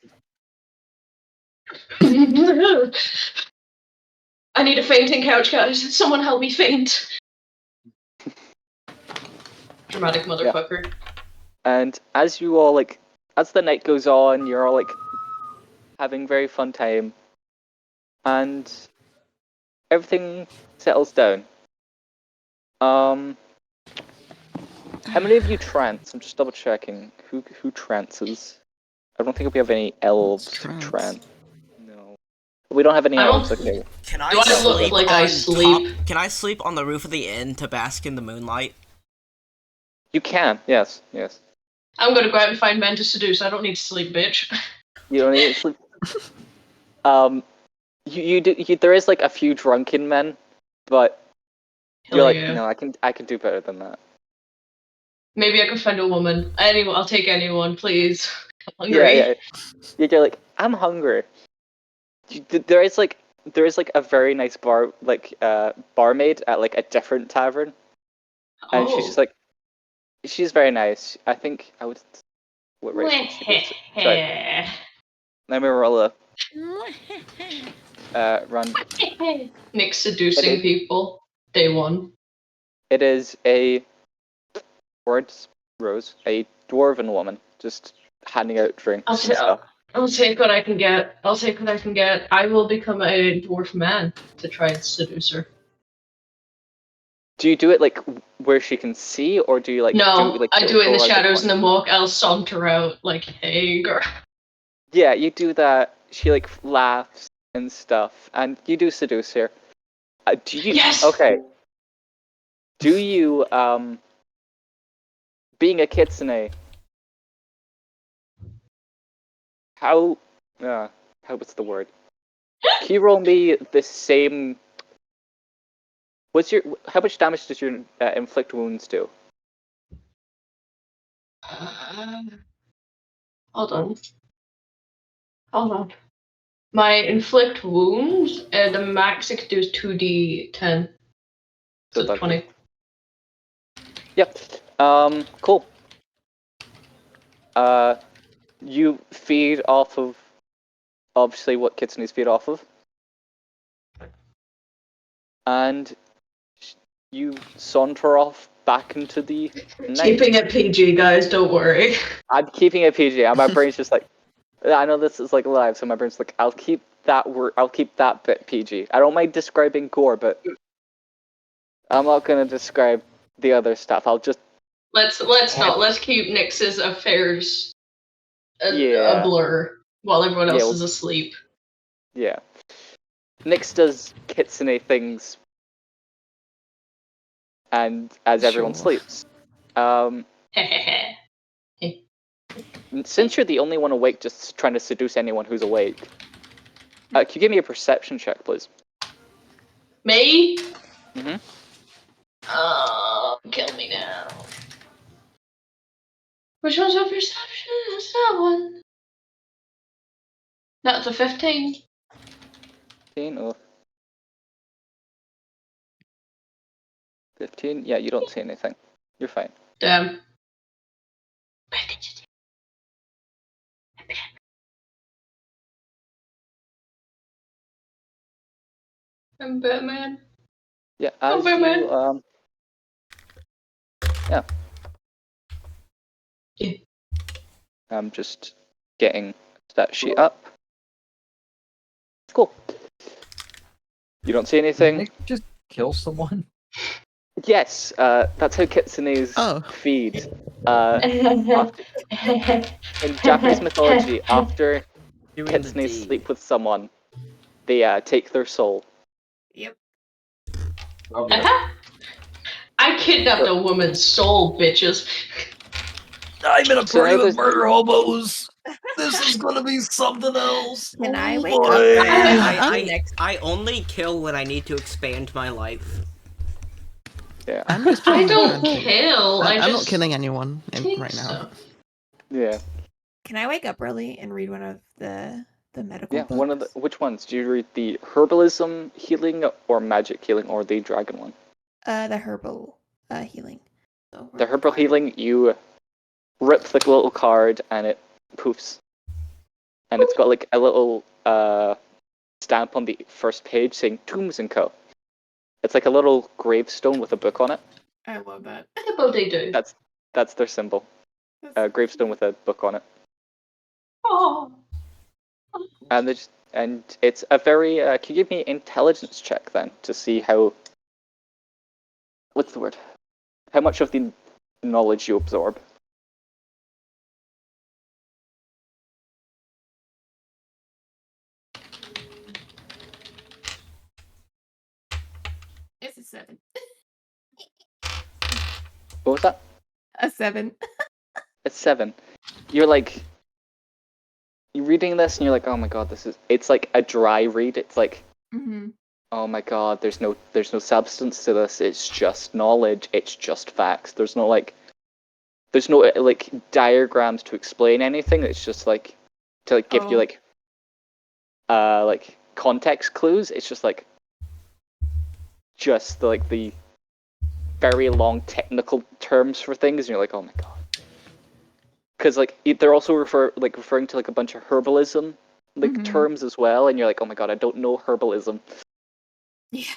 I need a fainting couch, guys. Someone help me faint. Dramatic motherfucker. And as you all as the night goes on, you're all having very fun time, and everything settles down. How many of you trance? I'm just double checking. Who trances? I don't think we have any elves trance? trance. No. We don't have any I don't- elves, okay. Can I Do I look sleep like I on sleep? Can I sleep on the roof of the inn to bask in the moonlight? You can, yes. I'm gonna go out and find men to seduce. I don't need to sleep, bitch. You don't need to sleep. There is like a few drunken men, but you're Hell like, yeah. no, I can do better than that. Maybe I can find a woman. Anyone, I'll take anyone, please. I'm hungry. Yeah. You're like, I'm hungry. There is like a very nice barmaid at like a different tavern, and she's just like, she's very nice. I think I would. What race would she be? Sorry, let me roll a run. Nick seducing Okay. people. Day one. It is a words Rose, a dwarven woman, just handing out drinks I'll and ta- stuff. I'll take what I can get. I will become a dwarf man to try and seduce her. Do you do it like where she can see, or do you like No, I do it in the go around shadows and corner? then walk. I'll saunter out like, hey, girl. Yeah, you do that. She like laughs and stuff, and you do seduce her. Do you? Yes! Okay. Do you being a kitsune? What's the word? Can you roll me the same? How much damage does your inflict wounds do? Hold on. My inflict wounds, the max it could do is 2d10. So that's 20. Yep. Cool. You feed off of obviously what kitsunes feed off of, and you saunter off back into the night. Keeping it PG, guys, don't worry. I'm keeping it PG. My brain's just like, I know this is like live, so my brain's like, I'll keep that bit PG. I don't mind describing gore, but I'm not gonna describe the other stuff. I'll just Let's not. Let's keep Nyx's affairs Yeah. a blur while everyone Yeah, else well- is asleep. yeah. Nyx does kitsune things, and as everyone Sure. sleeps. Since you're the only one awake, just trying to seduce anyone who's awake, can you give me a perception check, please? Me? Mhm. Kill me now. Which one's a perception? It's that one. That's a 15. 15 or 15? Yeah, you don't see anything. You're fine. Damn. I'm Batman. Yeah, Oh, as Batman. you yeah. Yeah. I'm just getting that sheet up. Cool. You don't see anything? Nick just kill someone? Yes, that's how kitsunes Oh. feed. In Japanese mythology, after Doing the kitsunes deed. sleep with someone, they take their soul. Yep. I kidnapped a woman's soul, bitches. I'm in a So party now with there's- murder hobos. This is gonna be something else. Can I Oh, wake up? boy. I only kill when I need to expand my life. Yeah. I'm just I playing don't hunting. kill. I'm just not killing anyone take right now. stuff. Yeah. Can I wake up early and read one of the medical Yeah. books? One of the which ones? Do you read the herbalism healing or magic healing or the dragon one? The herbal healing. So The herbal healing, you rip the little card and it poofs. And it's got like a little stamp on the first page saying Tombs and Co. It's like a little gravestone with a book on it. I love that. What they do? That's their symbol. A gravestone with a book on it. Oh. And it's a very. Can you give me an intelligence check then to see how? What's the word? How much of the knowledge you absorb? It's a 7. What was that? A 7. It's 7. You're like. You're reading this and you're like, oh my god, it's like a dry read. It's like, Mm-hmm. oh my god, there's no substance to this. It's just knowledge. It's just facts. There's no like diagrams to explain anything. It's just like to like give you like context clues. It's just like the very long technical terms for things, and you're like, oh my god. Because like they're also referring to like a bunch of herbalism terms as well, and you're like, oh my god, I don't know herbalism. Yeah.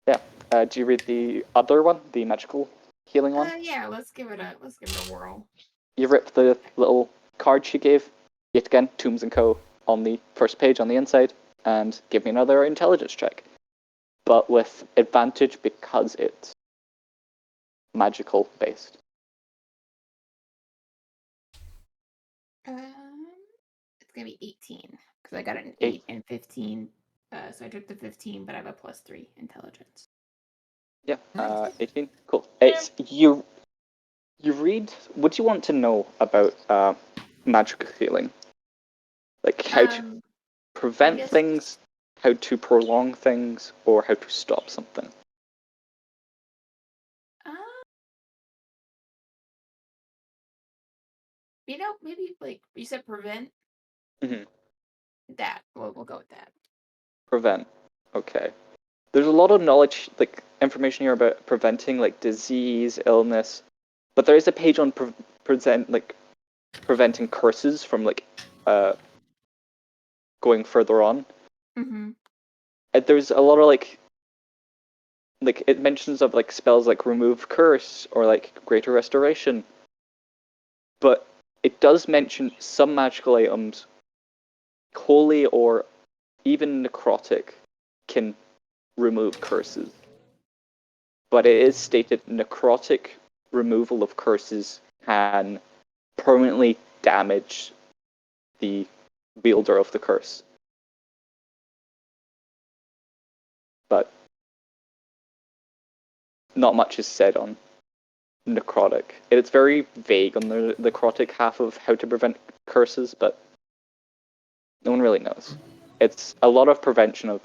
Yeah. Do you read the other one, the magical healing one? Yeah. Let's give it a whirl. You rip the little card she gave. Yet again, Tombs and Co. on the first page on the inside, and give me another intelligence check, but with advantage because it's magical based. It's gonna be 18 because I got an 8 and 15. So I took the 15, but I have a +3 intelligence. Yeah, 18. Cool. It's you read. What do you want to know about magical healing? Like how to prevent things, how to prolong things, or how to stop something. Maybe like you said, prevent. Mm-hmm. That we'll go with that. Prevent. Okay. There's a lot of knowledge, like information here about preventing like disease, illness, but there is a page on preventing curses from like going further on. Mm-hmm. And there's a lot of like it mentions of like spells like remove curse or like greater restoration, but it does mention some magical items, holy or even necrotic, can remove curses. But it is stated necrotic removal of curses can permanently damage the wielder of the curse. But not much is said on necrotic. It's very vague on the necrotic half of how to prevent curses, but no one really knows. It's a lot of prevention of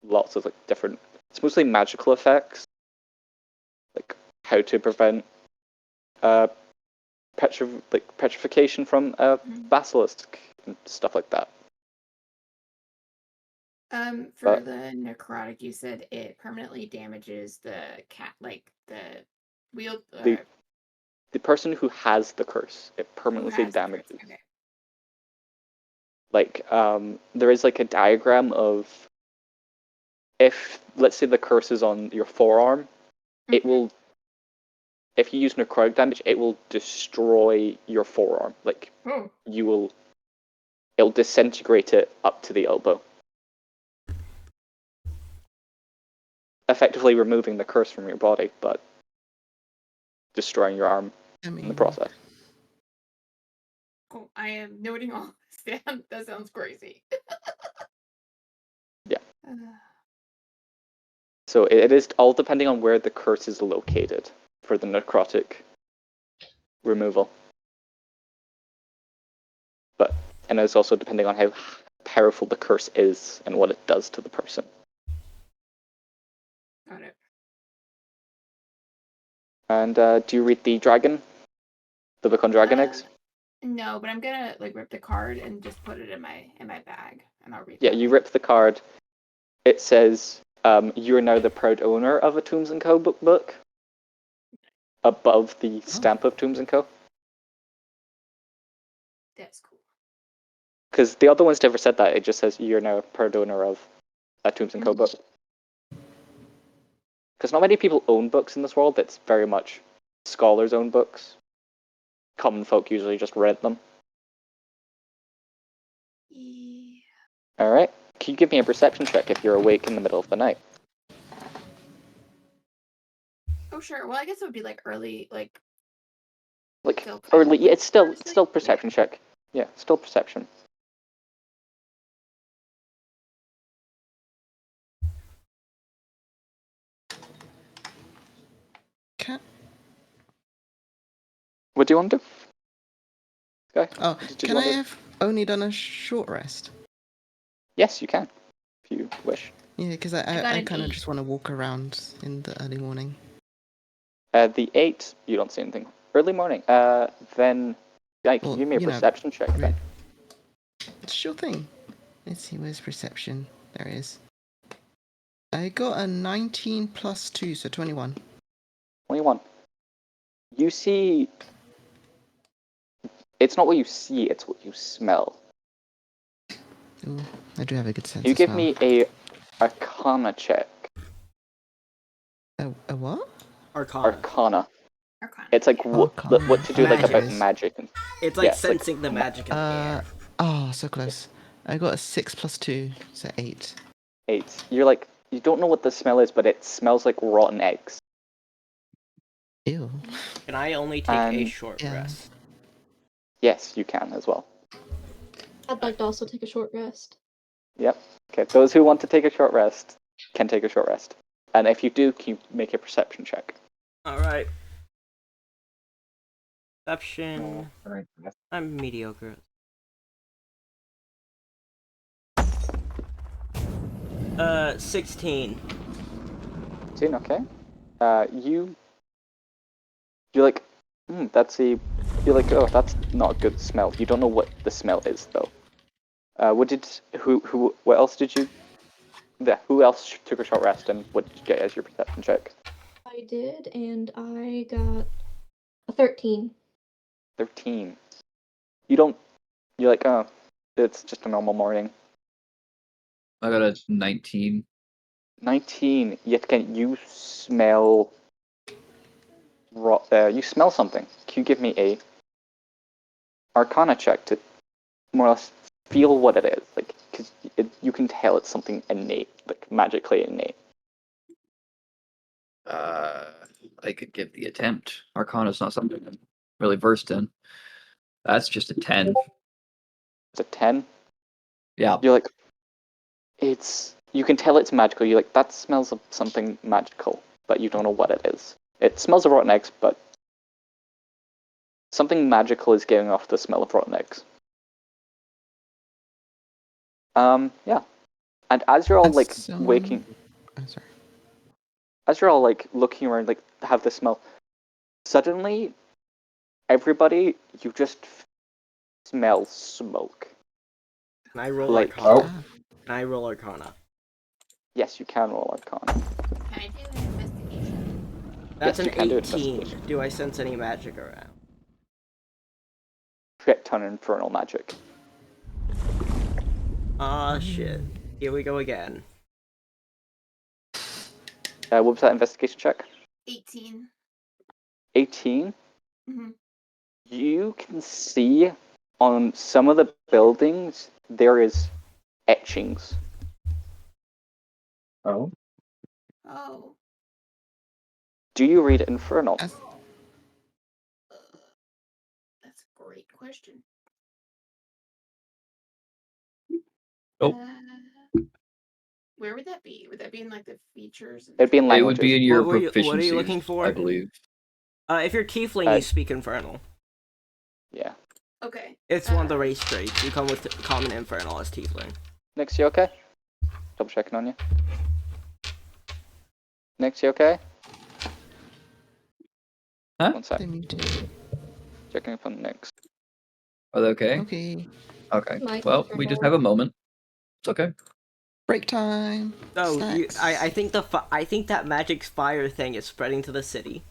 lots of like different. It's mostly magical effects, like how to prevent petrification from a basilisk and stuff like that. For the necrotic, you said it permanently damages the cat, like the wield. The person who has the curse, it permanently damages. Okay. Like, there is like a diagram of if, let's say, the curse is on your forearm, it will. If you use necrotic damage, it will destroy your forearm. Like, it'll disintegrate it up to the elbow. Effectively removing the curse from your body, but destroying your arm in the process. Cool. I am noting all this down. That sounds crazy. Yeah. So it is all depending on where the curse is located for the necrotic removal. And it's also depending on how powerful the curse is and what it does to the person. Got it. And do you read the dragon? The book on dragon eggs? No, but I'm gonna like rip the card and just put it in my bag, and I'll read. Yeah, you rip the card. It says, "You are now the proud owner of a Tombs and Co. book." Above the stamp of Tombs and Co. That's cool. Because the other ones never said that. It just says you're now a proud owner of a Tombs and Co. book. Because not many people own books in this world. It's very much scholars own books. Common folk usually just rent them. Alright. Can you give me a perception check if you're awake in the middle of the night? Oh sure. Well, I guess it would be like early, like Like, still kind early, of yeah, it's still Thursday? perception check. Yeah, still perception. Can What do you want to do? Guy? Oh, Did you can I want to- have only done a short rest? Yes, you can, if you wish. Yeah, because got I an kind of 8. just want to walk around in the early morning. The 8, you don't see anything. Early morning. Then, Guy, can Well, you give me a you know, perception check then? Sure thing. Let's see, where's perception? There it is. I got a 19 plus 2, so 21. 21. You see... It's not what you see, it's what you smell. Ooh, I do have a good sense You of give smell. me a Arcana check. A what? Arcana. Arcana. Arcana. It's like what to do like Magic. about magic. And, It's like yeah, it's like sensing the magic in the air. Oh, so close. I got a 6 plus 2, so 8. 8. You're like, you don't know what the smell is, but it smells like rotten eggs. Ew. Can I only take a And- short Yeah. rest? Yes, you can as well. I'd like to also take a short rest. Yep. Okay, those who want to take a short rest can take a short rest. And if you do, can you make a perception check? Alright. Perception. Alright, yes. I'm mediocre. Uh, 16. 16, okay. You're like, you're like, oh, that's not a good smell. You don't know what the smell is, though. What else did you, who else took a short rest, and what did you get as your perception check? I did, and I got a 13. 13. You're like, oh, it's just a normal morning. I got a 19. 19, yet again, you smell something. Can you give me a Arcana check to more or less feel what it is? Like, because you can tell it's something innate, like magically innate. I could give the attempt. Arcana's not something I'm really versed in. That's just a 10. It's a 10. Yeah. You're like, you can tell it's magical. You're like, that smells of something magical, but you don't know what it is. It smells of rotten eggs, but something magical is giving off the smell of rotten eggs. Yeah. And as you're all like That's, waking, I'm sorry. as you're all like looking around, like have this smell, suddenly, everybody, you just smell smoke. Can I roll Like, Arcana? Ah, Can I roll Arcana? yes, you can roll Arcana. Can I do an investigation? That's Yes, you an can do 18. investigation. Do I sense any magic around? Shit ton of infernal magic. Ah, shit. Here we go again. What was that investigation check? 18. 18. Mm-hmm. You can see on some of the buildings there is etchings. Oh, Oh. Do you read infernal? as- That's a great question. Oh. Where would that be? Would that be in like the features? It'd be in It languages. would be in your What are you proficiencies, looking for? I believe. If you're Tiefling, Uh, you speak Infernal. Yeah. Okay. It's one of the race traits. You come with common Infernal as Tiefling. Nix, you okay? Double checking on you. Nix, you okay? Huh? One sec. they muted. Checking up on Nix. Are they okay? Okay. Okay. My Well, we just control. have a moment. It's okay. Break time. So Snacks. I think I think that magic fire thing is spreading to the city.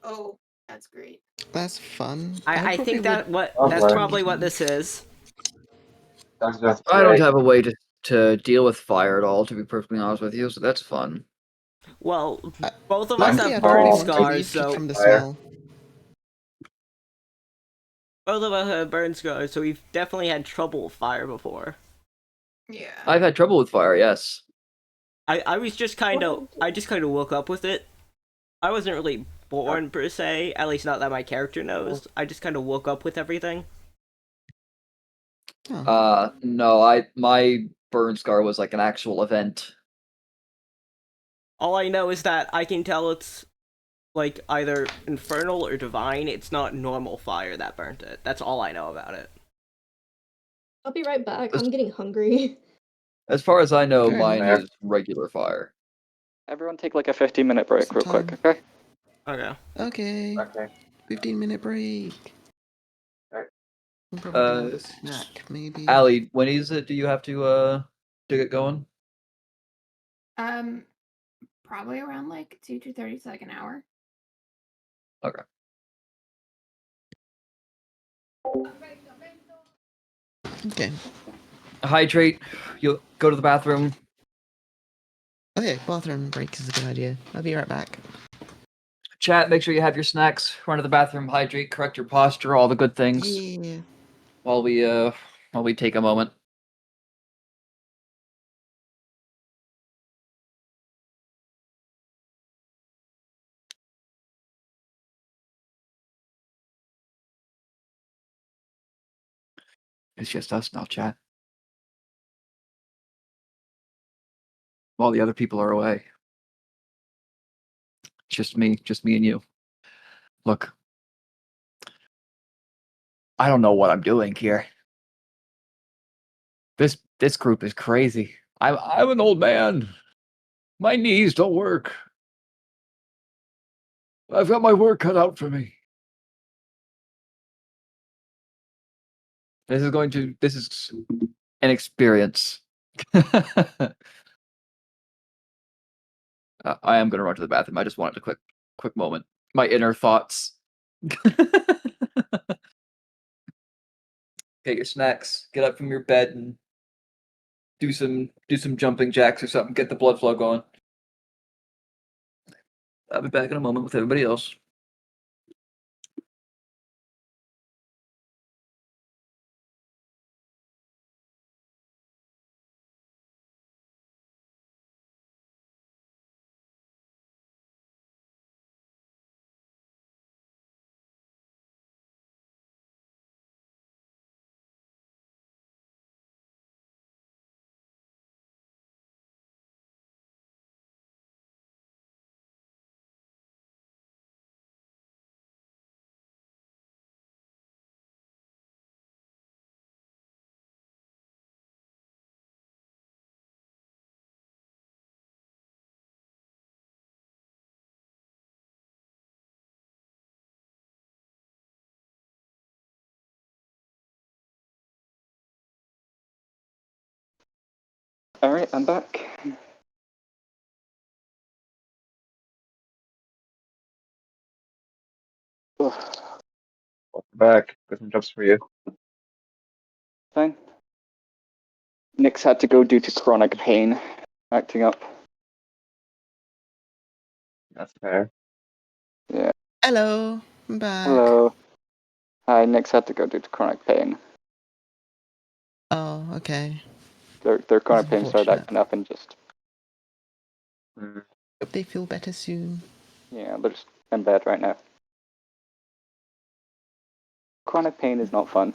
Oh, that's great. That's fun. I probably think that's Okay. probably what this is. that's just I don't great. have a way to deal with fire at all, to be perfectly honest with you, so that's fun. Well, Uh, both of Mine us Luckily, have I've burn already all scars, relieved so from the Fire. smell. both of us have burn scars, so we've definitely had trouble with fire before. Yeah. I've had trouble with fire. Yes. I was just kind of woke up with it. I wasn't really born per se, at least not that my character knows. I just kind of woke up with everything. Oh. No, my burn scar was like an actual event. All I know is that I can tell it's like either infernal or divine. It's not normal fire that burnt it. That's all I know about it. I'll be right back. That's- I'm getting hungry. As far as I know, Fair mine enough. is regular fire. Everyone take like a 15-minute break Some real quick, time. okay? Okay. Okay. Okay. 15-minute break. Right. I'll probably have a snack, maybe. Allie, when is it? Do you have to get going? Probably around like 2 to 30 like an hour. Okay. Okay. Hydrate. You'll go to the bathroom. Okay, bathroom break is a good idea. I'll be right back. Chat. Make sure you have your snacks. Run to the bathroom. Hydrate. Correct your posture. All the good things. Yeah. While we take a moment. It's just us now, chat. While the other people are away. Just me and you. Look. I don't know what I'm doing here. This group is crazy. I'm an old man. My knees don't work. I've got my work cut out for me. This is an experience. I am gonna run to the bathroom. I just wanted a quick moment. My inner thoughts. Get your snacks. Get up from your bed and do some jumping jacks or something. Get the blood flow going. I'll be back in a moment with everybody else. Alright, I'm back. Ugh, Welcome back. Got some jobs for you. fine. Nick's had to go due to chronic pain, acting up. That's fair. Yeah. Hello. I'm back. Hello. Hi, Nick's had to go due to chronic pain. Oh, okay. Their chronic pain started unfortunate. acting up and just, Hope they feel better soon. yeah, they're just in bed right now. Chronic pain is not fun.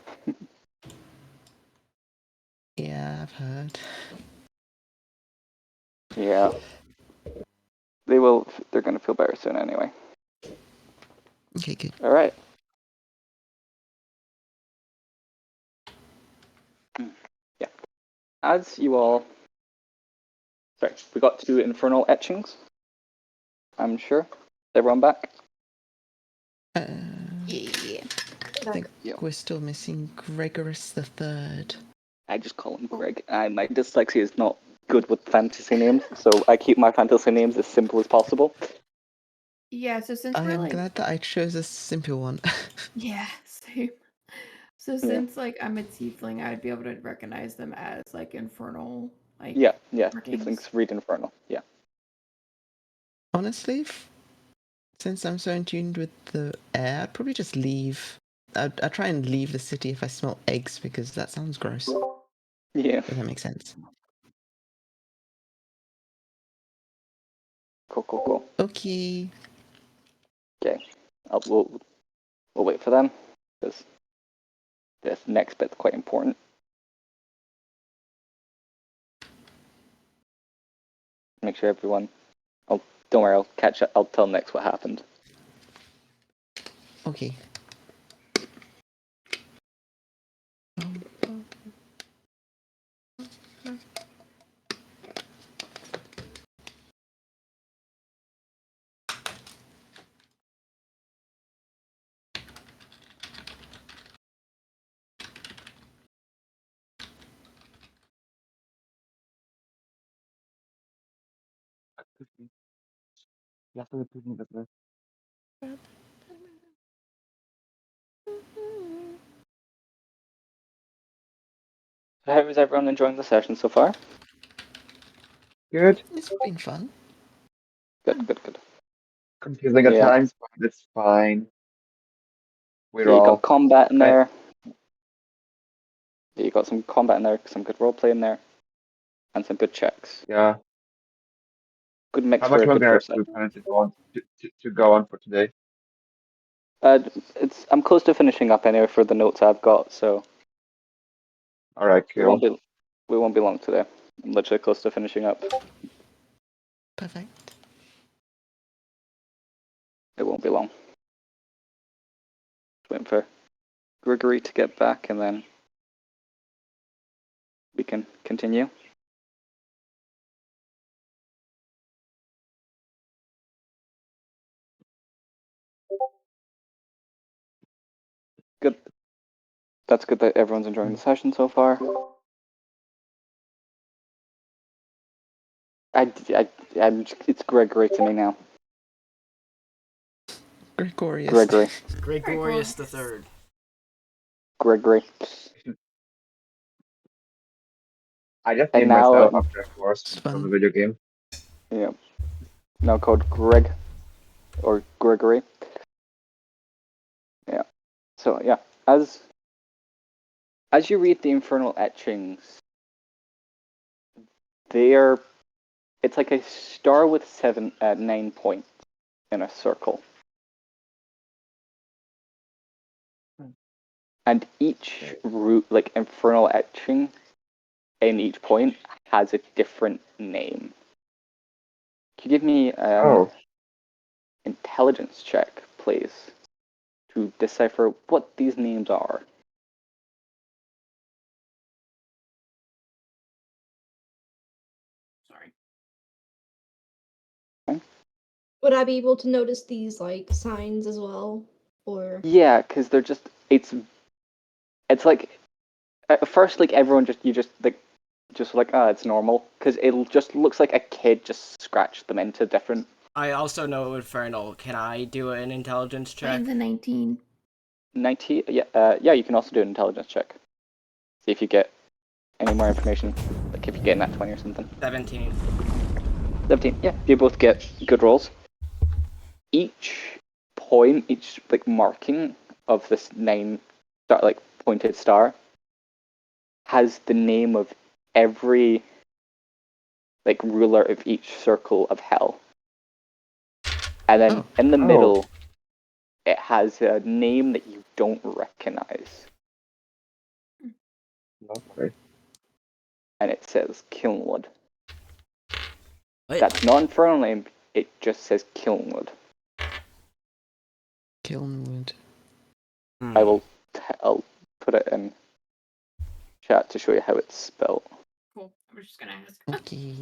Yeah, I've heard. Yeah. They're gonna feel better soon anyway. Okay, good. Alright. Yeah. As you all... Sorry, we got 2 infernal etchings. I'm sure. Everyone back? Yeah. I think Yeah. we're still missing Gregorus the Third. I just call him Greg. My dyslexia is not good with fantasy names, so I keep my fantasy names as simple as possible. Yeah, so since we're I'm like glad that I chose a simple one. yeah, same. So since like I'm a tiefling, I'd be able to recognize them as like infernal like Yeah, markings. tieflings read infernal. Yeah. Honestly, since I'm so in tune with the air, I'd probably just leave. I'd try and leave the city if I smell eggs because that sounds gross. Yeah. Does that make sense? Cool. Okay. Okay. We'll wait for them because this next bit's quite important. Make sure everyone. Don't worry. I'll catch up. I'll tell next what happened. Okay. How is everyone enjoying the session so far? Good. It's been fun. Good. Confusing at Yeah. times, but it's fine. We're Yeah, you all got combat in right. there. Yeah, you got some combat in there, some good roleplay in there, and some good checks. Yeah. Good mix How for much a good longer first do we session. plan to go on to go on for today? I'm close to finishing up anyway for the notes I've got, so All right, we won't cool. be long today. I'm literally close to finishing up. Perfect. It won't be long. Just waiting for Gregory to get back, and then we can continue. Good. That's good that everyone's enjoying the session so far. It's Gregory to me now. Gregorius. Gregory. Gregorius the Third. Gregory. I just And named now, myself after a course It's from a fun. video game. yeah, now called Greg or Gregory. Yeah. So yeah, as you read the infernal etchings, it's like a star with 9 points in a circle. And each like infernal etching in each point has a different name. Can you give me intelligence check, please, to decipher what these names are? Sorry. Would I be able to notice these like signs as well, or? Yeah, because they're just it's like at first like everyone just it's normal because it just looks like a kid just scratched them into different. I also know Infernal. Can I do an intelligence check? Mine's a 19. 90. Yeah, you can also do an intelligence check. See if you get any more information, like if you get that 20 or something. 17. 17. Yeah, you both get good rolls. Each point, each like marking of this 9 like pointed star has the name of every like ruler of each circle of hell. And then in the middle, it has a name that you don't recognize. Lovely. And it says Kilnwood. What? That's not infernal name, it just says Kilnwood. Kilnwood. I'll put it in chat to show you how it's spelled. Cool. I was just gonna ask. Okay.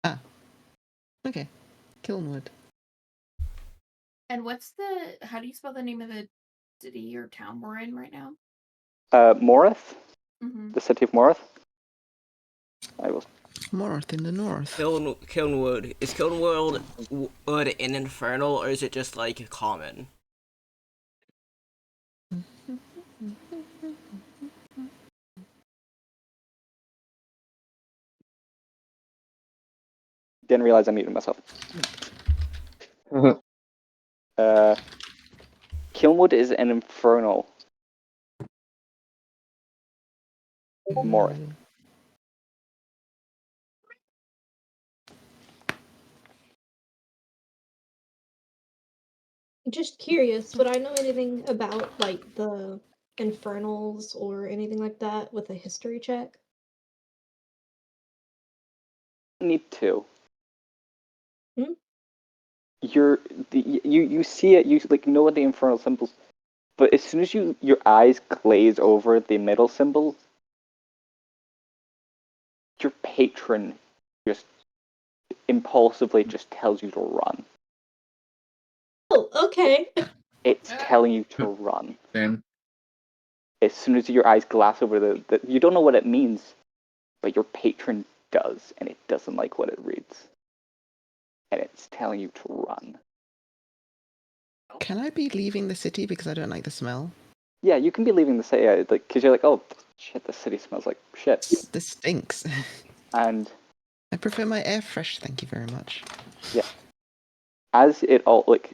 Ah. Okay. Kilnwood. And how do you spell the name of the city or town we're in right now? Morith? Mm-hmm. The city of Morith? I will. Morth in the north. Kilnwood. Is Kilnwood wood in Infernal, or is it just like common? Didn't realize I muted myself. Kilnwood Gnomewood is an infernal. Morris. Just curious, would I know anything about like the infernals or anything like that with a history check? Need to. Hmm? You see it, you like know what the infernal symbols, but as soon as your eyes glaze over the middle symbol, your patron just impulsively just tells you to run. Oh, okay. It's telling you to run. Same. As soon as your eyes glass over the you don't know what it means, but your patron does, and it doesn't like what it reads. And it's telling you to run. Can I be leaving the city because I don't like the smell? Yeah, you can be leaving the city, like, because you're like, oh, shit, the city smells like shit. This stinks. And I prefer my air fresh, thank you very much. yeah, as it all, like,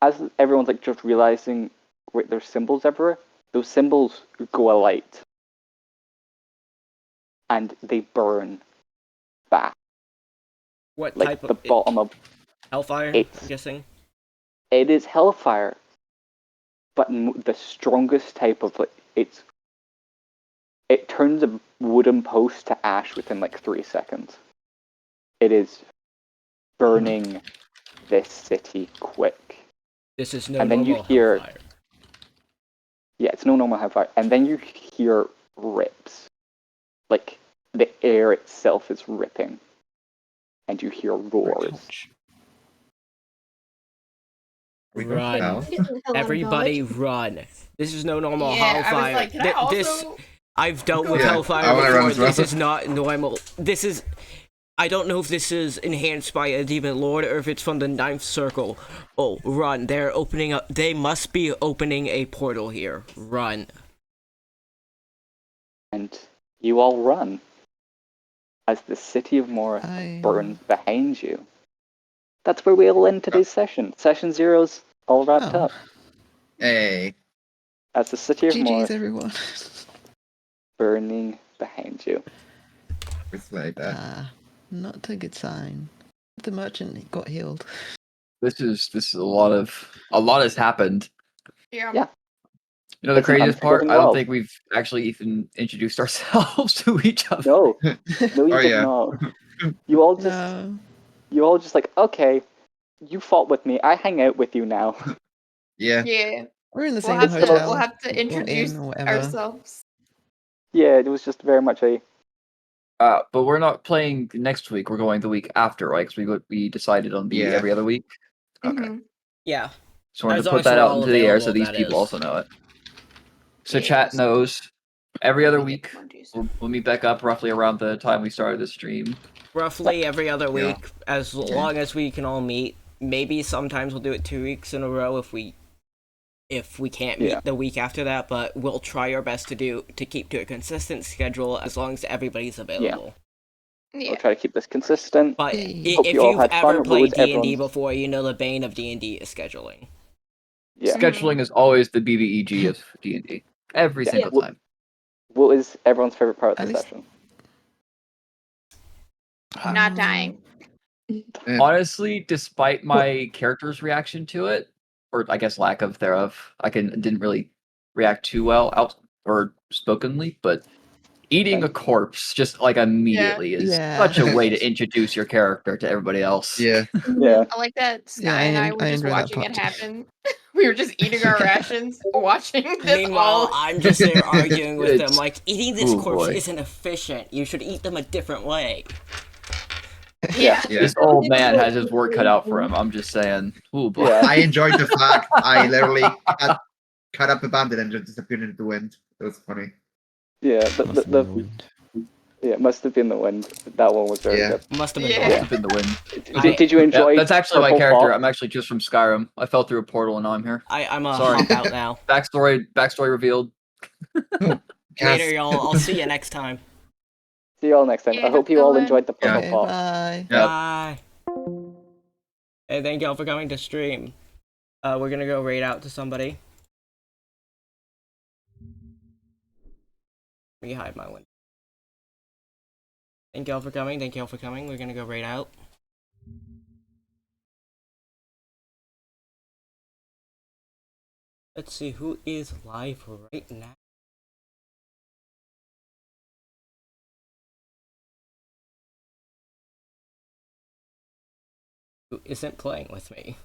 as everyone's, like, just realizing, wait, there's symbols everywhere, those symbols go alight. And they burn back. What Like, type the of bottom of Hellfire? It's- I'm guessing. it is hellfire, but the strongest type of, like, it turns a wooden post to ash within like 3 seconds. It is burning this city quick. This is no And then you normal hear- Hellfire. Yeah, it's no normal hellfire. And then you hear rips. Like, the air itself is ripping. And you hear roars. Ouch. We go Run. south. Getting the hell out of Everybody Dodge. run. This is no normal Yeah, I was Hellfire. like, can I This also? I've dealt with Yeah, Hellfire I wanna run before. as well. This is not normal. This is. I don't know if this is enhanced by a demon lord or if it's from the ninth circle. Oh, run. They're opening up. They must be opening a portal here. Run. And you all run. As the city of Morris I- burns behind you. That's where we'll end today's session. Session 0's all wrapped Oh. up. Hey. As the city of GG's Morris everyone. burning behind you. It's like that. Not a good sign. The merchant got healed. This is a lot has happened. Yeah. Yeah. You know the It's an craziest part? unforgiving I don't world. think we've actually even introduced ourselves to each other. No, no, you Oh, did yeah. not. You all just, No. you all just like, okay, you fought with me. I hang out with you now. Yeah. Yeah. We're in the We'll same have to. hotel. We'll have to or introduce inn or whatever. ourselves. Yeah, it was just very much a But we're not playing next week. We're going the week after, right? Because we decided on the Yeah. every other week. Okay. Mhm. Yeah. So we're As gonna long put as that we're out all into the air so available, these that people is. also know it. So Yeah, chat so- knows. Every other We week, get more juice. we'll meet back up roughly around the time we started the stream. Roughly every other Yeah. week, as long as we can all meet. Maybe sometimes we'll do it 2 weeks in a row if we can't meet Yeah. the week after that, but we'll try our best to keep to a consistent schedule as long as everybody's available. I'll Yeah. try to keep this consistent. But Yay. Hope if you all you've had fun. ever What played was D&D everyone's- before, you know the bane of D&D is scheduling. Yeah. Mhm. Scheduling is always the BBEG of D&D. Every Yeah. single Well- time. What is everyone's favorite part of At the least- session? Not dying. Honestly, despite my character's reaction to it, or I guess lack of thereof, I didn't really react too well out or spokenly, but eating a corpse just like immediately is Yeah. such a way to introduce your character to everybody else. Yeah. Yeah. I like that Sky Yeah, and I I en- were I just enjoy that watching it part too. happen. We were just eating our rations, watching this Meanwhile, all. I'm just there arguing with them It's- like, eating this oh, corpse boy. isn't efficient. You should eat them a different way. Yeah. Yeah. This old man has his work cut out for him. I'm just saying. Ooh, boy. Yeah. I enjoyed the fact I literally cut up a bandit and just disappeared into the wind. It was funny. Yeah, Must have been the wind. yeah, it must have been the wind. That one was very Yeah. good. Must have been Yeah. Must have been the win. Did you enjoy? Yeah, that's actually my Purple character. Fall? I'm actually just from Skyrim. I fell through a portal and now I'm here. I'm a Sorry. hop out now. Backstory revealed. Later, y'all. I'll see you next time. See you all next time. Yeah, I hope you have all fun. enjoyed the purple Okay, fall. bye. Yeah. Bye. Hey, thank y'all for coming to stream. We're gonna go raid out to somebody. Let me hide my window. Thank y'all for coming. Thank y'all for coming. We're gonna go raid out. Let's see who is live right now. Who isn't playing with me?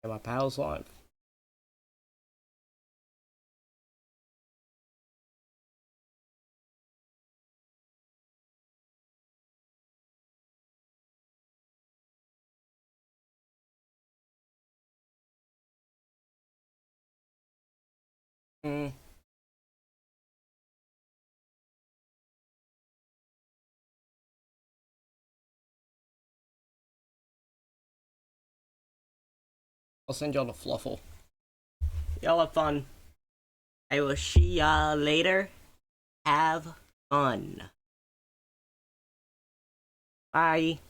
And my pal's live. I'll send y'all the fluffle. Y'all have fun. I will see y'all later. Have fun. Bye.